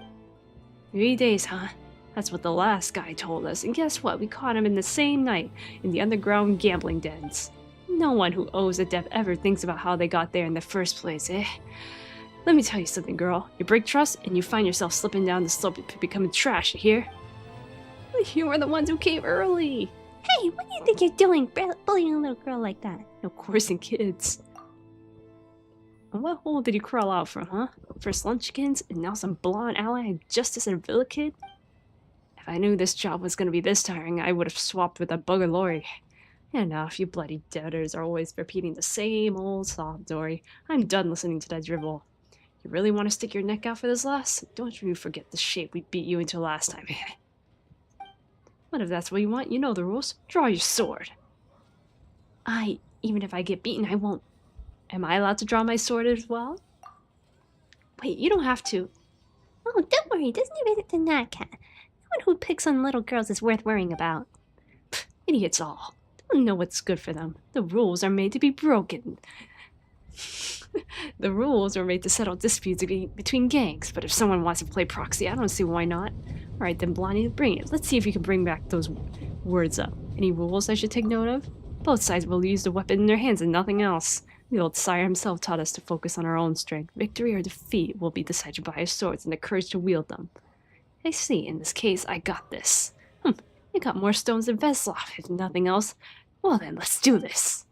3 days, huh? That's what the last guy told us, and guess what? We caught him in the same night, in the underground gambling dens. No one who owes a debt ever thinks about how they got there in the first place, eh? Let me tell you something, girl. You break trust, and you find yourself slipping down the slope to becoming trash, you hear? You were the ones who came early! Hey, what do you think you're doing, bullying a little girl like that? No coursing kids. And what hole did you crawl out from, huh? First Lunchkins, and now some blonde ally justice and villa kid? If I knew this job was gonna be this tiring, I would have swapped with that bugger Lori. Enough, you bloody debtors are always repeating the same old sob story. I'm done listening to that dribble. You really want to stick your neck out for this last? Don't you forget the shape we beat you into last time. What if that's what you want? You know the rules. Draw your sword. Even if I get beaten, I won't. Am I allowed to draw my sword as well? Wait, you don't have to. Oh, don't worry, there's no reason to not, Cat. No one who picks on little girls is worth worrying about. Pfft, idiots all. Don't know what's good for them. The rules are made to be broken. The rules are made to settle disputes between gangs, but if someone wants to play proxy, I don't see why not. Alright then, Blondie, bring it. Let's see if you can bring back those words up. Any rules I should take note of? Both sides will use the weapon in their hands and nothing else. The old sire himself taught us to focus on our own strength. Victory or defeat will be decided by our swords and the courage to wield them. I see. In this case, I got this. You got more stones than Veslov, if nothing else. Well then, let's do this.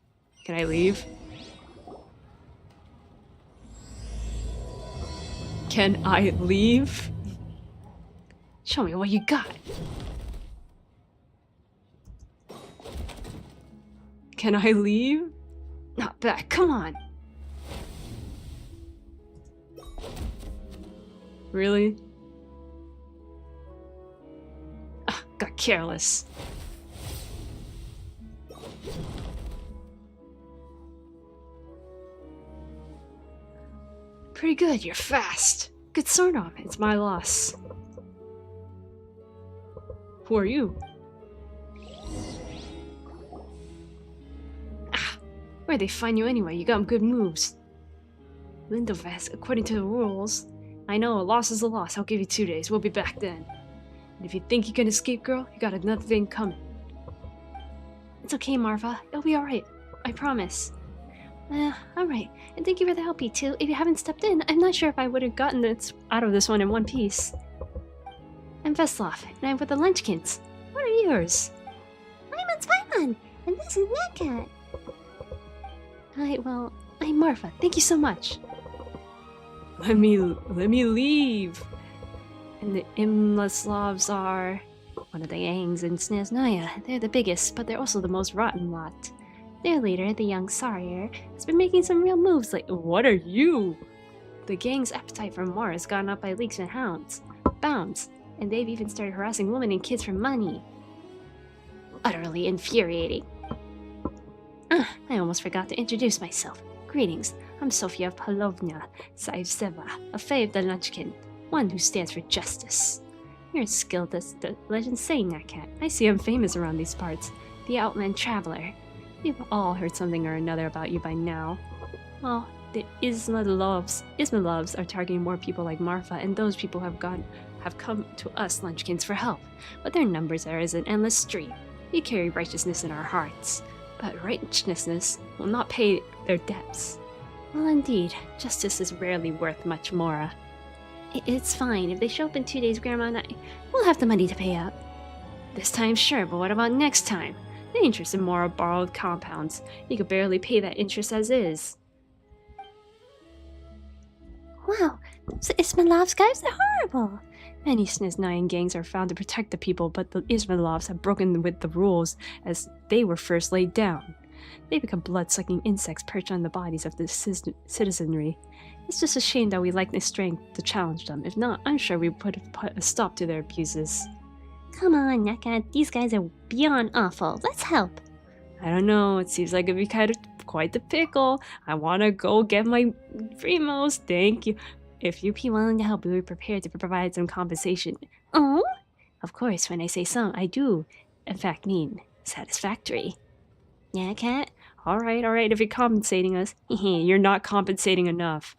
Can I leave? Can I leave? Show me what you got. Can I leave? Not back, come on. Really? Got careless. Pretty good, you're fast. Good sort of, it's my loss. Who are you? Where'd they find you anyway? You got good moves. Lindovest, according to the rules. I know, a loss is a loss. I'll give you 2 days. We'll be back then. And if you think you can escape, girl, you got another thing coming. It's okay, Marva. It'll be alright. I promise. Alright. And thank you for the help, too. If you haven't stepped in, I'm not sure if I would have gotten this out of this one in one piece. I'm Veslov, and I'm with the Lunchkins. What are yours? Paimon's Paimon, and this is Netcat. Hi, well, I'm Marva. Thank you so much. Let me leave. And the Imlaslavs are one of the gangs in Snezhnaya. They're the biggest, but they're also the most rotten lot. Their leader, the young Sarier, has been making some real moves like— What are you? The gang's appetite for more has gone up by leagues and bounds, and they've even started harassing women and kids for money. Utterly infuriating. I almost forgot to introduce myself. Greetings, I'm Sofia Pavlovna Saevseva, a Fae of the Lunchkin, one who stands for justice. You're as skilled as the legends say, Netcat. I see I'm famous around these parts. The Outland Traveler. We've all heard something or another about you by now. Well, the Ismailovs are targeting more people like Marfa, and those people have come to us Lunchkins for help. But their numbers are as an endless stream. We carry righteousness in our hearts, but righteousness will not pay their debts. Well, indeed, justice is rarely worth much more. It's fine. If they show up in 2 days, Grandma and I will have the money to pay up. This time, sure, but what about next time? The interest in more borrowed compounds. You could barely pay that interest as is. Wow, those Ismailovs guys are horrible. Many Snezhnayan gangs are found to protect the people, but the Ismailovs have broken with the rules as they were first laid down. They become blood-sucking insects perched on the bodies of the citizenry. It's just a shame that we lack the strength to challenge them. If not, I'm sure we would have put a stop to their abuses. Come on, Netcat, these guys are beyond awful. Let's help. I don't know, it seems like it'd be quite the pickle. I wanna go get my primos, thank you. If you'd be willing to help, we were prepared to provide some compensation. Oh? Of course, when I say some, I do, in fact, mean satisfactory. Yeah, Cat? Alright, if you're compensating us, you're not compensating enough.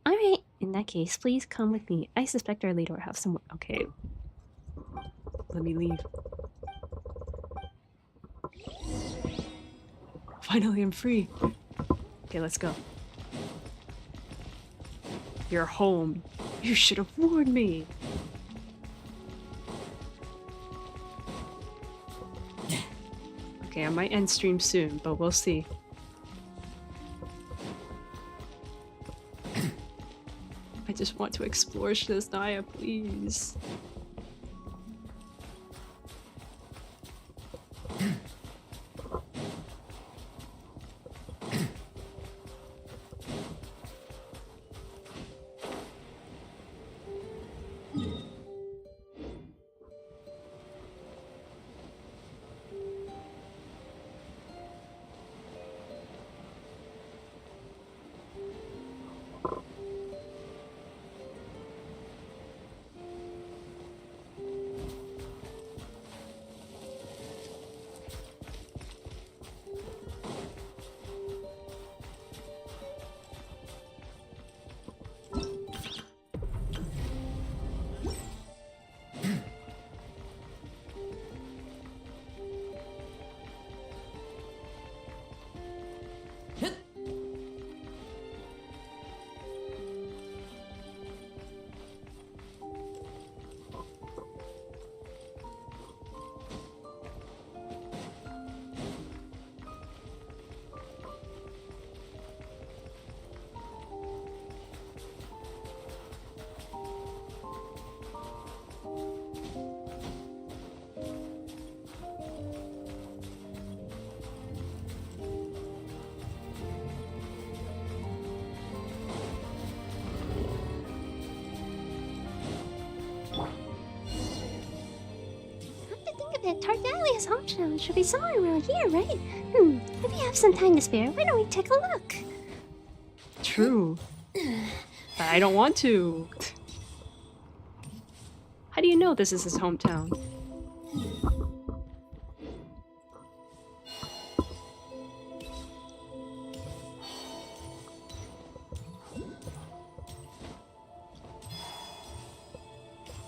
Alright. In that case, please come with me. I suspect our leader will have some— Okay. Let me leave. Finally, I'm free. Okay, let's go. You're home. You should have warned me. Okay, I might end stream soon, but we'll see. I just want to explore Snezhnaya, please. that Tardalia's hometown should be somewhere around here, right? If you have some time to spare, why don't we take a look? True. But I don't want to. How do you know this is his hometown?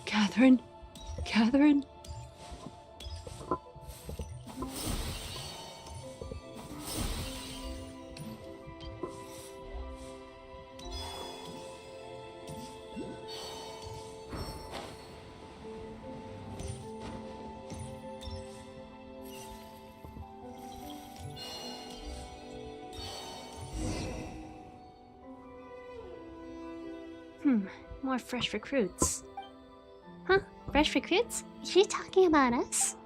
Catherine? Catherine? More fresh recruits. Huh? Fresh recruits? Is she talking about us?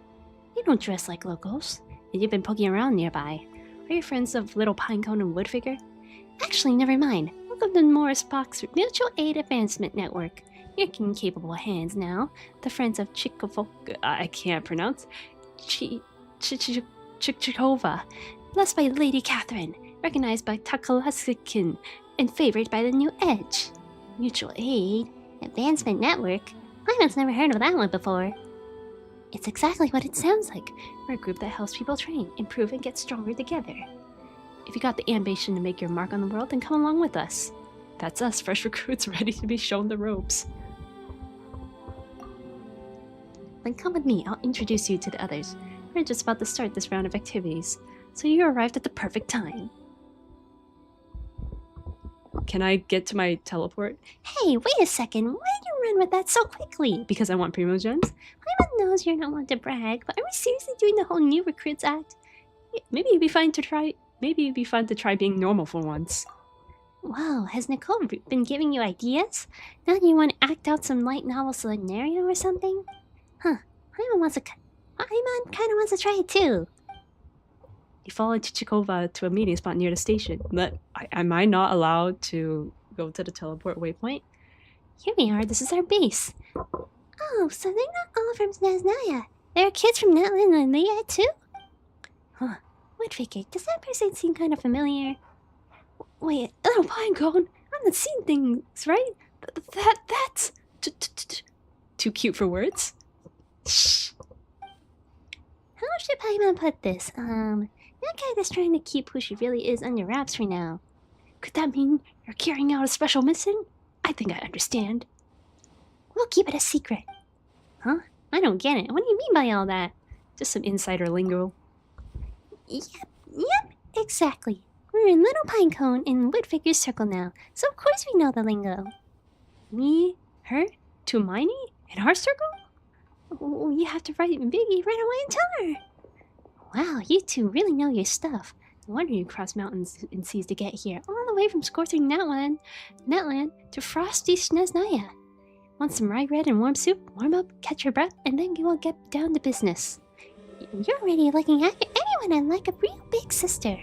You don't dress like locals. And you've been poking around nearby. Are you friends of Little Pinecone and Woodfigure? Actually, never mind. Welcome to Morris Box Mutual Aid Advancement Network. You're in capable hands now. The friends of I can't pronounce. Chikova. Blessed by Lady Catherine. Recognized by Takalasikin. And favored by the New Edge. Mutual Aid Advancement Network? I've never heard of that one before. It's exactly what it sounds like. We're a group that helps people train, improve, and get stronger together. If you got the ambition to make your mark on the world, then come along with us. That's us, fresh recruits ready to be shown the ropes. Then come with me, I'll introduce you to the others. We're just about to start this round of activities, so you arrived at the perfect time. Can I get to my teleport? Hey, wait a second. Why did you run with that so quickly? Because I want Primo Gems? Paimon knows you're not one to brag, but are we seriously doing the whole new recruits act? Maybe it'd be fun to try. Maybe it'd be fun to try being normal for once. Wow, has Nicole been giving you ideas? Now you want to act out some light novel scenario or something? Huh? Paimon kind of wants to try it too. You followed Chichikova to a meeting spot near the station. But am I not allowed to go to the teleport waypoint? Here we are. This is our base. Oh, so they're not all from Snezhnaya. There are kids from Natlan and Leah too? Huh. Woodfigure, does that person seem kind of familiar? Wait, Little Pinecone? I've not seen things, right? That's... Too cute for words? Shh. How should Paimon put this? That guy is trying to keep who she really is under wraps for now. Could that mean you're carrying out a special mission? I think I understand. We'll keep it a secret. Huh? I don't get it. What do you mean by all that? Just some insider lingo. Yep, exactly. We're in Little Pinecone in Woodfigure's circle now, so of course we know the lingo. Me? Her? Tumaini? In our circle? Oh, you have to write Biggie right away and tell her. Wow, you two really know your stuff. No wonder you crossed mountains and seas to get here, all the way from scorching Natlan to frosty Snezhnaya. Want some rye bread and warm soup? Warm up, catch your breath, and then we'll get down to business. You're already looking after anyone like a real big sister.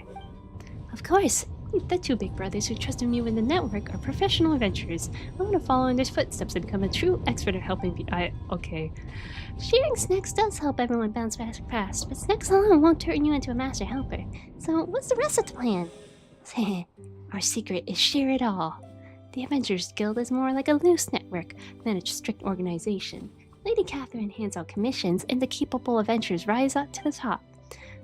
Of course. The two big brothers who trusted me with the network are professional adventurers. I want to follow in their footsteps and become a true expert at helping people. Okay. Sharing snacks does help everyone bounce back fast, but snacks alone won't turn you into a master helper. So what's the rest of the plan? Our secret is share it all. The Adventurers Guild is more like a loose network than a strict organization. Lady Catherine hands out commissions and the capable adventurers rise up to the top.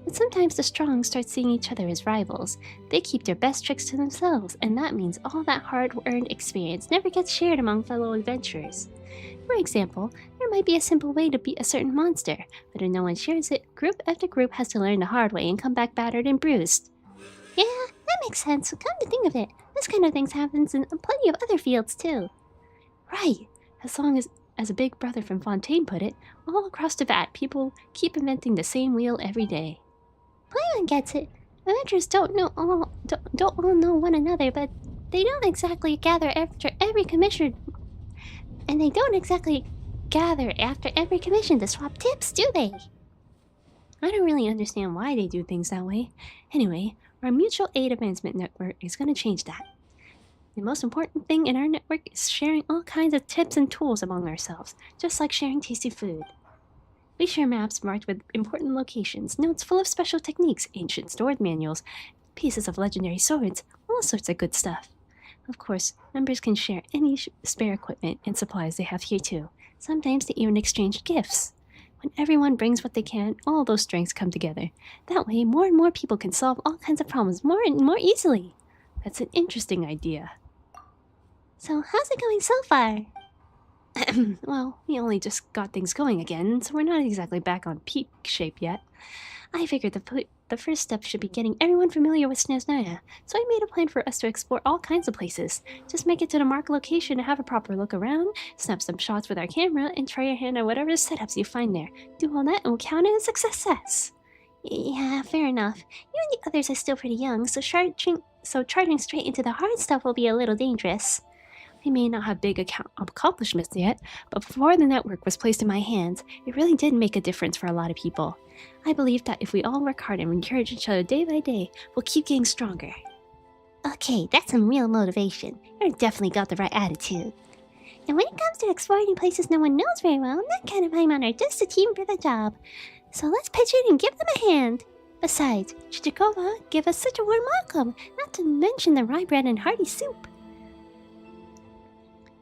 But sometimes the strong start seeing each other as rivals. They keep their best tricks to themselves, and that means all that hard-earned experience never gets shared among fellow adventurers. For example, there might be a simple way to beat a certain monster, but if no one shares it, group after group has to learn the hard way and come back battered and bruised. Yeah, that makes sense. Come to think of it, this kind of thing happens in plenty of other fields too. Right. As long as a big brother from Fontaine put it, all across the vat, people keep inventing the same wheel every day. Paimon gets it. Adventurers don't all know one another, but they don't exactly gather after every commission. And they don't exactly gather after every commission to swap tips, do they? I don't really understand why they do things that way. Anyway, our Mutual Aid Advancement Network is going to change that. The most important thing in our network is sharing all kinds of tips and tools among ourselves, just like sharing tasty food. We share maps marked with important locations, notes full of special techniques, ancient sword manuals, pieces of legendary swords, all sorts of good stuff. Of course, members can share any spare equipment and supplies they have here too. Sometimes they even exchange gifts. When everyone brings what they can, all those strengths come together. That way, more and more people can solve all kinds of problems more and more easily. That's an interesting idea. So, how's it going so far? Well, we only just got things going again, so we're not exactly back on peak shape yet. I figured the first step should be getting everyone familiar with Snezhnaya, so I made a plan for us to explore all kinds of places. Just make it to the marked location and have a proper look around, snap some shots with our camera, and try your hand at whatever setups you find there. Do all that and we'll count it as a success. Yeah, fair enough. You and the others are still pretty young, so charging straight into the hard stuff will be a little dangerous. I may not have big accomplishments yet, but before the network was placed in my hands, it really did make a difference for a lot of people. I believe that if we all work hard and encourage each other day by day, we'll keep getting stronger. Okay, that's some real motivation. You've definitely got the right attitude. And when it comes to exploring places no one knows very well, that kind of Paimon are just a team for the job. So let's pitch in and give them a hand. Besides, Chichikova gave us such a warm welcome, not to mention the rye bread and hearty soup.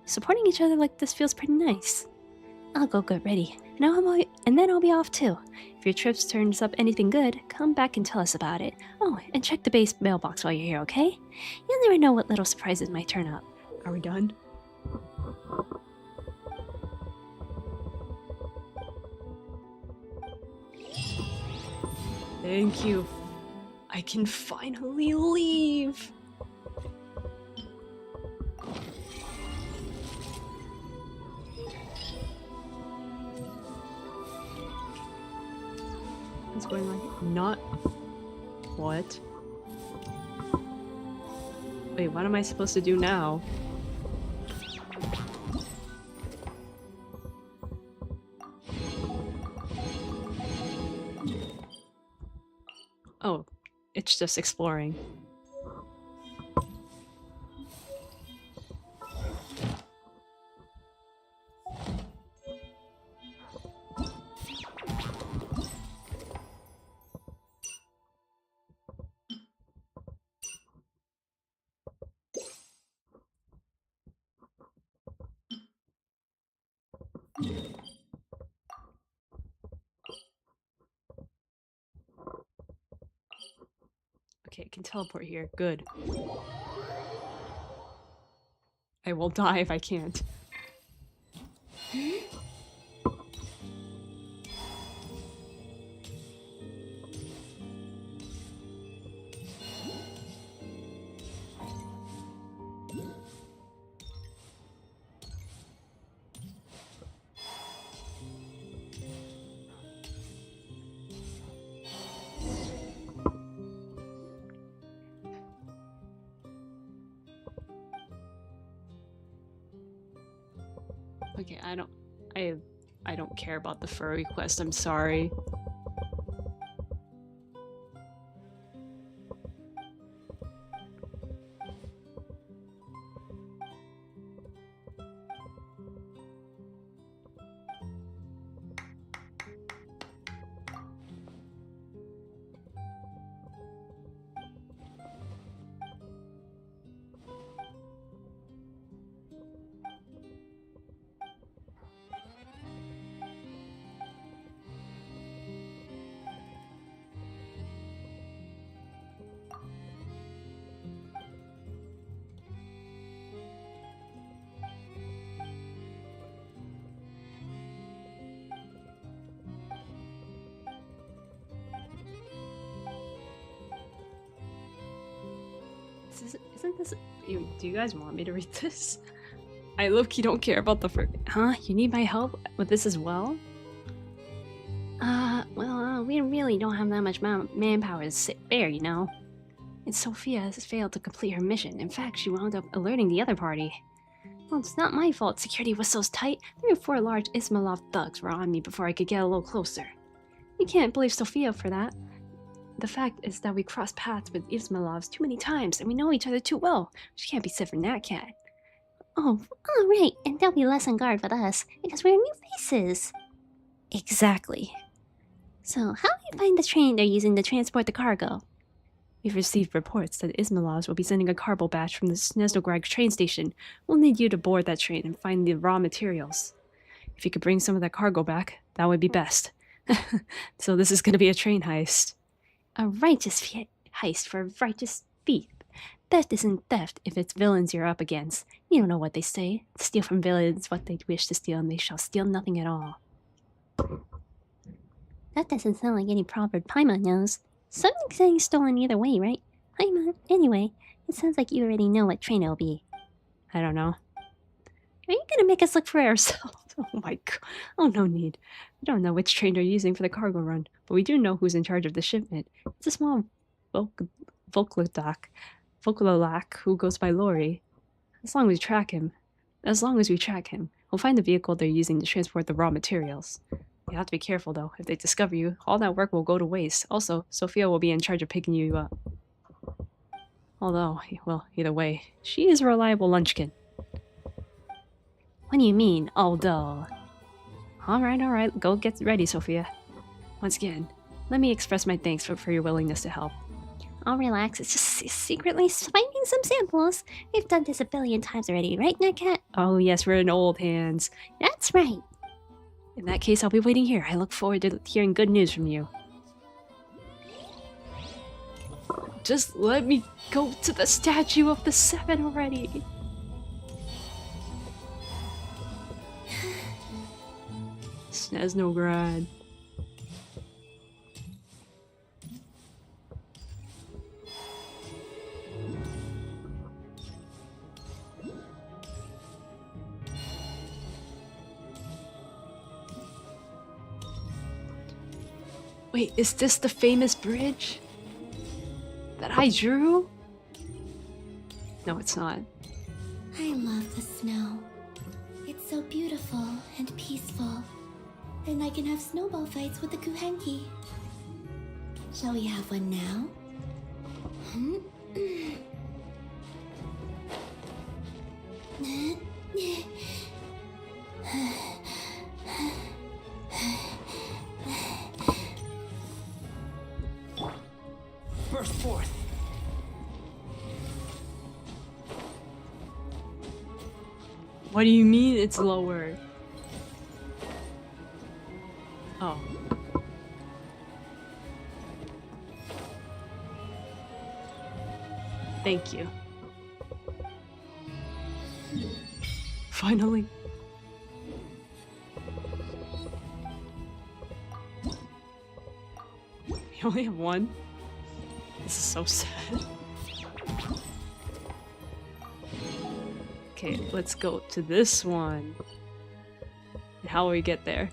Supporting each other like this feels pretty nice. I'll go get ready, and then I'll be off too. If your trip turns up anything good, come back and tell us about it. Oh, and check the base mailbox while you're here, okay? You'll never know what little surprises might turn up. Are we done? Thank you. I can finally leave. What's going on? Not... What? Wait, what am I supposed to do now? Oh, it's just exploring. Okay, I can teleport here. Good. I will die if I can't. Okay, I don't care about the furry quest, I'm sorry. Isn't this... do you guys want me to read this? I low-key don't care about the fur... Huh? You need my help with this as well? We really don't have that much manpower to spare, you know? And Sophia has failed to complete her mission. In fact, she wound up alerting the other party. Well, it's not my fault security was so tight. 3 or 4 large Ismailov thugs were on me before I could get a little closer. You can't blame Sophia for that. The fact is that we crossed paths with Ismailovs too many times, and we know each other too well. She can't be said for that cat. Oh, alright, and they'll be less on guard with us, because we're new faces. Exactly. So, how do you find the train they're using to transport the cargo? We've received reports that Ismailovs will be sending a cargo batch from the Snezhnaya train station. We'll need you to board that train and find the raw materials. If you could bring some of that cargo back, that would be best. So this is going to be a train heist. A righteous heist for a righteous thief. Theft isn't theft if it's villains you're up against. You don't know what they say. Steal from villains what they wish to steal, and they shall steal nothing at all. That doesn't sound like any proverb Paimon knows. Something's getting stolen either way, right? Paimon, anyway, it sounds like you already know what train it'll be. I don't know. Are you gonna make us look for it ourselves? Oh my god. Oh, no need. We don't know which train they're using for the cargo run, but we do know who's in charge of the shipment. It's a small Volklak who goes by Lori. As long as we track him, we'll find the vehicle they're using to transport the raw materials. You have to be careful, though. If they discover you, all that work will go to waste. Also, Sophia will be in charge of picking you up. Although, well, either way, she is a reliable lunchkin. What do you mean, although? Alright, go get ready, Sophia. Once again, let me express my thanks for your willingness to help. I'll relax, it's just secretly finding some samples. We've done this a billion times already, right, Nutcat? Oh yes, we're in old hands. That's right. In that case, I'll be waiting here. I look forward to hearing good news from you. Just let me go to the statue of the Seven already. Snezhnograd. Wait, is this the famous bridge that I drew? No, it's not. I love the snow. It's so beautiful and peaceful. And I can have snowball fights with the Kuhenki. Shall we have one now? Burst forth. What do you mean it's lower? Oh. Thank you. Finally. You only have one? This is so sad. Okay, let's go to this one. And how will we get there?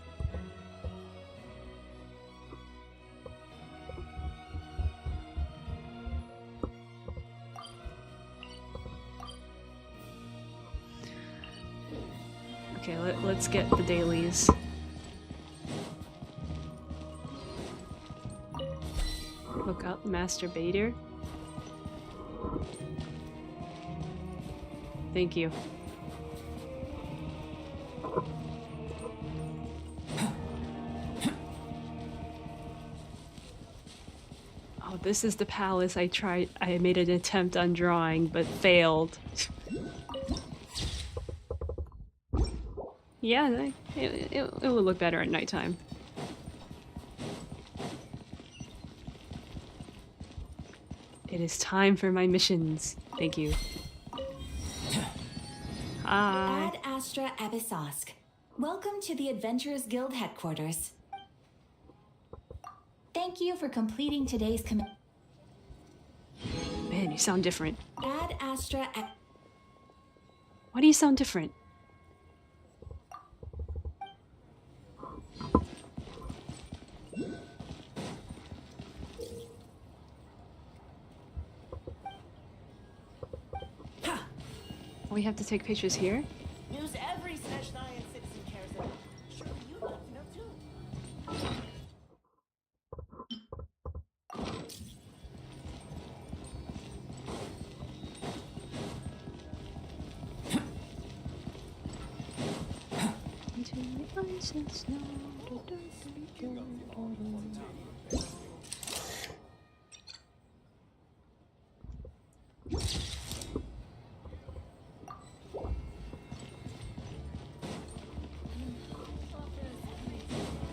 Okay, let's get the dailies. Look up masturbator. Thank you. Oh, this is the palace I made an attempt on drawing, but failed. Yeah, it will look better at nighttime. It is time for my missions. Thank you. Hi. Ad Astra Abyssosk. Welcome to the Adventurers Guild headquarters. Thank you for completing today's command. Man, you sound different. Ad Astra. Why do you sound different? We have to take pictures here? News every Snezhnaya citizen cares about. Surely you'd like to know too.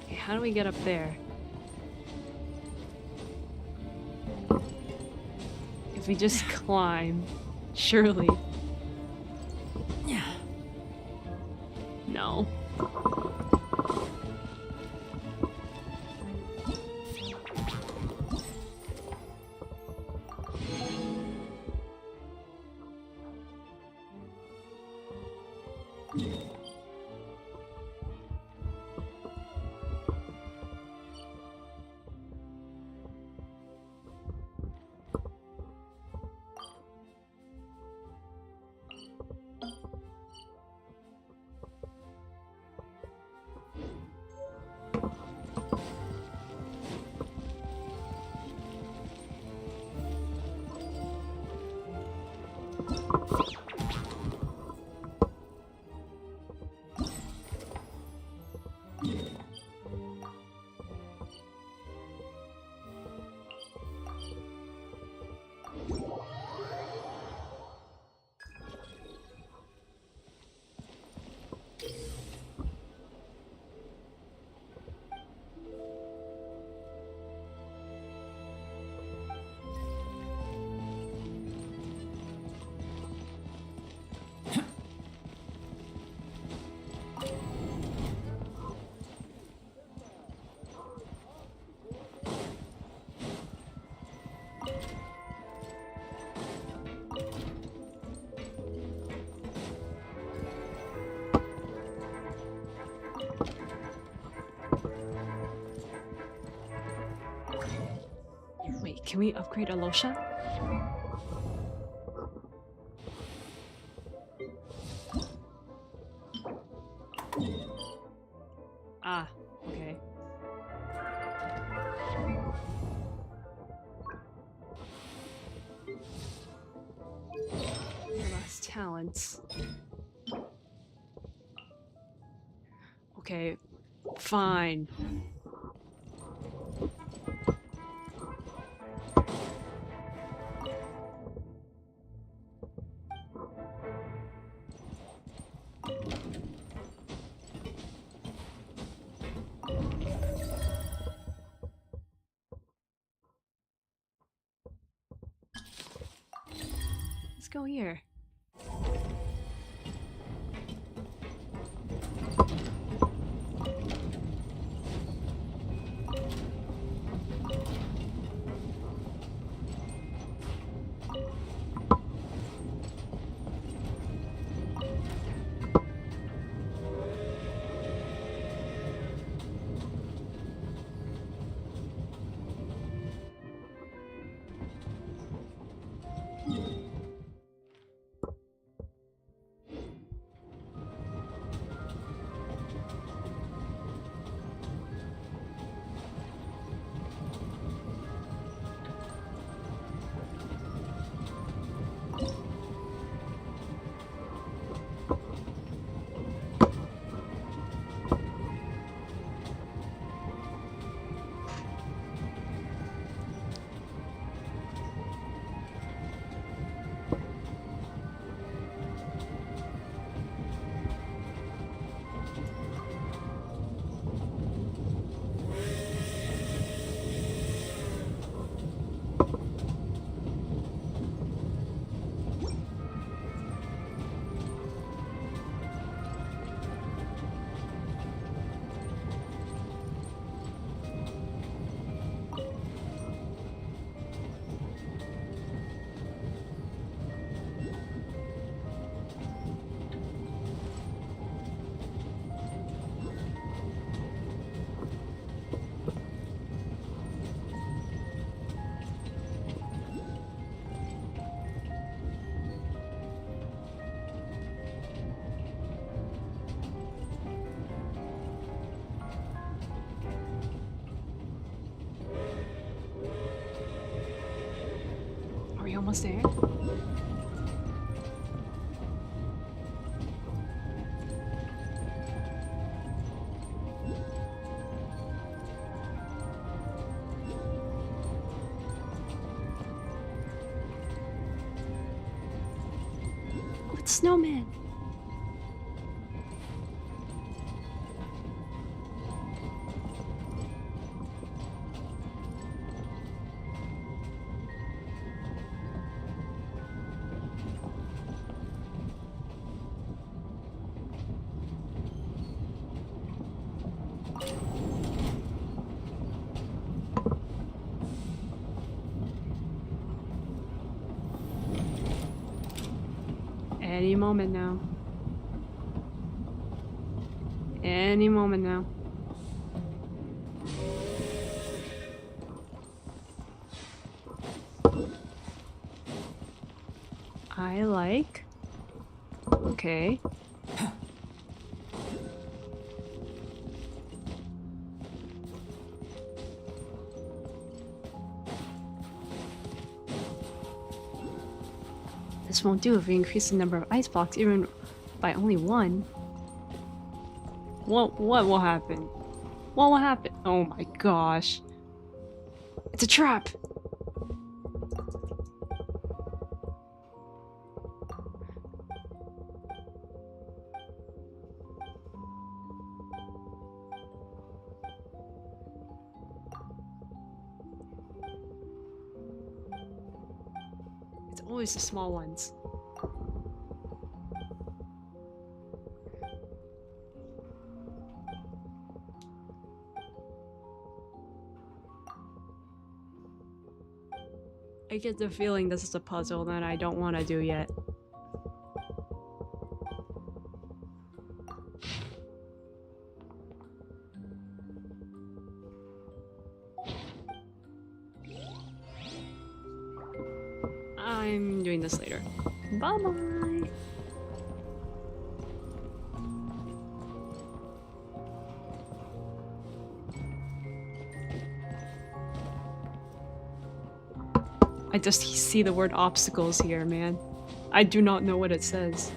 Okay, how do we get up there? If we just climb, surely. No. Wait, can we upgrade Alosha? Ah, okay. Last talents. Okay, fine. Let's go here. Are we almost there? snowman. Any moment now. Any moment now. I like. Okay. This won't do if we increase the number of ice blocks even by only one. What will happen? What will happen? Oh my gosh. It's a trap! It's always the small ones. I get the feeling this is a puzzle that I don't want to do yet. I'm doing this later. Bye-bye! I just see the word obstacles here, man. I do not know what it says.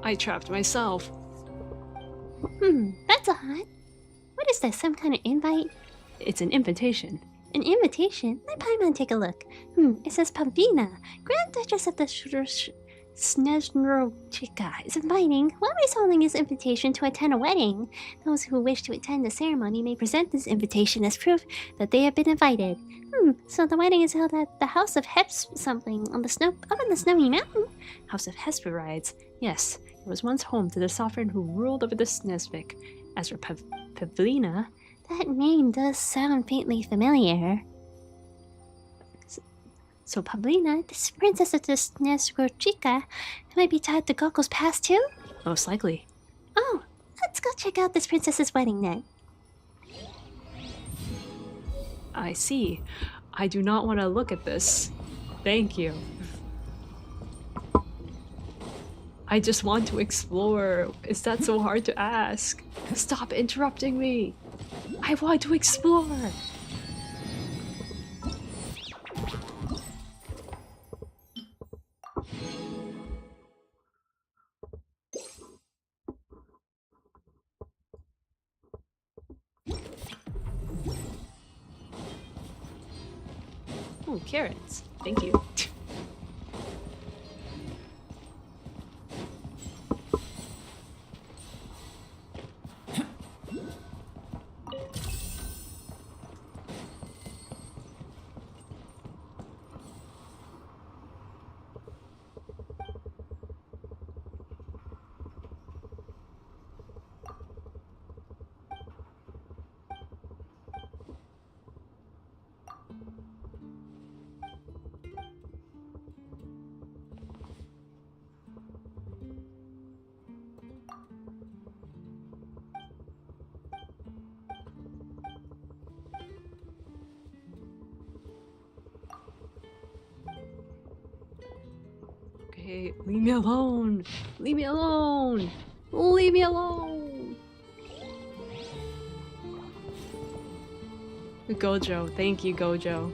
I trapped myself. That's odd. What is this, some kind of invite? It's an invitation. An invitation? Let Paimon take a look. It says Pavina, Grand Duchess of the Snezhnaya is inviting whoever is holding this invitation to attend a wedding. Those who wish to attend the ceremony may present this invitation as proof that they have been invited. So the wedding is held at the House of something on the up in the snowy mountain. House of Hesperides. Yes, it was once home to the sovereign who ruled over the Snezvik. As for Pavlina, that name does sound faintly familiar. So Pavlina, this princess of the Snezhnaya, might be tied to Goko's past too? Most likely. Oh, let's go check out this princess's wedding then. I see. I do not want to look at this. Thank you. I just want to explore. Is that so hard to ask? Stop interrupting me. I want to explore. Oh, carrots. Thank you. Okay, leave me alone. Leave me alone. Leave me alone. Gojo, thank you, Gojo.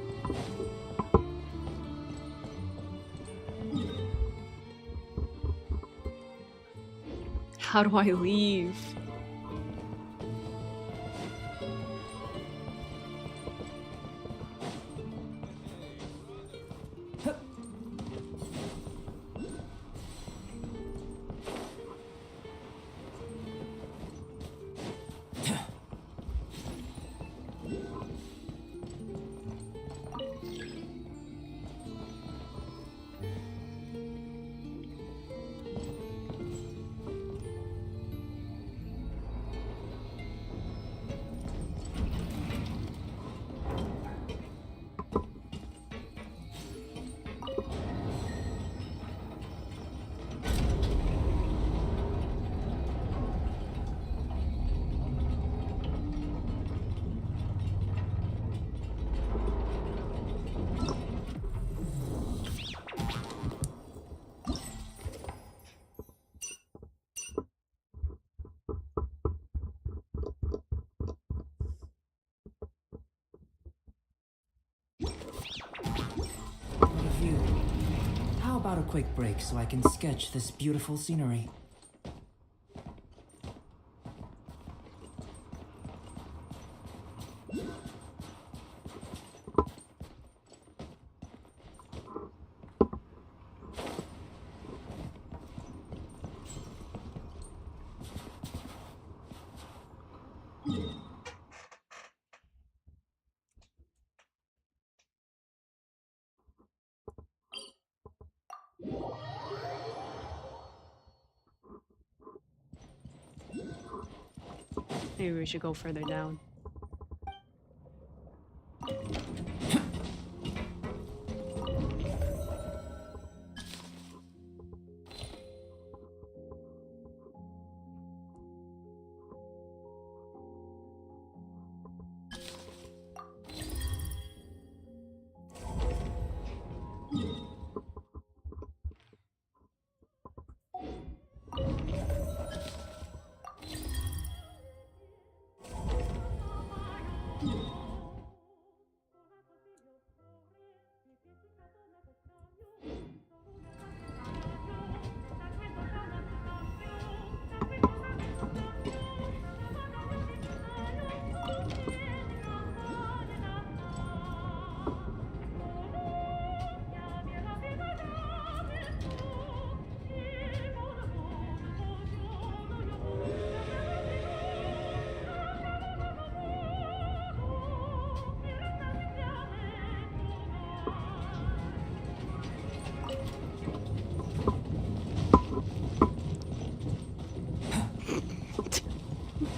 How do I leave? What a view. How about a quick break so I can sketch this beautiful scenery? Maybe we should go further down.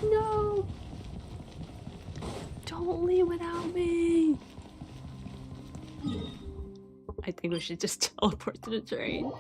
No! Don't leave without me! I think we should just teleport to the train.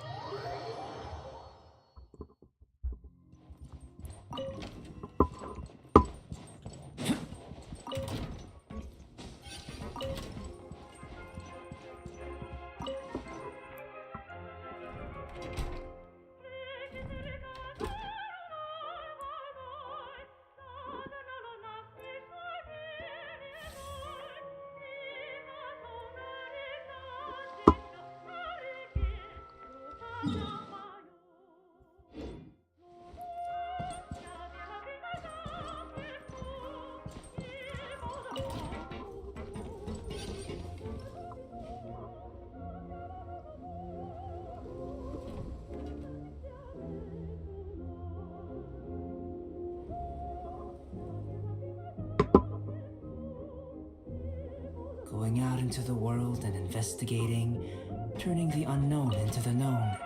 Going out into the world and investigating, turning the unknown into the known.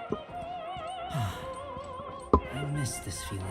I miss this feeling.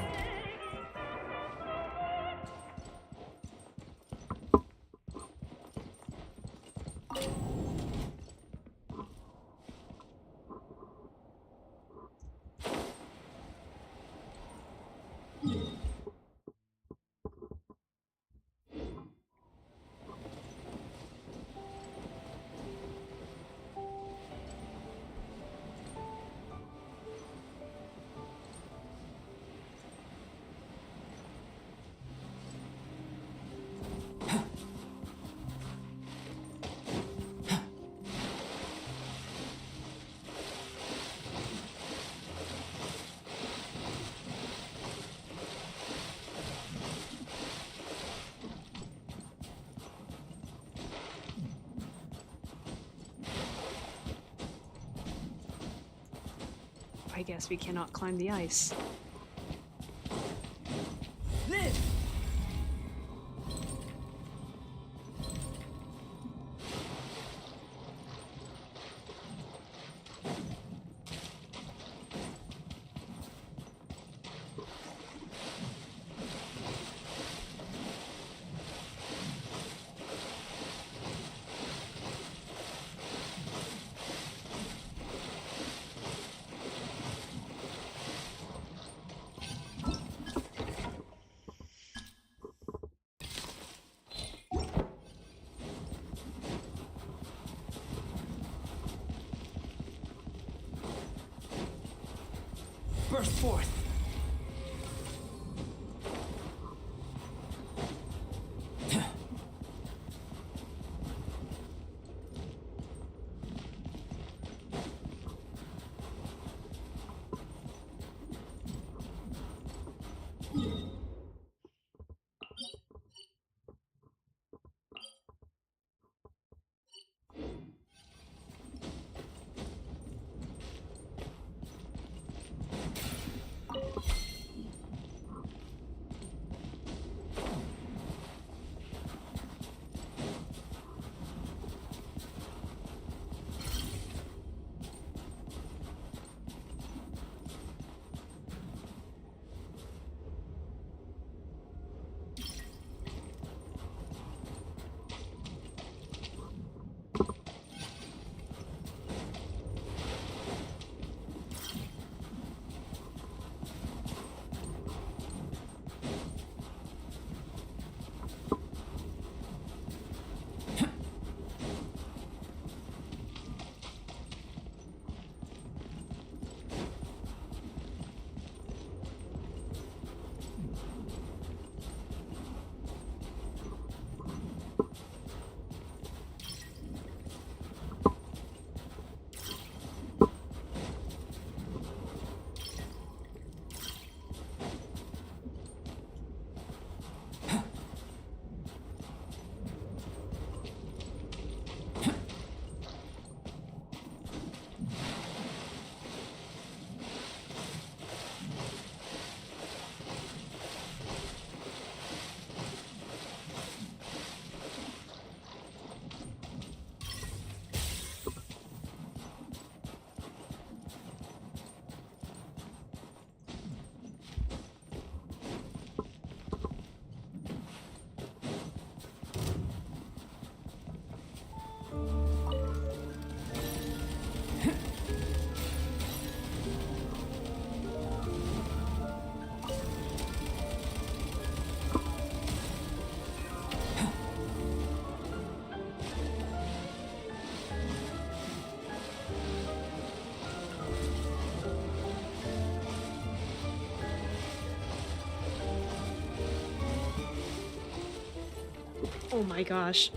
I guess we cannot climb the ice. Live! Burst forth! Oh my gosh.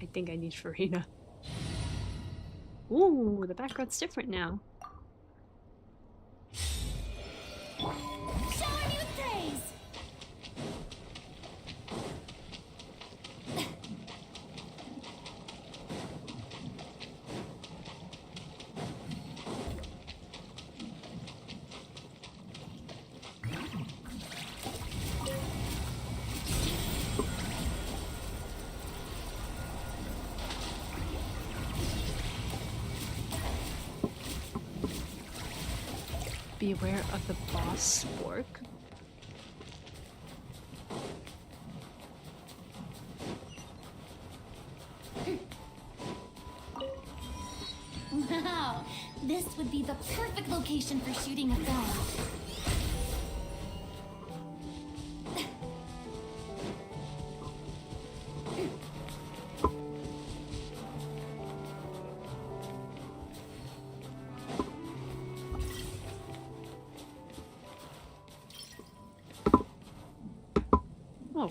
I think I need Farina. Ooh, the background's different now. Shower me with praise! Beware of the boss spork. Wow, this would be the perfect location for shooting a film. Oh.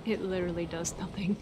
It literally does nothing.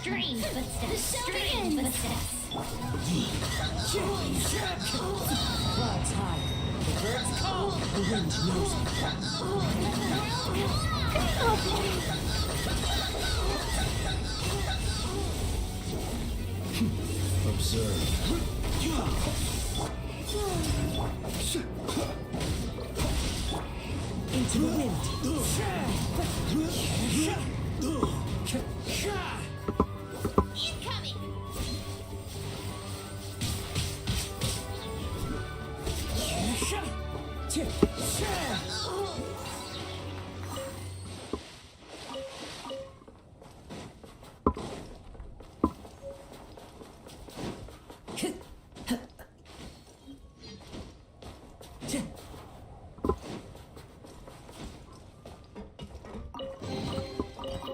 Strange footsteps. Strange footsteps. Clouds high. The birds call. The wind knows Observe. into the wind. Incoming!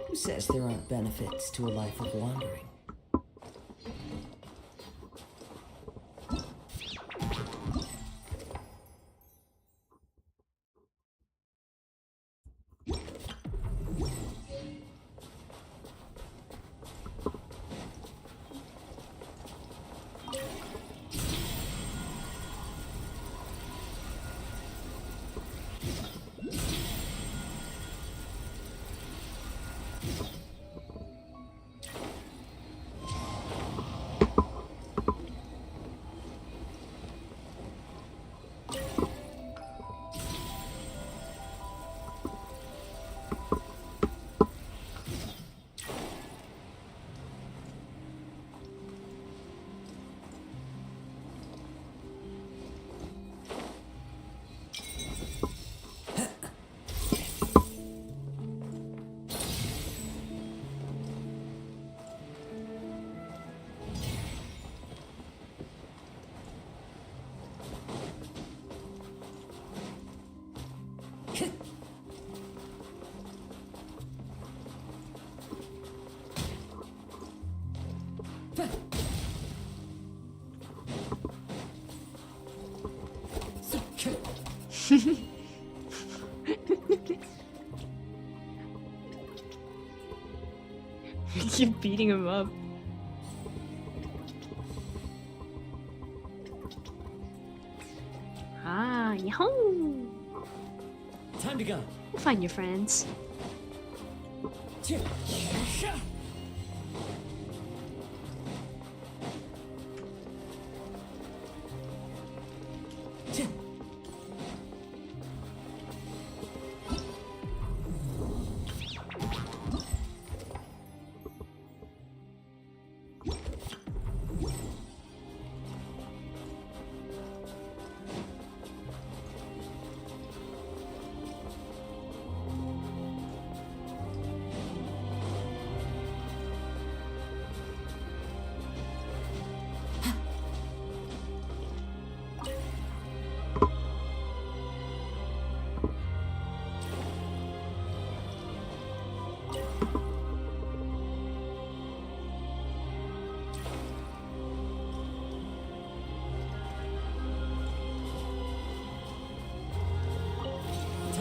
Who says there aren't benefits to a life of wandering? Keep beating him up. Ah, yahoo! Time to go. Find your friends.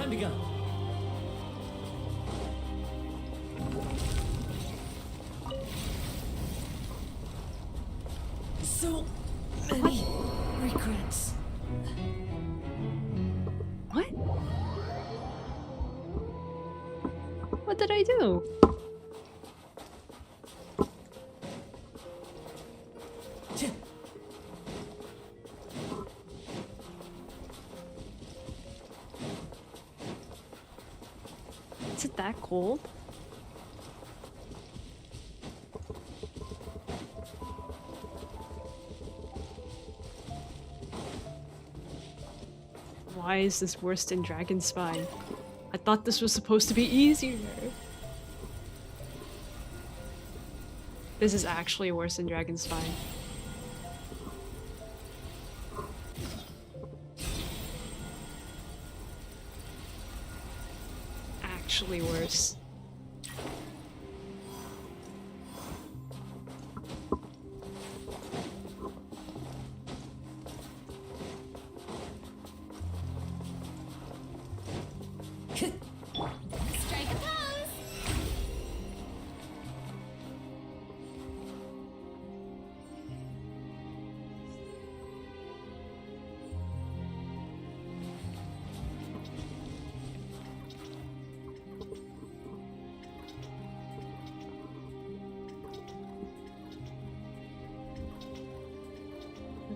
Time to go. So many regrets. What? What did I do? Is it that cold? Why is this worse than Dragon Spine? I thought this was supposed to be easier. This is actually worse than Dragon Spine. Actually worse. Strike a pose!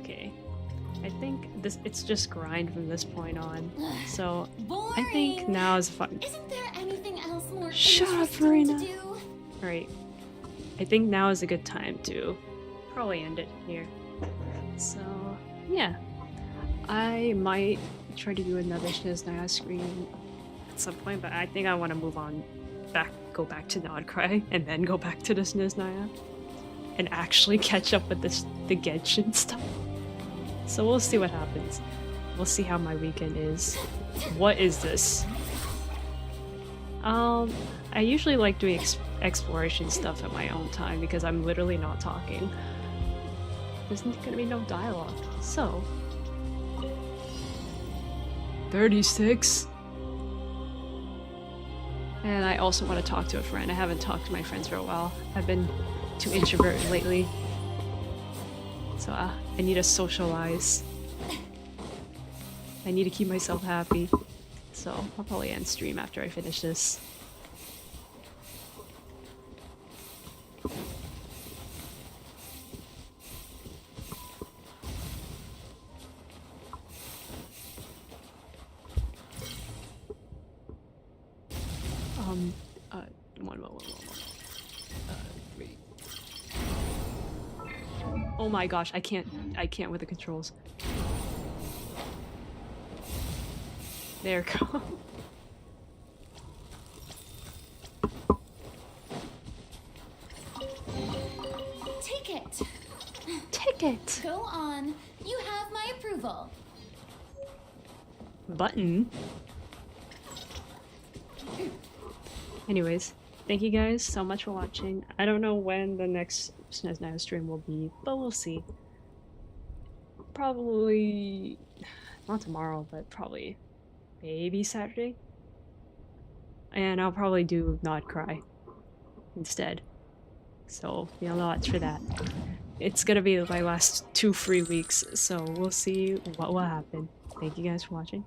Okay. I think it's just grind from this point on. So I think now is fun. Isn't there anything else more Shut up, interesting Verena. to do? Right. I think now is a good time to probably end it here. So yeah. I might try to do another Snezhnaya screen at some point, but I think I want to move on go back to Krai and then go back to the Snezhnaya and actually catch up with the Genshin stuff. So we'll see what happens. We'll see how my weekend is. What is this? I usually like doing exploration stuff at my own time because I'm literally not talking. There's gonna be no dialogue. So 36. And I also want to talk to a friend. I haven't talked to my friends for a while. I've been too introverted lately. So I need to socialize. I need to keep myself happy. So I'll probably end stream after I finish this. Wait. Oh my gosh, I can't with the controls. There we go. Take it. Take it. Go on. You have my approval. Button. Anyways, thank you guys so much for watching. I don't know when the next Snezhnaya stream will be, but we'll see. Probably not tomorrow, but probably maybe Saturday. And I'll probably do Not Cry instead. So be on the watch for that. It's gonna be my last 2 free weeks, so we'll see what will happen. Thank you guys for watching.